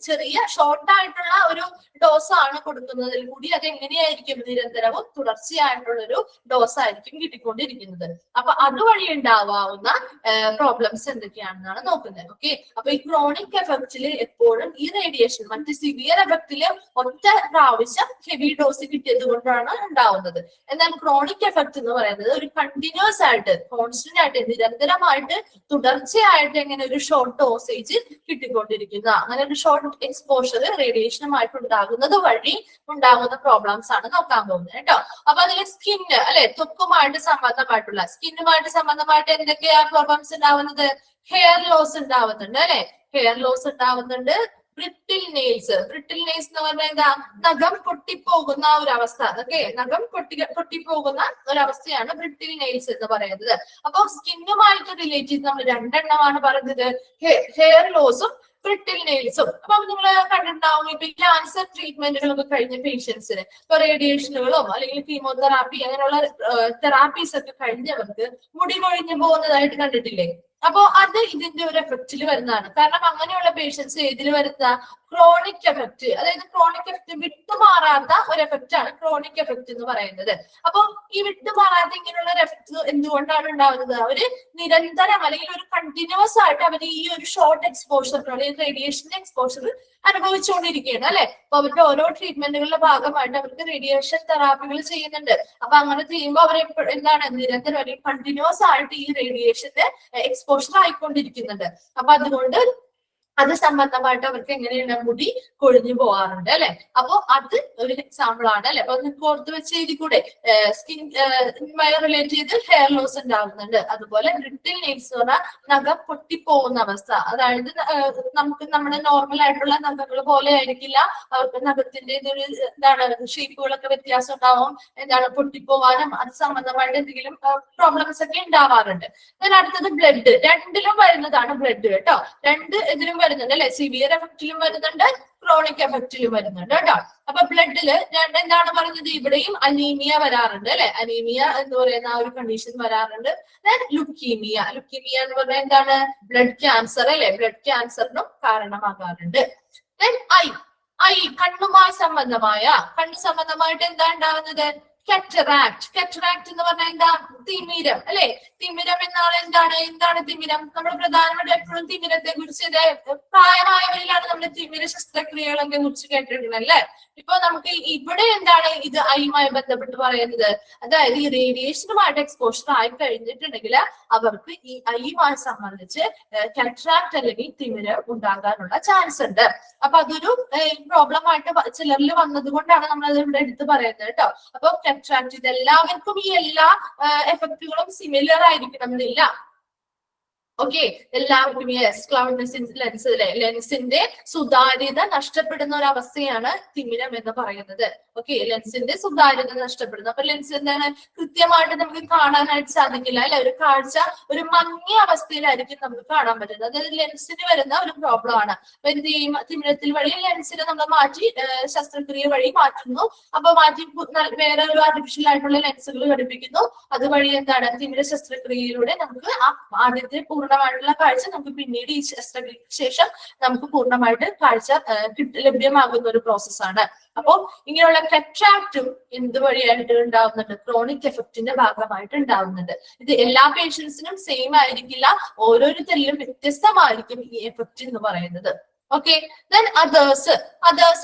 ചെറിയ ഷോർട്ട് ആയിട്ടുള്ള ഒരു ഡോസ് ആണ് കൊടുക്കുന്നതിൽ കൂടി അത് എങ്ങനെയായിരിക്കും? നിരന്തരവും തുടർച്ചയായിട്ടുള്ള ഒരു ഡോസ് ആയിരിക്കും കിട്ടിക്കൊണ്ടിരിക്കുന്നത്. അപ്പൊ അതുവഴി ഉണ്ടാവാവുന്ന പ്രോബ്ലംസ് എന്തൊക്കെയാണെന്നാണ് നോക്കുന്നത്. ഓക്കെ, അപ്പൊ ഈ ക്രോണിക് എഫക്റ്റില് എപ്പോഴും ഈ റേഡിയേഷൻ മറ്റ് സിവിയർ എഫക്റ്റില് ഒറ്റ പ്രാവശ്യം ഹെവി ഡോസ് കിട്ടിയത് കൊണ്ടാണ് ഉണ്ടാവുന്നത്. എന്നാൽ ക്രോണിക് എഫക്ട് എന്ന് പറയുന്നത് ഒരു കണ്ടിന്യൂസ് ആയിട്ട്, കോൺസ്റ്റന്റ് ആയിട്ട്, നിരന്തരമായിട്ട്, തുടർച്ചയായിട്ട് എങ്ങനെ ഒരു ഷോർട്ട് ഡോസേജ് കിട്ടിക്കൊണ്ടിരിക്കുന്ന അങ്ങനെ ഒരു ഷോർട്ട് എക്സ്പോഷർ റേഡിയേഷനുമായിട്ട് ഉണ്ടാകുന്നത് വഴി ഉണ്ടാകുന്ന പ്രോബ്ലംസ് ആണ് നോക്കാൻ പോകുന്നത് കേട്ടോ. അപ്പൊ അതിൽ സ്കിന്ന് അല്ലെ, ത്വക്കുമായിട്ട് സംബന്ധമായിട്ട് എന്തൊക്കെയാ പ്രോബ്ലംസ് ഉണ്ടാവുന്നത്? ഹെയർ ലോസ് ഉണ്ടാവുന്നുണ്ട് അല്ലെ, ഹെയർ ലോസ് ഉണ്ടാവുന്നുണ്ട്. ബ്രിട്ടിൽ നെയിൽസ് എന്ന് പറഞ്ഞാൽ എന്താ? നഖം പൊട്ടിപ്പോകുന്ന ഒരു അവസ്ഥ. ഓക്കെ, നഖം പൊട്ടിപ്പോകുന്ന ഒരവസ്ഥയാണ് ബ്രിട്ടിൽ നെയിൽസ് എന്ന് പറയുന്നത്. അപ്പൊ സ്കിന്നുമായിട്ട് റിലേറ്റ് ചെയ്ത് നമ്മൾ രണ്ടെണ്ണമാണ് പറഞ്ഞത്, ഹെയർ ലോസും ബ്രിട്ടിൽ നെയിൽസും. അപ്പൊ നിങ്ങൾ കണ്ടിട്ടുണ്ടാവും ഇപ്പൊ ക്യാൻസർ ട്രീറ്റ്മെന്റുകളൊക്കെ കഴിഞ്ഞ പേഷ്യൻസിന് ഇപ്പൊ റേഡിയേഷനുകളോ അല്ലെങ്കിൽ കീമോതെറാപ്പി അങ്ങനെയുള്ള തെറാപ്പീസ് ഒക്കെ കഴിഞ്ഞവർക്ക് മുടി കൊഴിഞ്ഞു പോകുന്നതായിട്ട് കണ്ടിട്ടില്ലേ? അപ്പോ അത് ഇതിന്റെ ഒരു എഫക്റ്റിൽ വരുന്നതാണ്. കാരണം അങ്ങനെയുള്ള പേഷ്യൻസ് ഏതിൽ വരുന്ന ക്രോണിക് എഫക്ട്, അതായത് ക്രോണിക് എഫക്ട് വിട്ടുമാറാത്ത ഒരു എഫക്റ്റ് ആണ് ക്രോണിക് എഫക്ട് എന്ന് പറയുന്നത്. അപ്പൊ ഈ വിട്ടുമാറാത്ത ഇങ്ങനെയുള്ള ഒരു എഫക്ട് എന്തുകൊണ്ടാണ് ഉണ്ടാവുന്നത്? അവര് നിരന്തരം അല്ലെങ്കിൽ ഒരു കണ്ടിന്യൂസ് ആയിട്ട് അവർ ഈ ഒരു ഷോർട്ട് എക്സ്പോഷർ അല്ലെങ്കിൽ റേഡിയേഷന്റെ എക്സ്പോഷർ അനുഭവിച്ചുകൊണ്ടിരിക്കുകയാണ് അല്ലെ. അപ്പൊ അവരുടെ ഓരോ ട്രീറ്റ്മെന്റുകളുടെ ഭാഗമായിട്ട് അവർക്ക് റേഡിയേഷൻ തെറാപ്പികൾ ചെയ്യുന്നുണ്ട്. അപ്പൊ അങ്ങനെ ചെയ്യുമ്പോൾ അവർ എന്താണ്? നിരന്തരം അല്ലെങ്കിൽ കണ്ടിന്യൂസ് ആയിട്ട് ഈ റേഡിയേഷന്റെ എക്സ്പോഷർ ആയിക്കൊണ്ടിരിക്കുന്നുണ്ട്. അപ്പൊ അതുകൊണ്ട് അത് സംബന്ധമായിട്ട് അവർക്ക് എങ്ങനെയാണ് മുടി കൊഴിഞ്ഞു പോകാറുണ്ട് അല്ലെ. അപ്പൊ അത് ഒരു എക്സാമ്പിൾ ആണ് അല്ലെ. അപ്പൊ നിങ്ങൾക്ക് ഓർത്ത് വെച്ച് എഴുതി കൂടെ, സ്കിൻ റിലേറ്റ് ചെയ്ത് ഹെയർ ലോസ് ഉണ്ടാകുന്നുണ്ട്. അതുപോലെ ബ്രിട്ടിൽ നെയിൽസ് എന്ന് പറഞ്ഞാൽ നഖം പൊട്ടിപ്പോകുന്ന അവസ്ഥ. അതായത് നമുക്ക് നമ്മുടെ നോർമൽ ആയിട്ടുള്ള നഖങ്ങൾ പോലെ ആയിരിക്കില്ല, അവർക്ക് നഖത്തിന്റെ ഒരു എന്താണ് ഷേപ്പുകളൊക്കെ വ്യത്യാസം ഉണ്ടാവും, എന്താണ് പൊട്ടിപ്പോവാനും അത് സംബന്ധമായിട്ട് എന്തെങ്കിലും പ്രോബ്ലംസ് ഒക്കെ ഉണ്ടാവാറുണ്ട്. അടുത്തത് ബ്ലഡ്, രണ്ടിലും വരുന്നതാണ് ബ്ലഡ് കേട്ടോ. രണ്ട് ഇതിലും വരുന്നുണ്ട് അല്ലെ, സിവിയർ എഫക്റ്റിലും വരുന്നുണ്ട്, ക്രോണിക് എഫക്റ്റിലും വരുന്നുണ്ട് കേട്ടോ. അപ്പൊ ബ്ലഡില് എന്താണ് പറയുന്നത്, ഇവിടെയും അനീമിയ വരാറുണ്ട് അല്ലെ. അനീമിയ എന്ന് പറയുന്ന ആ ഒരു കണ്ടീഷൻ വരാറുണ്ട്. ലുക്കീമിയ, ലുക്കീമിയ എന്ന് പറഞ്ഞാൽ എന്താണ്, ബ്ലഡ് ക്യാൻസർ അല്ലെ, ബ്ലഡ് ക്യാൻസറിനും കാരണമാകാറുണ്ട്. ഐ കണ്ണുമായി കണ്ണു സംബന്ധമായിട്ട് എന്താ ഉണ്ടാവുന്നത്, കറ്ററാക്ട്. കറ്ററാക്ട് എന്ന് പറഞ്ഞാൽ എന്താ, തിമിരം അല്ലെ. തിമിരം എന്നാൽ എന്താണ് തിമിരം? നമ്മൾ പ്രധാനമായിട്ടും എപ്പോഴും തിമിരത്തെ കുറിച്ച് പ്രായമായവരിലാണ് നമ്മൾ തിമിര ശസ്ത്രക്രിയകളൊക്കെ കുറിച്ച് കേട്ടിട്ടുള്ളത് അല്ലെ. ഇപ്പൊ നമുക്ക് ഇവിടെ എന്താണ് ഇത് ഐയുമായി ബന്ധപ്പെട്ട് പറയുന്നത്, അതായത് ഈ റേഡിയേഷനുമായിട്ട് എക്സ്പോഷർ ആയി കഴിഞ്ഞിട്ടുണ്ടെങ്കിൽ അവർക്ക് ഈ ഐയുമായി സംബന്ധിച്ച് കറ്ററാക്ട് അല്ലെങ്കിൽ തിമിരം ഉണ്ടാകാനുള്ള ചാൻസ് ഉണ്ട്. അപ്പൊ അതൊരു പ്രോബ്ലം ആയിട്ട് ചിലരിൽ വന്നത് കൊണ്ടാണ് നമ്മൾ അത് ഇവിടെ എടുത്ത് പറയുന്നത് കേട്ടോ. അപ്പൊ കറ്ററാക്ട് ഇത് എല്ലാവർക്കും ഈ എല്ലാ എഫക്റ്റുകളും സിമിലർ ആയിരിക്കണം എന്നില്ല. ഓക്കെ, എല്ലാവർക്കും ലെൻസിന്റെ സുതാര്യത നഷ്ടപ്പെടുന്ന ഒരു അവസ്ഥയാണ് തിമിരം എന്ന് പറയുന്നത്. ഓക്കെ, ലെൻസിന്റെ സുതാര്യത നഷ്ടപ്പെടുന്നു. അപ്പൊ ലെൻസ് എന്താണ്, കൃത്യമായിട്ട് നമുക്ക് കാണാനായിട്ട് സാധിക്കില്ല അല്ലെ. ഒരു കാഴ്ച ഒരു മങ്ങിയ അവസ്ഥയിലായിരിക്കും നമുക്ക് കാണാൻ പറ്റുന്നത്. അതായത് ലെൻസിന് വരുന്ന ഒരു പ്രോബ്ലം ആണ്. അപ്പൊ എന്ത് ചെയ്യും, തിമിരത്തിൽ വഴി ലെൻസിനെ നമ്മൾ മാറ്റി ശസ്ത്രക്രിയ വഴി മാറ്റുന്നു. അപ്പൊ മാറ്റി വേറെ ഒരു ആർട്ടിഫിഷ്യൽ ആയിട്ടുള്ള ലെൻസുകൾ ഘടിപ്പിക്കുന്നു. അതുവഴി എന്താണ്, തിമിര ശസ്ത്രക്രിയയിലൂടെ നമുക്ക് ആദ്യത്തെ പൂർണ്ണമായിട്ടുള്ള കാഴ്ച നമുക്ക് പിന്നീട് ഈ ശസ്ത്രക്രിയക്ക് ശേഷം നമുക്ക് പൂർണ്ണമായിട്ട് കാഴ്ച ലഭ്യമാകുന്ന ഒരു പ്രോസസ്സാണ്. അപ്പോ ഇങ്ങനെയുള്ള കറ്റാക്റ്റും എന്ത് വഴിയായിട്ട് ഉണ്ടാവുന്നുണ്ട്, ക്രോണിക് എഫക്റ്റിന്റെ ഭാഗമായിട്ട് ഉണ്ടാവുന്നുണ്ട്. ഇത് എല്ലാ പേഷ്യൻസിനും സെയിം ആയിരിക്കില്ല, ഓരോരുത്തരിലും വ്യത്യസ്തമായിരിക്കും ഈ എഫക്റ്റ് എന്ന് പറയുന്നത്. ഓക്കെ, ദെൻ അതേഴ്സ്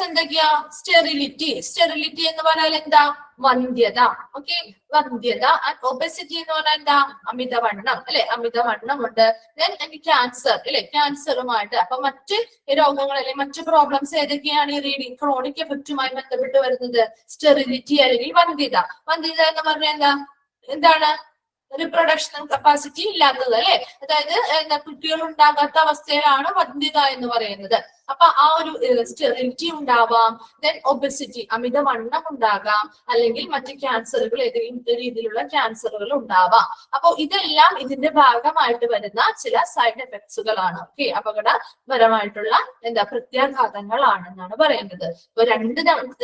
എന്തൊക്കെയാ, സ്റ്റെറിലിറ്റി എന്ന് പറഞ്ഞാൽ എന്താ, വന്ധ്യത. ഓക്കെ, വന്ധ്യത. ഒബെസിറ്റി എന്ന് പറഞ്ഞാൽ എന്താ, അമിതവണ്ണം അല്ലെ, അമിതവണ്ണം ഉണ്ട്. ദെൻ ക്യാൻസർ അല്ലെ, ക്യാൻസറുമായിട്ട് അപ്പൊ മറ്റ് രോഗങ്ങൾ അല്ലെങ്കിൽ മറ്റ് പ്രോബ്ലംസ് ഏതൊക്കെയാണ് ഈ ക്രോണിക് എഫക്റ്റുമായി ബന്ധപ്പെട്ട് വരുന്നത്, സ്റ്റെറിലിറ്റി അല്ലെങ്കിൽ വന്ധ്യത. വന്ധ്യത എന്ന് പറഞ്ഞാൽ എന്താണ്, റിപ്രൊഡക്ഷൻ കപ്പാസിറ്റി ഇല്ലാത്തത് അല്ലെ. അതായത് കുട്ടികൾ ഉണ്ടാകാത്ത അവസ്ഥയിലാണ് വന്ധ്യത എന്ന് പറയുന്നത്. അപ്പൊ ആ ഒരു സ്റ്റെറിലിറ്റി ഉണ്ടാവാം, ദെൻ ഒബെസിറ്റി അമിതവണ്ണം ഉണ്ടാകാം, അല്ലെങ്കിൽ മറ്റ് ക്യാൻസറുകൾ ഏതെങ്കിലും രീതിയിലുള്ള ക്യാൻസറുകൾ ഉണ്ടാവാം. അപ്പൊ ഇതെല്ലാം ഇതിന്റെ ഭാഗമായിട്ട് വരുന്ന ചില സൈഡ് എഫക്ട്സുകളാണ്. ഓക്കെ, അപകടപരമായിട്ടുള്ള പ്രത്യാഘാതങ്ങളാണെന്നാണ് പറയുന്നത്. ഇപ്പൊ രണ്ട്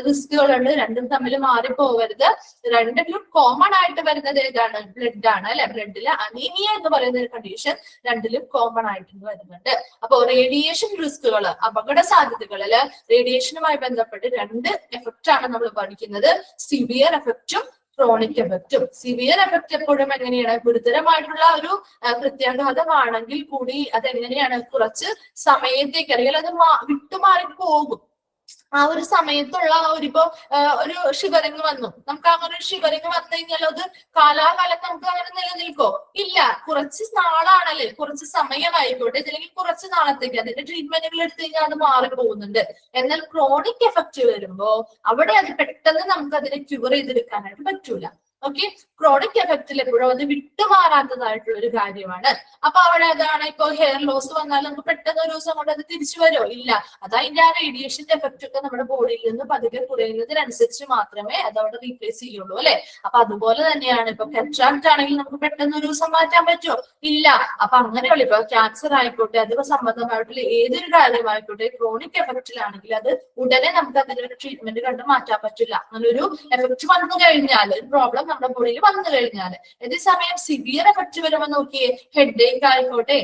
റിസ്കുകളുണ്ട്, രണ്ടും തമ്മിൽ മാറിപ്പോകരുത്. രണ്ടിലും കോമൺ ആയിട്ട് വരുന്നത് ഏതാണ്, ബ്ലഡ് ആണ് അല്ലെ. ബ്ലഡില് അനീമിയ എന്ന് പറയുന്ന ഒരു കണ്ടീഷൻ രണ്ടിലും കോമൺ ആയിട്ട് വരുന്നുണ്ട്. അപ്പൊ റേഡിയേഷൻ റിസ്കുകൾ, അപകട സാധ്യതകളില് റേഡിയേഷനുമായി ബന്ധപ്പെട്ട് രണ്ട് എഫക്റ്റ് ആണ് നമ്മൾ പഠിക്കുന്നത്, സിവിയർ എഫക്റ്റും ക്രോണിക് എഫക്റ്റും. സിവിയർ എഫക്റ്റ് എപ്പോഴും എങ്ങനെയാണ്, ഗുരുതരമായിട്ടുള്ള ഒരു പ്രത്യാഘാതമാണെങ്കിൽ കൂടി അതെങ്ങനെയാണ്, കുറച്ച് സമയത്തേക്ക് അല്ലെങ്കിൽ അത് വിട്ടുമാറി പോകും. ആ ഒരു സമയത്തുള്ള ഒരു ഷിവറിങ് വന്നു, നമുക്ക് അങ്ങനെ ഒരു ഷിവറിങ് വന്നു കഴിഞ്ഞാൽ അത് കാലാകാലം നമുക്ക് അങ്ങനെ നിലനിൽക്കോ ഇല്ല. കുറച്ച് നാളാണല്ലേ, കുറച്ച് സമയമായിക്കോട്ടെ, അല്ലെങ്കിൽ കുറച്ച് നാളത്തേക്ക് അതിന്റെ ട്രീറ്റ്മെന്റുകൾ എടുത്തു കഴിഞ്ഞാൽ അത് മാറിപ്പോകുന്നുണ്ട്. എന്നാൽ ക്രോണിക് എഫക്റ്റ് വരുമ്പോ അവിടെ അത് പെട്ടെന്ന് നമുക്ക് അതിനെ ക്യൂർ ചെയ്തെടുക്കാനായിട്ട് പറ്റൂല. ഓക്കെ, ക്രോണിക് എഫക്റ്റിൽ എപ്പോഴും അത് വിട്ടുമാറാത്തതായിട്ടുള്ള ഒരു കാര്യമാണ്. അപ്പൊ അവിടെ അതാണ്, ഇപ്പൊ ഹെയർ ലോസ് വന്നാൽ നമുക്ക് പെട്ടെന്ന് ഒരു ദിവസം കൊണ്ട് അത് തിരിച്ചു വരുമോ ഇല്ല. അതതിന്റെ ആ റേഡിയേഷന്റെ എഫക്റ്റ് ഒക്കെ നമ്മുടെ ബോഡിയിൽ നിന്ന് പതുക്കെ കുറയുന്നതിനനുസരിച്ച് മാത്രമേ അത് അവിടെ റീപ്ലേസ് ചെയ്യുള്ളൂ അല്ലെ. അപ്പൊ അതുപോലെ തന്നെയാണ് ഇപ്പൊ കറ്റാക്ട് ആണെങ്കിൽ നമുക്ക് പെട്ടെന്ന് ഒരു ദിവസം മാറ്റാൻ പറ്റുമോ ഇല്ല. അപ്പൊ അങ്ങനെയുള്ള ഇപ്പൊ ക്യാൻസർ ആയിക്കോട്ടെ, അത് സംബന്ധമായിട്ടുള്ള ഏതൊരു കാര്യമായിക്കോട്ടെ, ക്രോണിക് എഫക്റ്റിലാണെങ്കിൽ അത് ഉടനെ നമുക്ക് അതിനൊരു ട്രീറ്റ്മെന്റ് കണ്ട് മാറ്റാൻ പറ്റില്ല. അങ്ങനൊരു എഫക്റ്റ് വന്നു കഴിഞ്ഞാൽ, ഒരു പ്രോബ്ലം നമ്മുടെ ബോഡിയിൽ വന്നു കഴിഞ്ഞാൽ, അതേസമയം സിവിയർ എഫക്റ്റ് വരുമ്പോൾ നോക്കിയേ, ഹെഡ് ഏക്ക് ആയിക്കോട്ടെ,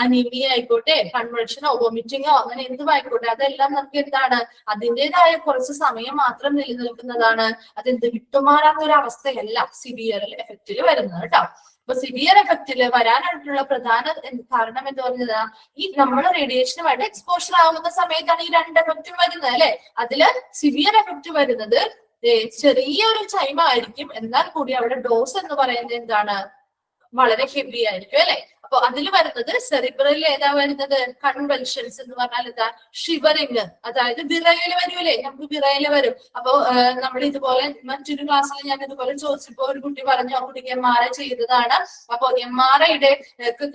അനീമിയ ആയിക്കോട്ടെ, കൺവൾഷനോ വോമിറ്റിങ്ങോ അങ്ങനെ എന്തുമായിക്കോട്ടെ, അതെല്ലാം നമുക്ക് എന്താണ്, അതിൻ്റെതായ കുറച്ച് സമയം മാത്രം നിലനിൽക്കുന്നതാണ്. അതെന്ത് വിട്ടുമാറാത്ത ഒരു അവസ്ഥയല്ല സിവിയർ എഫക്റ്റിൽ വരുന്നത് കേട്ടോ. അപ്പൊ സിവിയർ എഫക്റ്റില് വരാനായിട്ടുള്ള പ്രധാന കാരണം എന്ന് പറഞ്ഞത്, ഈ നമ്മൾ റേഡിയേഷനുമായിട്ട് എക്സ്പോഷർ ആവുന്ന സമയത്താണ് ഈ രണ്ട് എഫക്റ്റും വരുന്നത് അല്ലെ. അതില് സിവിയർ എഫക്റ്റ് വരുന്നത് ചെറിയൊരു ടൈം ആയിരിക്കും, എന്നാൽ കൂടി അവിടെ ഡോസ് എന്ന് പറയുന്നത് എന്താണ്, വളരെ ഹെവി ആയിരിക്കും അല്ലെ. അപ്പൊ അപ്പൊ അതിൽ വരുന്നത് സെറിബ്രൽ ഏതാ വരുന്നത്? കൺവെൻഷൻസ് എന്ന് പറഞ്ഞാൽ എന്താ? ഷിവറിങ്, അതായത് വിറയല് വരൂലേ, നമുക്ക് വിറയല് വരും. അപ്പൊ നമ്മൾ ഇതുപോലെ മറ്റൊരു ക്ലാസ്സിൽ ഞാൻ ഇതുപോലെ ചോദിച്ചപ്പോ ഒരു കുട്ടി പറഞ്ഞു ആ കുട്ടിക്ക് MRI ചെയ്തതാണ്. അപ്പൊ MRIയുടെ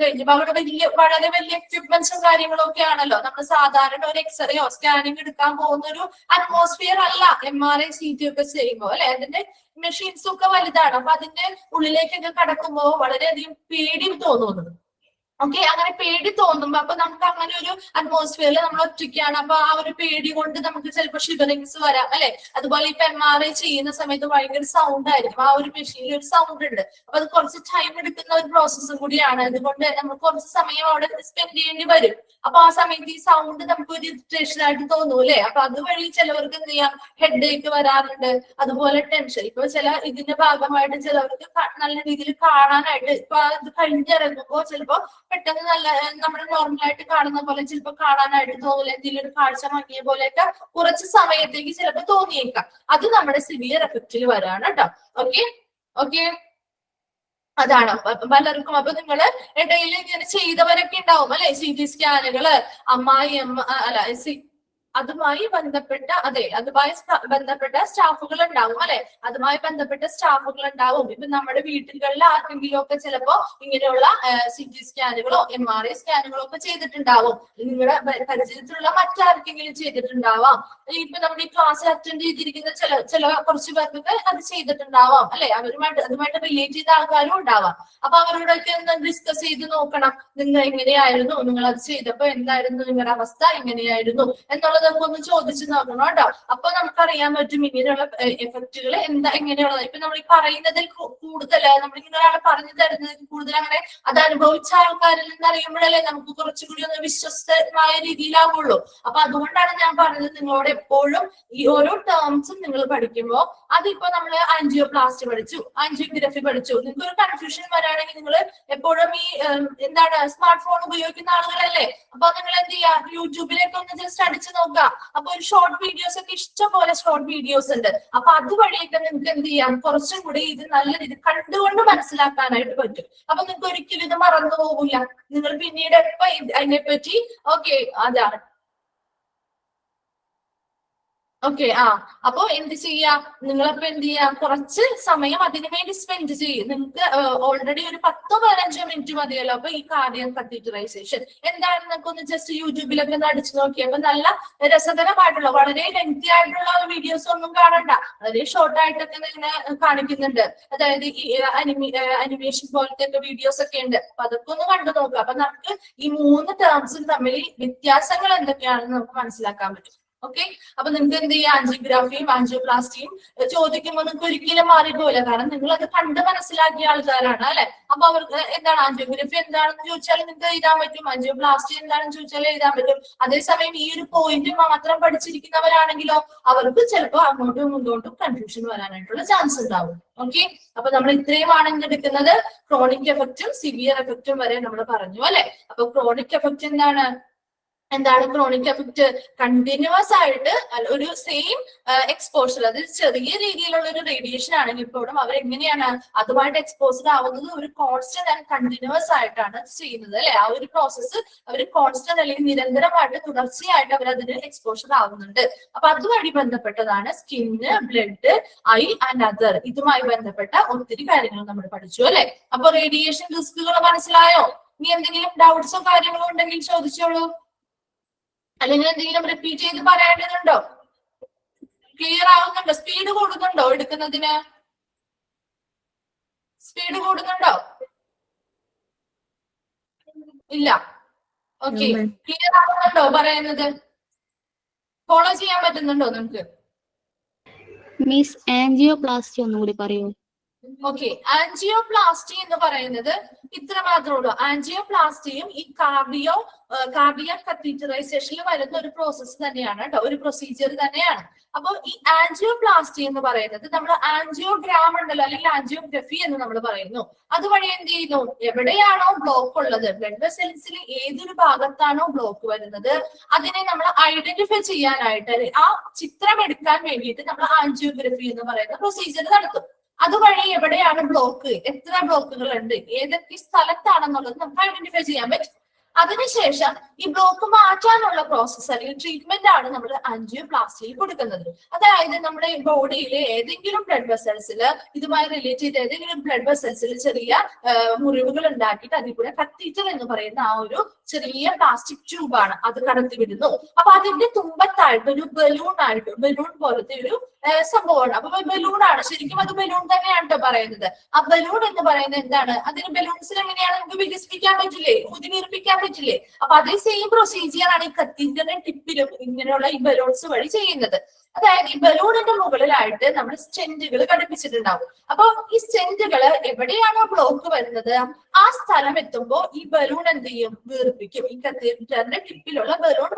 കഴിഞ്ഞപ്പോ അവിടെ വളരെ വലിയ എക്യുപ്മെന്റ്സും കാര്യങ്ങളും ഒക്കെ ആണല്ലോ. നമ്മൾ സാധാരണ ഒരു എക്സ്റേയോ സ്കാനിങ് എടുക്കാൻ പോകുന്ന ഒരു അറ്റ്മോസ്ഫിയർ അല്ല MRI CT ഒക്കെ ചെയ്യുമ്പോൾ അല്ലെ. അതിന്റെ മെഷീൻസ് ഒക്കെ വലുതാണ്. അപ്പൊ അതിന്റെ ഉള്ളിലേക്കൊക്കെ കടക്കുമ്പോ വളരെയധികം പേടി തോന്നുന്നു. ഓക്കെ, അങ്ങനെ പേടി തോന്നുമ്പോ അപ്പൊ നമുക്ക് അങ്ങനെ ഒരു അറ്റ്മോസ്ഫിയറിൽ നമ്മൾ ഒറ്റയ്ക്കാണ്. അപ്പൊ ആ ഒരു പേടി കൊണ്ട് നമുക്ക് ചിലപ്പോൾ ഷിവറിങ്സ് വരാം അല്ലെ. അതുപോലെ ഇപ്പൊ MRI ചെയ്യുന്ന സമയത്ത് ഭയങ്കര സൗണ്ട് ആയിരിക്കും. ആ ഒരു മെഷീനിൽ ഒരു സൗണ്ട് ഉണ്ട്. അപ്പൊ അത് കുറച്ച് ടൈം എടുക്കുന്ന ഒരു പ്രോസസ്സും കൂടിയാണ്. അതുകൊണ്ട് നമ്മൾ കുറച്ച് സമയം അവിടെ സ്പെൻഡ് ചെയ്യേണ്ടി വരും. അപ്പൊ ആ സമയത്ത് ഈ സൗണ്ട് നമുക്ക് ഒരു ഇറിറ്റേഷൻ ആയിട്ട് തോന്നും അല്ലെ. അപ്പൊ അതുവഴി ചിലവർക്ക് എന്ത് ചെയ്യാം, ഹെഡ് ഏക്ക് വരാറുണ്ട്. അതുപോലെ ടെൻഷൻ. ഇപ്പൊ ഇതിന്റെ ഭാഗമായിട്ട് ചിലവർക്ക് നല്ല രീതിയിൽ കാണാനായിട്ട് ഇപ്പൊ അത് കഴിഞ്ഞിറങ്ങുമ്പോ ചിലപ്പോ പെട്ടെന്ന് നല്ല നമ്മൾ നോർമലായിട്ട് കാണുന്ന പോലെ ചിലപ്പോൾ കാണാനായിട്ട് തോന്നില്ല. എന്തെങ്കിലും ഒരു കാഴ്ച മങ്ങിയ പോലെയൊക്കെ കുറച്ച് സമയത്തേക്ക് ചിലപ്പോൾ തോന്നിയേക്കാം. അത് നമ്മുടെ സിവിയർ എഫക്റ്റിൽ വരാണ് കേട്ടോ. ഓക്കെ ഓക്കെ, അതാണ് പലർക്കും. അപ്പൊ നിങ്ങള് ഇടയിൽ ഇങ്ങനെ ചെയ്തവരൊക്കെ ഉണ്ടാവും അല്ലെ, CT സ്കാനുകള്, അതുമായി ബന്ധപ്പെട്ട സ്റ്റാഫുകൾ ഉണ്ടാവും അല്ലെ. അതുമായി ബന്ധപ്പെട്ട സ്റ്റാഫുകൾ ഉണ്ടാവും. ഇപ്പൊ നമ്മുടെ വീട്ടുകളിൽ ആർക്കെങ്കിലും ഒക്കെ ചിലപ്പോ ഇങ്ങനെയുള്ള CT സ്കാനുകളോ MRI സ്കാനുകളോ ഒക്കെ ചെയ്തിട്ടുണ്ടാവും. നിങ്ങളുടെ പരിചയത്തിലുള്ള മറ്റാർക്കെങ്കിലും ചെയ്തിട്ടുണ്ടാവാം. ഇപ്പൊ നമ്മുടെ ഈ ക്ലാസ് അറ്റൻഡ് ചെയ്തിരിക്കുന്ന ചില കുറച്ച് പേർക്കൊക്കെ അത് ചെയ്തിട്ടുണ്ടാവാം അല്ലെ. അതുമായിട്ട് റിലേറ്റ് ചെയ്ത ആൾക്കാരും ഉണ്ടാവാം. അപ്പൊ അവരോടൊക്കെ ഒന്ന് ഡിസ്കസ് ചെയ്ത് നോക്കണം. നിങ്ങൾ എങ്ങനെയായിരുന്നു, നിങ്ങൾ അത് ചെയ്തപ്പോ എന്തായിരുന്നു നിങ്ങളുടെ അവസ്ഥ, എങ്ങനെയായിരുന്നു എന്നുള്ളത് ഒന്ന് ചോദിച്ചു നോക്കണം കേട്ടോ. അപ്പൊ നമുക്കറിയാൻ പറ്റും ഇങ്ങനെയുള്ള എഫക്റ്റുകൾ എങ്ങനെയുള്ളത്. ഇപ്പൊ നമ്മൾ ഈ പറയുന്നതിൽ കൂടുതൽ നമ്മളിങ്ങനെ ഒരാളെ പറഞ്ഞു തരുന്നതിൽ കൂടുതൽ അങ്ങനെ അത് അനുഭവിച്ച ആൾക്കാരിൽ നിന്ന് അറിയുമ്പോഴല്ലേ നമുക്ക് കുറച്ചുകൂടി ഒന്ന് വിശ്വസ്തമായ രീതിയിലാവുള്ളൂ. അപ്പൊ അതുകൊണ്ടാണ് ഞാൻ പറഞ്ഞത് നിങ്ങളോട് എപ്പോഴും ഈ ഓരോ ടേംസും നിങ്ങൾ പഠിക്കുമ്പോൾ അതിപ്പോ നമ്മൾ ആൻജിയോപ്ലാസ്റ്റി പഠിച്ചു, ആൻജിയോഗ്രഫി പഠിച്ചു, നിങ്ങൾക്ക് ഒരു കൺഫ്യൂഷൻ വരാണെങ്കിൽ നിങ്ങൾ എപ്പോഴും ഈ സ്മാർട്ട് ഫോൺ ഉപയോഗിക്കുന്ന ആളുകളല്ലേ. അപ്പൊ നിങ്ങൾ എന്ത് ചെയ്യാ, യൂട്യൂബിലേക്ക് ഒന്ന് ജസ്റ്റ് അടിച്ചു നോക്കുക. അപ്പൊ ഒരു ഷോർട്ട് വീഡിയോസ് ഒക്കെ ഇഷ്ടംപോലെ ഷോർട്ട് വീഡിയോസ് ഉണ്ട്. അപ്പൊ അതുവഴിയൊക്കെ നിങ്ങൾക്ക് എന്ത് ചെയ്യാം, കുറച്ചും കൂടി ഇത് നല്ല രീതിയിൽ കണ്ടുകൊണ്ട് മനസ്സിലാക്കാനായിട്ട് പറ്റും. അപ്പൊ നിങ്ങൾക്ക് ഒരിക്കലും ഇത് മറന്നു പോകില്ല. നിങ്ങൾ പിന്നീട് എപ്പോ അതിനെപ്പറ്റി അതാണ് അപ്പൊ എന്ത് ചെയ്യാം, നിങ്ങളപ്പോ എന്ത് ചെയ്യാം, കുറച്ച് സമയം അതിനു വേണ്ടി സ്പെൻഡ് ചെയ്യും. നിങ്ങൾക്ക് ഓൾറെഡി ഒരു 10-15 മിനിറ്റ് മതിയല്ലോ. അപ്പൊ ഈ കാർഡിയക് കത്തീറ്ററൈസേഷൻ എന്താണെന്നൊക്കെ ഒന്ന് ജസ്റ്റ് യൂട്യൂബിലൊക്കെ ഒന്ന് അടിച്ചു നോക്കിയപ്പോ നല്ല രസകരമായിട്ടുള്ള വളരെ ലെങ്തി ആയിട്ടുള്ള വീഡിയോസ് ഒന്നും കാണണ്ട, വളരെ ഷോർട്ട് ആയിട്ടൊക്കെ ഇങ്ങനെ കാണിക്കുന്നുണ്ട്. അതായത് ഈ അനിമേഷൻ പോലത്തെ ഒക്കെ വീഡിയോസ് ഒക്കെ ഉണ്ട്. അപ്പൊ അതൊക്കെ ഒന്ന് കണ്ടു നോക്കുക. അപ്പൊ നമുക്ക് ഈ 3 ടേംസും തമ്മിൽ വ്യത്യാസങ്ങൾ എന്തൊക്കെയാണെന്ന് നമുക്ക് മനസ്സിലാക്കാൻ പറ്റും. ഓക്കെ, അപ്പൊ നിങ്ങൾക്ക് എന്ത് ചെയ്യാം, ആൻജിയോഗ്രാഫിയും ആൻജിയോപ്ലാസ്റ്റിയും ചോദിക്കുമ്പോൾ നിങ്ങൾക്ക് ഒരിക്കലും മാറിപ്പോയില്ല. കാരണം നിങ്ങൾ അത് കണ്ട് മനസ്സിലാക്കിയ ആൾക്കാരാണ് അല്ലെ. അപ്പൊ അവർക്ക് എന്താണ് ആൻജിയോഗ്രഫി എന്താണെന്ന് ചോദിച്ചാൽ നിങ്ങൾക്ക് എഴുതാൻ പറ്റും, ആൻജിയോപ്ലാസ്റ്റി എന്താണെന്ന് ചോദിച്ചാൽ എഴുതാൻ പറ്റും. അതേസമയം ഈ ഒരു പോയിന്റ് മാത്രം പഠിച്ചിരിക്കുന്നവരാണെങ്കിലോ അവർക്ക് ചിലപ്പോൾ അങ്ങോട്ടും ഇങ്ങോട്ടും കൺഫ്യൂഷൻ വരാനായിട്ടുള്ള ചാൻസ് ഉണ്ടാവും. ഓക്കെ, അപ്പൊ നമ്മൾ ഇത്രയുമാണ് എടുക്കുന്നത്. ക്രോണിക് എഫക്റ്റും സിവിയർ എഫക്റ്റും വരെ നമ്മൾ പറഞ്ഞു അല്ലെ. അപ്പൊ ക്രോണിക് എഫക്റ്റ് എന്താണ് ക്രോണിക് എഫക്റ്റ്? കണ്ടിന്യൂസ് ആയിട്ട് ഒരു സെയിം എക്സ്പോഷർ, അത് ചെറിയ രീതിയിലുള്ള ഒരു റേഡിയേഷൻ ആണെങ്കിൽ ഇപ്പോഴും അവരെങ്ങനെയാണ് അതുമായിട്ട് എക്സ്പോസ്ഡ് ആവുന്നത്? ഒരു കോൺസ്റ്റന്റ് ആൻഡ് കണ്ടിന്യൂസ് ആയിട്ടാണ് ചെയ്യുന്നത് അല്ലെ. ആ ഒരു പ്രോസസ്സ് അവർ കോൺസ്റ്റന്റ് അല്ലെങ്കിൽ നിരന്തരമായിട്ട് തുടർച്ചയായിട്ട് അവർ അതിന് എക്സ്പോഷർ ആവുന്നുണ്ട്. അപ്പൊ അതുവഴി ബന്ധപ്പെട്ടതാണ് skin, blood, I and other. ഇതുമായി ബന്ധപ്പെട്ട ഒത്തിരി കാര്യങ്ങൾ നമ്മൾ പഠിച്ചു അല്ലെ. അപ്പൊ റേഡിയേഷൻ റിസ്കുകൾ മനസ്സിലായോ? ഇനി എന്തെങ്കിലും ഡൗട്ട്സോ കാര്യങ്ങളോ ഉണ്ടെങ്കിൽ ചോദിച്ചോളൂ. അല്ലെങ്കിൽ എന്തെങ്കിലും റിപ്പീറ്റ് ചെയ്ത് പറയേണ്ടതുണ്ടോ? ക്ലിയർ ആവുന്നുണ്ടോ? സ്പീഡ് കൂടുന്നുണ്ടോ എടുക്കുന്നതിന്? സ്പീഡ് കൂടുന്നുണ്ടോ? ഇല്ല. ഓക്കെ, ക്ലിയർ ആവുന്നുണ്ടോ പറയുന്നത്? ഫോളോ ചെയ്യാൻ പറ്റുന്നുണ്ടോ നിങ്ങൾക്ക്? മിസ് ആൻജിയോപ്ലാസ്റ്റി ഒന്നുകൂടി പറയൂ. ഓക്കെ, ആൻജിയോപ്ലാസ്റ്റി എന്ന് പറയുന്നത് ഇത്ര മാത്രമേ ഉള്ളൂ. ആൻജിയോപ്ലാസ്റ്റിയും ഈ കാർഡിയാക് കത്തീറ്ററൈസേഷനിൽ വരുന്ന ഒരു പ്രോസസ്സ് തന്നെയാണ് കേട്ടോ, ഒരു പ്രൊസീജിയർ തന്നെയാണ്. അപ്പൊ ഈ ആൻജിയോപ്ലാസ്റ്റി എന്ന് പറയുന്നത് നമ്മൾ ആൻജിയോഗ്രാം ഉണ്ടല്ലോ, അല്ലെങ്കിൽ ആൻജിയോഗ്രഫി എന്ന് നമ്മൾ പറയുന്നു. അതുവഴി എന്ത് ചെയ്യുന്നു, എവിടെയാണോ ബ്ലോക്ക് ഉള്ളത്, ബ്ലഡ് വെസൽസിൽ ഏതൊരു ഭാഗത്താണോ ബ്ലോക്ക് വരുന്നത് അതിനെ നമ്മൾ ഐഡന്റിഫൈ ചെയ്യാനായിട്ട് ആ ചിത്രം എടുക്കാൻ വേണ്ടിയിട്ട് നമ്മൾ ആൻജിയോഗ്രഫി എന്ന് പറയുന്ന പ്രൊസീജിയർ നടത്തും. അതുവഴി എവിടെയാണ് ബ്ലോക്ക്, എത്ര ബ്ലോക്കുകൾ ഉണ്ട്, ഏതൊക്കെ സ്ഥലത്താണെന്നുള്ളത് നമുക്ക് ഐഡന്റിഫൈ ചെയ്യാൻ പറ്റും. അതിനുശേഷം ഈ ബ്ലോക്ക് മാറ്റാനുള്ള പ്രോസസ്സ് അല്ലെങ്കിൽ ട്രീറ്റ്മെന്റ് ആണ് നമ്മൾ ആൻജിയോപ്ലാസ്റ്റിയിൽ കൊടുക്കുന്നത്. അതായത് നമ്മുടെ ബോഡിയിലെ ഏതെങ്കിലും ബ്ലഡ് വെസൽസിൽ ഇതുമായി റിലേറ്റ് ചെയ്ത് ഏതെങ്കിലും ബ്ലഡ് വെസൽസിൽ ചെറിയ മുറിവുകൾ ഉണ്ടാക്കിയിട്ട് അതിൽ കൂടെ കത്തീറ്റർ എന്ന് പറയുന്ന ആ ഒരു ചെറിയ പ്ലാസ്റ്റിക് ട്യൂബാണ് അത് കടത്തിവിടുന്നു. അപ്പൊ അതിന്റെ തുമ്പത്തായിട്ട് ഒരു ബലൂൺ പോലത്തെ ഒരു സംഭവമാണ്. അപ്പൊ ബലൂൺ ആണ്, ശരിക്കും അത് ബലൂൺ തന്നെയാണ് കേട്ടോ പറയുന്നത്. ആ ബലൂൺ എന്ന് പറയുന്നത് എന്താണ്, അതിന് ബലൂൺസിൽ എങ്ങനെയാണ് നമുക്ക് വികസിപ്പിക്കാൻ പറ്റില്ലേ, ഊതിവീർപ്പിക്കാൻ പറ്റില്ലേ? അപ്പൊ അതേ സെയിം പ്രൊസീജിയർ ആണ് ഈ കത്തീറ്ററിന്റെ ടിപ്പിലും ഇങ്ങനെയുള്ള ഈ ബലൂൺസ് വഴി ചെയ്യുന്നത്. അതായത് ഈ ബലൂണിന്റെ മുകളിലായിട്ട് നമ്മൾ സ്റ്റെന്റുകൾ ഘടിപ്പിച്ചിട്ടുണ്ടാവും. അപ്പൊ ഈ സ്റ്റെന്റുകൾ എവിടെയാണോ ബ്ലോക്ക് വരുന്നത് ആ സ്ഥലം എത്തുമ്പോൾ ഈ ബലൂൺ എന്ത് ചെയ്യും, വീർപ്പിക്കും. ഈ കത്തീറ്ററിന്റെ ടിപ്പിലുള്ള ബലൂൺ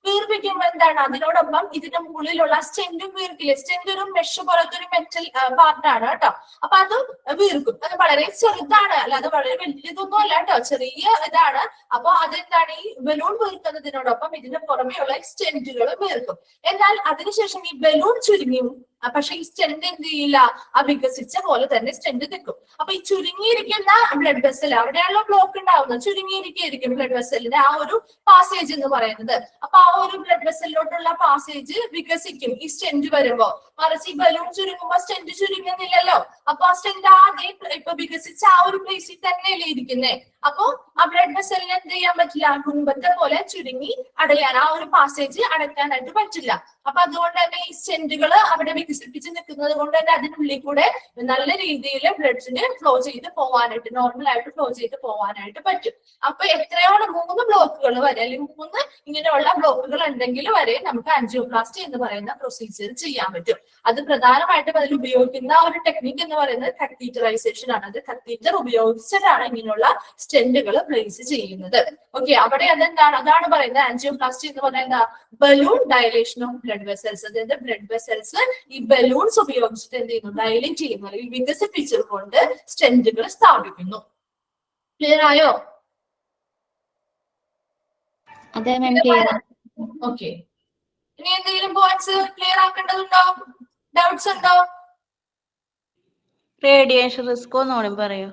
വീർപ്പിക്കുമ്പോൾ എന്താണ്, അതിനോടൊപ്പം ഇതിന്റെ മുകളിലുള്ള സ്റ്റെന്റും വീർക്കില്ലേ. സ്റ്റെന്റ് ഒരു മെഷ് പോലത്തെ ഒരു മെറ്റൽ പാർട്ടാണ് കേട്ടോ. അപ്പൊ അത് വീർക്കും. അത് വളരെ ചെറുതാണ്, അല്ലാതെ വളരെ വലിയതൊന്നും അല്ല കേട്ടോ, ചെറിയ ഇതാണ്. അപ്പൊ അതെന്താണ്, ഈ ബലൂൺ വീർക്കുന്നതിനോടൊപ്പം ഇതിന്റെ പുറമെയുള്ള സ്റ്റെന്റുകൾ വീർക്കും. എന്നാൽ അതിനുശേഷം ഈ ബലൂൺ ചുരുങ്ങിയും പക്ഷെ ഈ സ്റ്റെന്റ് എന്ത് ചെയ്യില്ല, ആ വികസിച്ച പോലെ തന്നെ സ്റ്റെന്റ് നിൽക്കും. അപ്പൊ ഈ ചുരുങ്ങിയിരിക്കുന്ന ബ്ലഡ് വെസൽ, അവിടെയാണല്ലോ ബ്ലോക്ക് ഉണ്ടാവുന്നത്, ചുരുങ്ങിയിരിക്കും ബ്ലഡ് വെസലിന്റെ ആ ഒരു പാസേജ് എന്ന് പറയുന്നത്. അപ്പൊ ആ ഒരു ബ്ലഡ് വെസലിലോട്ടുള്ള പാസേജ് വികസിക്കും ഈ സ്റ്റെന്റ് വരുമ്പോ. മറിച്ച് ഈ ബലൂൺ ചുരുങ്ങുമ്പോ സ്റ്റെന്റ് ചുരുങ്ങുന്നില്ലല്ലോ. അപ്പൊ ആ സ്റ്റെന്റ് ആദ്യം ഇപ്പൊ വികസിച്ച ആ ഒരു പ്ലേസിൽ തന്നെയല്ലേ ഇരിക്കുന്നേ. അപ്പൊ ആ ബ്ലഡ് വെസലിന് എന്ത് ചെയ്യാൻ പറ്റില്ല, മുമ്പത്തെ പോലെ ചുരുങ്ങി അടയാൻ, ആ ഒരു പാസേജ് അടയ്ക്കാനായിട്ട് പറ്റില്ല. അപ്പൊ അതുകൊണ്ട് തന്നെ ഈ സ്റ്റെന്റുകൾ അവിടെ വികസിപ്പിച്ച് നിൽക്കുന്നത് കൊണ്ട് തന്നെ അതിനുള്ളിൽ കൂടെ നല്ല രീതിയിൽ ബ്ലഡിന് ഫ്ലോ ചെയ്ത് പോവാനായിട്ട്, നോർമൽ ആയിട്ട് ഫ്ലോ ചെയ്ത് പോവാനായിട്ട് പറ്റും. അപ്പൊ എത്രയാണ് 3 ബ്ലോക്കുകൾ വരെ അല്ലെങ്കിൽ 3 ഇങ്ങനെയുള്ള ബ്ലോക്കുകൾ ഉണ്ടെങ്കിൽ വരെ നമുക്ക് ആൻജിയോപ്ലാസ്റ്റി എന്ന് പറയുന്ന പ്രൊസീജിയർ ചെയ്യാൻ പറ്റും. അത് പ്രധാനമായിട്ടും അതിൽ ഉപയോഗിക്കുന്ന ഒരു ടെക്നിക്ക് എന്ന് പറയുന്നത് കത്തീറ്ററൈസേഷൻ ആണ്. അത് കത്തീറ്റർ ഉപയോഗിച്ചിട്ടാണ് ഇങ്ങനെയുള്ള സ്റ്റെന്റുകൾ പ്ലേസ് ചെയ്യുന്നത്. ഓക്കെ, അവിടെ അതെന്താണ്, അതാണ് പറയുന്നത് ആൻജിയോപ്ലാസ്റ്റി എന്ന് പറയുന്നത് balloon dilation of blood vessels. അതായത് ബ്ലഡ് വെസൽസ് ഈ ബലൂൺസ് ഉപയോഗിച്ചിട്ട് എന്ത് ചെയ്യുന്നു, ഡയലേറ്റ് ചെയ്യുന്നു അല്ലെങ്കിൽ വികസിപ്പിച്ചുകൊണ്ട് സ്റ്റെന്റുകൾ സ്ഥാപിക്കുന്നു. ക്ലിയർ ആയോ? അതെ മാം, ക്ലിയർ. ഓക്കെ, ഇനി എന്തെങ്കിലും പോയിന്റ്സ് ക്ലിയർ ആക്കേണ്ടതുണ്ടോ, ഡൗട്ട്സ് ഉണ്ടോ? റേഡിയേഷൻ റിസ്ക് ഒന്നുകൂടി പറയൂ.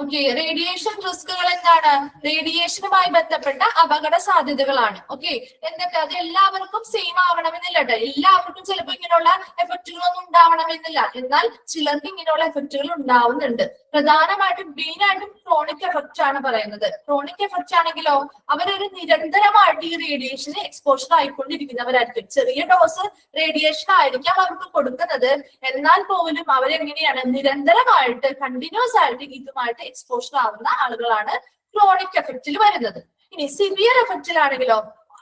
ഓക്കെ, റേഡിയേഷൻ റിസ്കുകൾ എന്താണ്, റേഡിയേഷനുമായി ബന്ധപ്പെട്ട അപകട സാധ്യതകളാണ്. ഓക്കെ, എന്തൊക്കെ, അത് എല്ലാവർക്കും സെയിം ആവണമെന്നില്ല കേട്ടോ. എല്ലാവർക്കും ചിലപ്പോൾ ഇങ്ങനെയുള്ള എഫക്റ്റുകളൊന്നും ഉണ്ടാവണമെന്നില്ല. എന്നാൽ ചിലർക്ക് ഇങ്ങനെയുള്ള എഫക്റ്റുകൾ ഉണ്ടാവുന്നുണ്ട്. പ്രധാനമായിട്ടും മെയിനായിട്ടും ക്രോണിക് എഫക്റ്റ് ആണ് പറയുന്നത്. ക്രോണിക് എഫക്റ്റ് ആണെങ്കിലോ അവരൊരു നിരന്തരമായിട്ട് ഈ റേഡിയേഷന് എക്സ്പോഷർ ആയിക്കൊണ്ടിരിക്കുന്നവരായിരിക്കും. ചെറിയ ഡോസ് റേഡിയേഷൻ ആയിരിക്കാം അവർക്ക് കൊടുക്കുന്നത്, എന്നാൽ പോലും അവരെങ്ങനെയാണ് നിരന്തരമായിട്ട് കണ്ടിന്യൂസ് ആയിട്ട് ഇതുമായിട്ട് എക്സ്പോഷർ ആവുന്ന ആളുകളാണ് ക്രോണിക് എഫക്റ്റിൽ വരുന്നത്. ഇനി സിവിയർ എഫക്റ്റിലാണെങ്കിലോ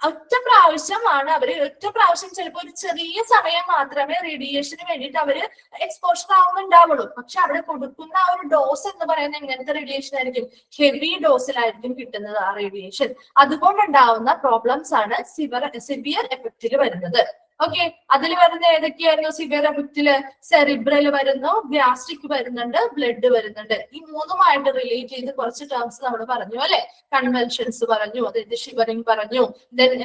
ഒറ്റ പ്രാവശ്യം ചിലപ്പോൾ ഒരു ചെറിയ സമയം മാത്രമേ റേഡിയേഷന് വേണ്ടിയിട്ട് അവര് എക്സ്പോഷർ ആവുന്നുണ്ടാവുള്ളൂ. പക്ഷെ അവിടെ കൊടുക്കുന്ന ആ ഒരു ഡോസ് എന്ന് പറയുന്നത് എങ്ങനത്തെ റേഡിയേഷൻ ആയിരിക്കും, ഹെവി ഡോസിലായിരിക്കും കിട്ടുന്നത് ആ റേഡിയേഷൻ. അതുകൊണ്ടുണ്ടാവുന്ന പ്രോബ്ലംസ് ആണ് സിവിയർ എഫക്റ്റിൽ വരുന്നത്. ഓക്കെ, അതിൽ വരുന്ന ഏതൊക്കെയായിരുന്നു സിവിയർ എഫക്റ്റില്? സെറിബ്രൽ വരുന്നു, ഗ്യാസ്ട്രിക് വരുന്നുണ്ട്, ബ്ലഡ് വരുന്നുണ്ട്. ഈ 3ഉമായിട്ട് റിലേറ്റ് ചെയ്ത് കുറച്ച് ടേംസ് നമ്മൾ പറഞ്ഞു അല്ലെ. കൺവെൻഷൻസ് പറഞ്ഞു, അതായത് ഷിവറിംഗ് പറഞ്ഞു,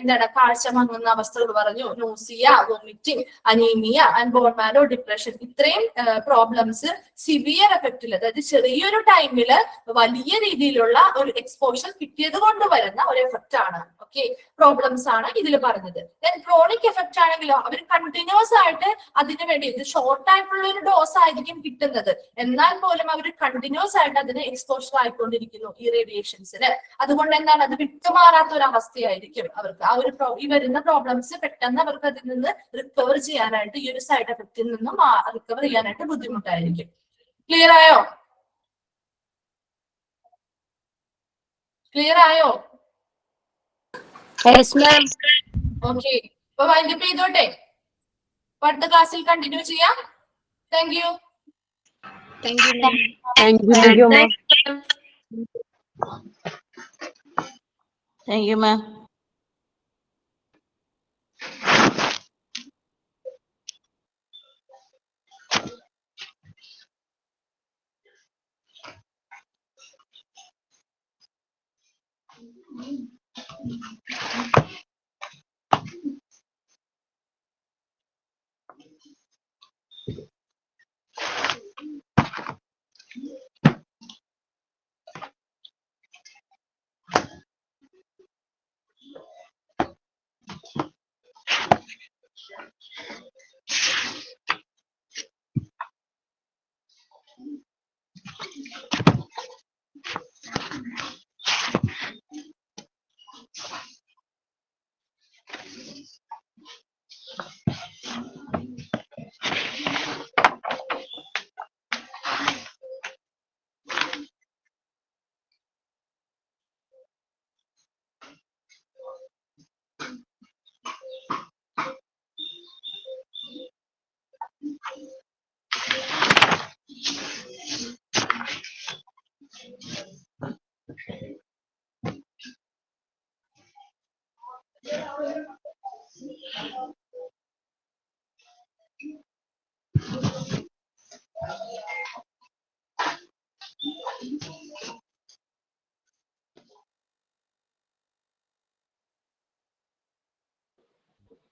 എന്താണ് കാഴ്ച മങ്ങുന്ന അവസ്ഥകൾ പറഞ്ഞു, nausea, vomiting, anaemia and bone marrow depression. ഇത്രയും പ്രോബ്ലംസ് സിവിയർ എഫക്റ്റിൽ, അതായത് ചെറിയൊരു ടൈമില് വലിയ രീതിയിലുള്ള ഒരു എക്സ്പോഷർ കിട്ടിയത് കൊണ്ട് വരുന്ന ഒരു എഫക്റ്റ് ആണ്. ഓക്കെ, പ്രോബ്ലംസ് ആണ് ഇതിൽ പറഞ്ഞത്. ക്രോണിക് എഫക്റ്റ് ആണെങ്കിലോ അവർ കണ്ടിന്യൂസ് ആയിട്ട് അതിനു വേണ്ടി, ഇത് ഷോർട്ട് ആയിട്ടുള്ള ഒരു ഡോസ് ആയിരിക്കും കിട്ടുന്നത്, എന്നാൽ പോലും അവർ കണ്ടിന്യൂസ് ആയിട്ട് അതിന് എക്സ്പോഷർ ആയിക്കൊണ്ടിരിക്കുന്നു ഈ റേഡിയേഷൻസിന്. അതുകൊണ്ട് എന്താണ്, അത് വിട്ടുമാറാത്ത ഒരു അവസ്ഥയായിരിക്കും അവർക്ക്. ആ ഒരു ഈ വരുന്ന പ്രോബ്ലംസ് പെട്ടെന്ന് അവർക്ക് അതിൽ നിന്ന് റിക്കവർ ചെയ്യാനായിട്ട്, ഈ ഒരു സൈഡ് എഫക്റ്റിൽ നിന്നും റിക്കവർ ചെയ്യാനായിട്ട് ബുദ്ധിമുട്ടായിരിക്കും. ക്ലിയർ ആയോ? ക്ലിയർ ആയോ? ഓക്കെ, അപ്പൊ വൈൻഡപ്പ് ചെയ്തോട്ടെ. അടുത്ത ക്ലാസ്സിൽ കണ്ടിന്യൂ ചെയ്യാം. Thank you. Thank you. Thank you, ma'am.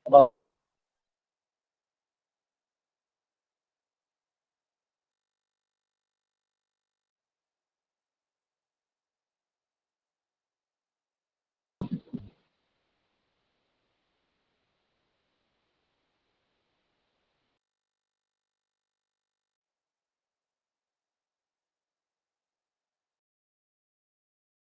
about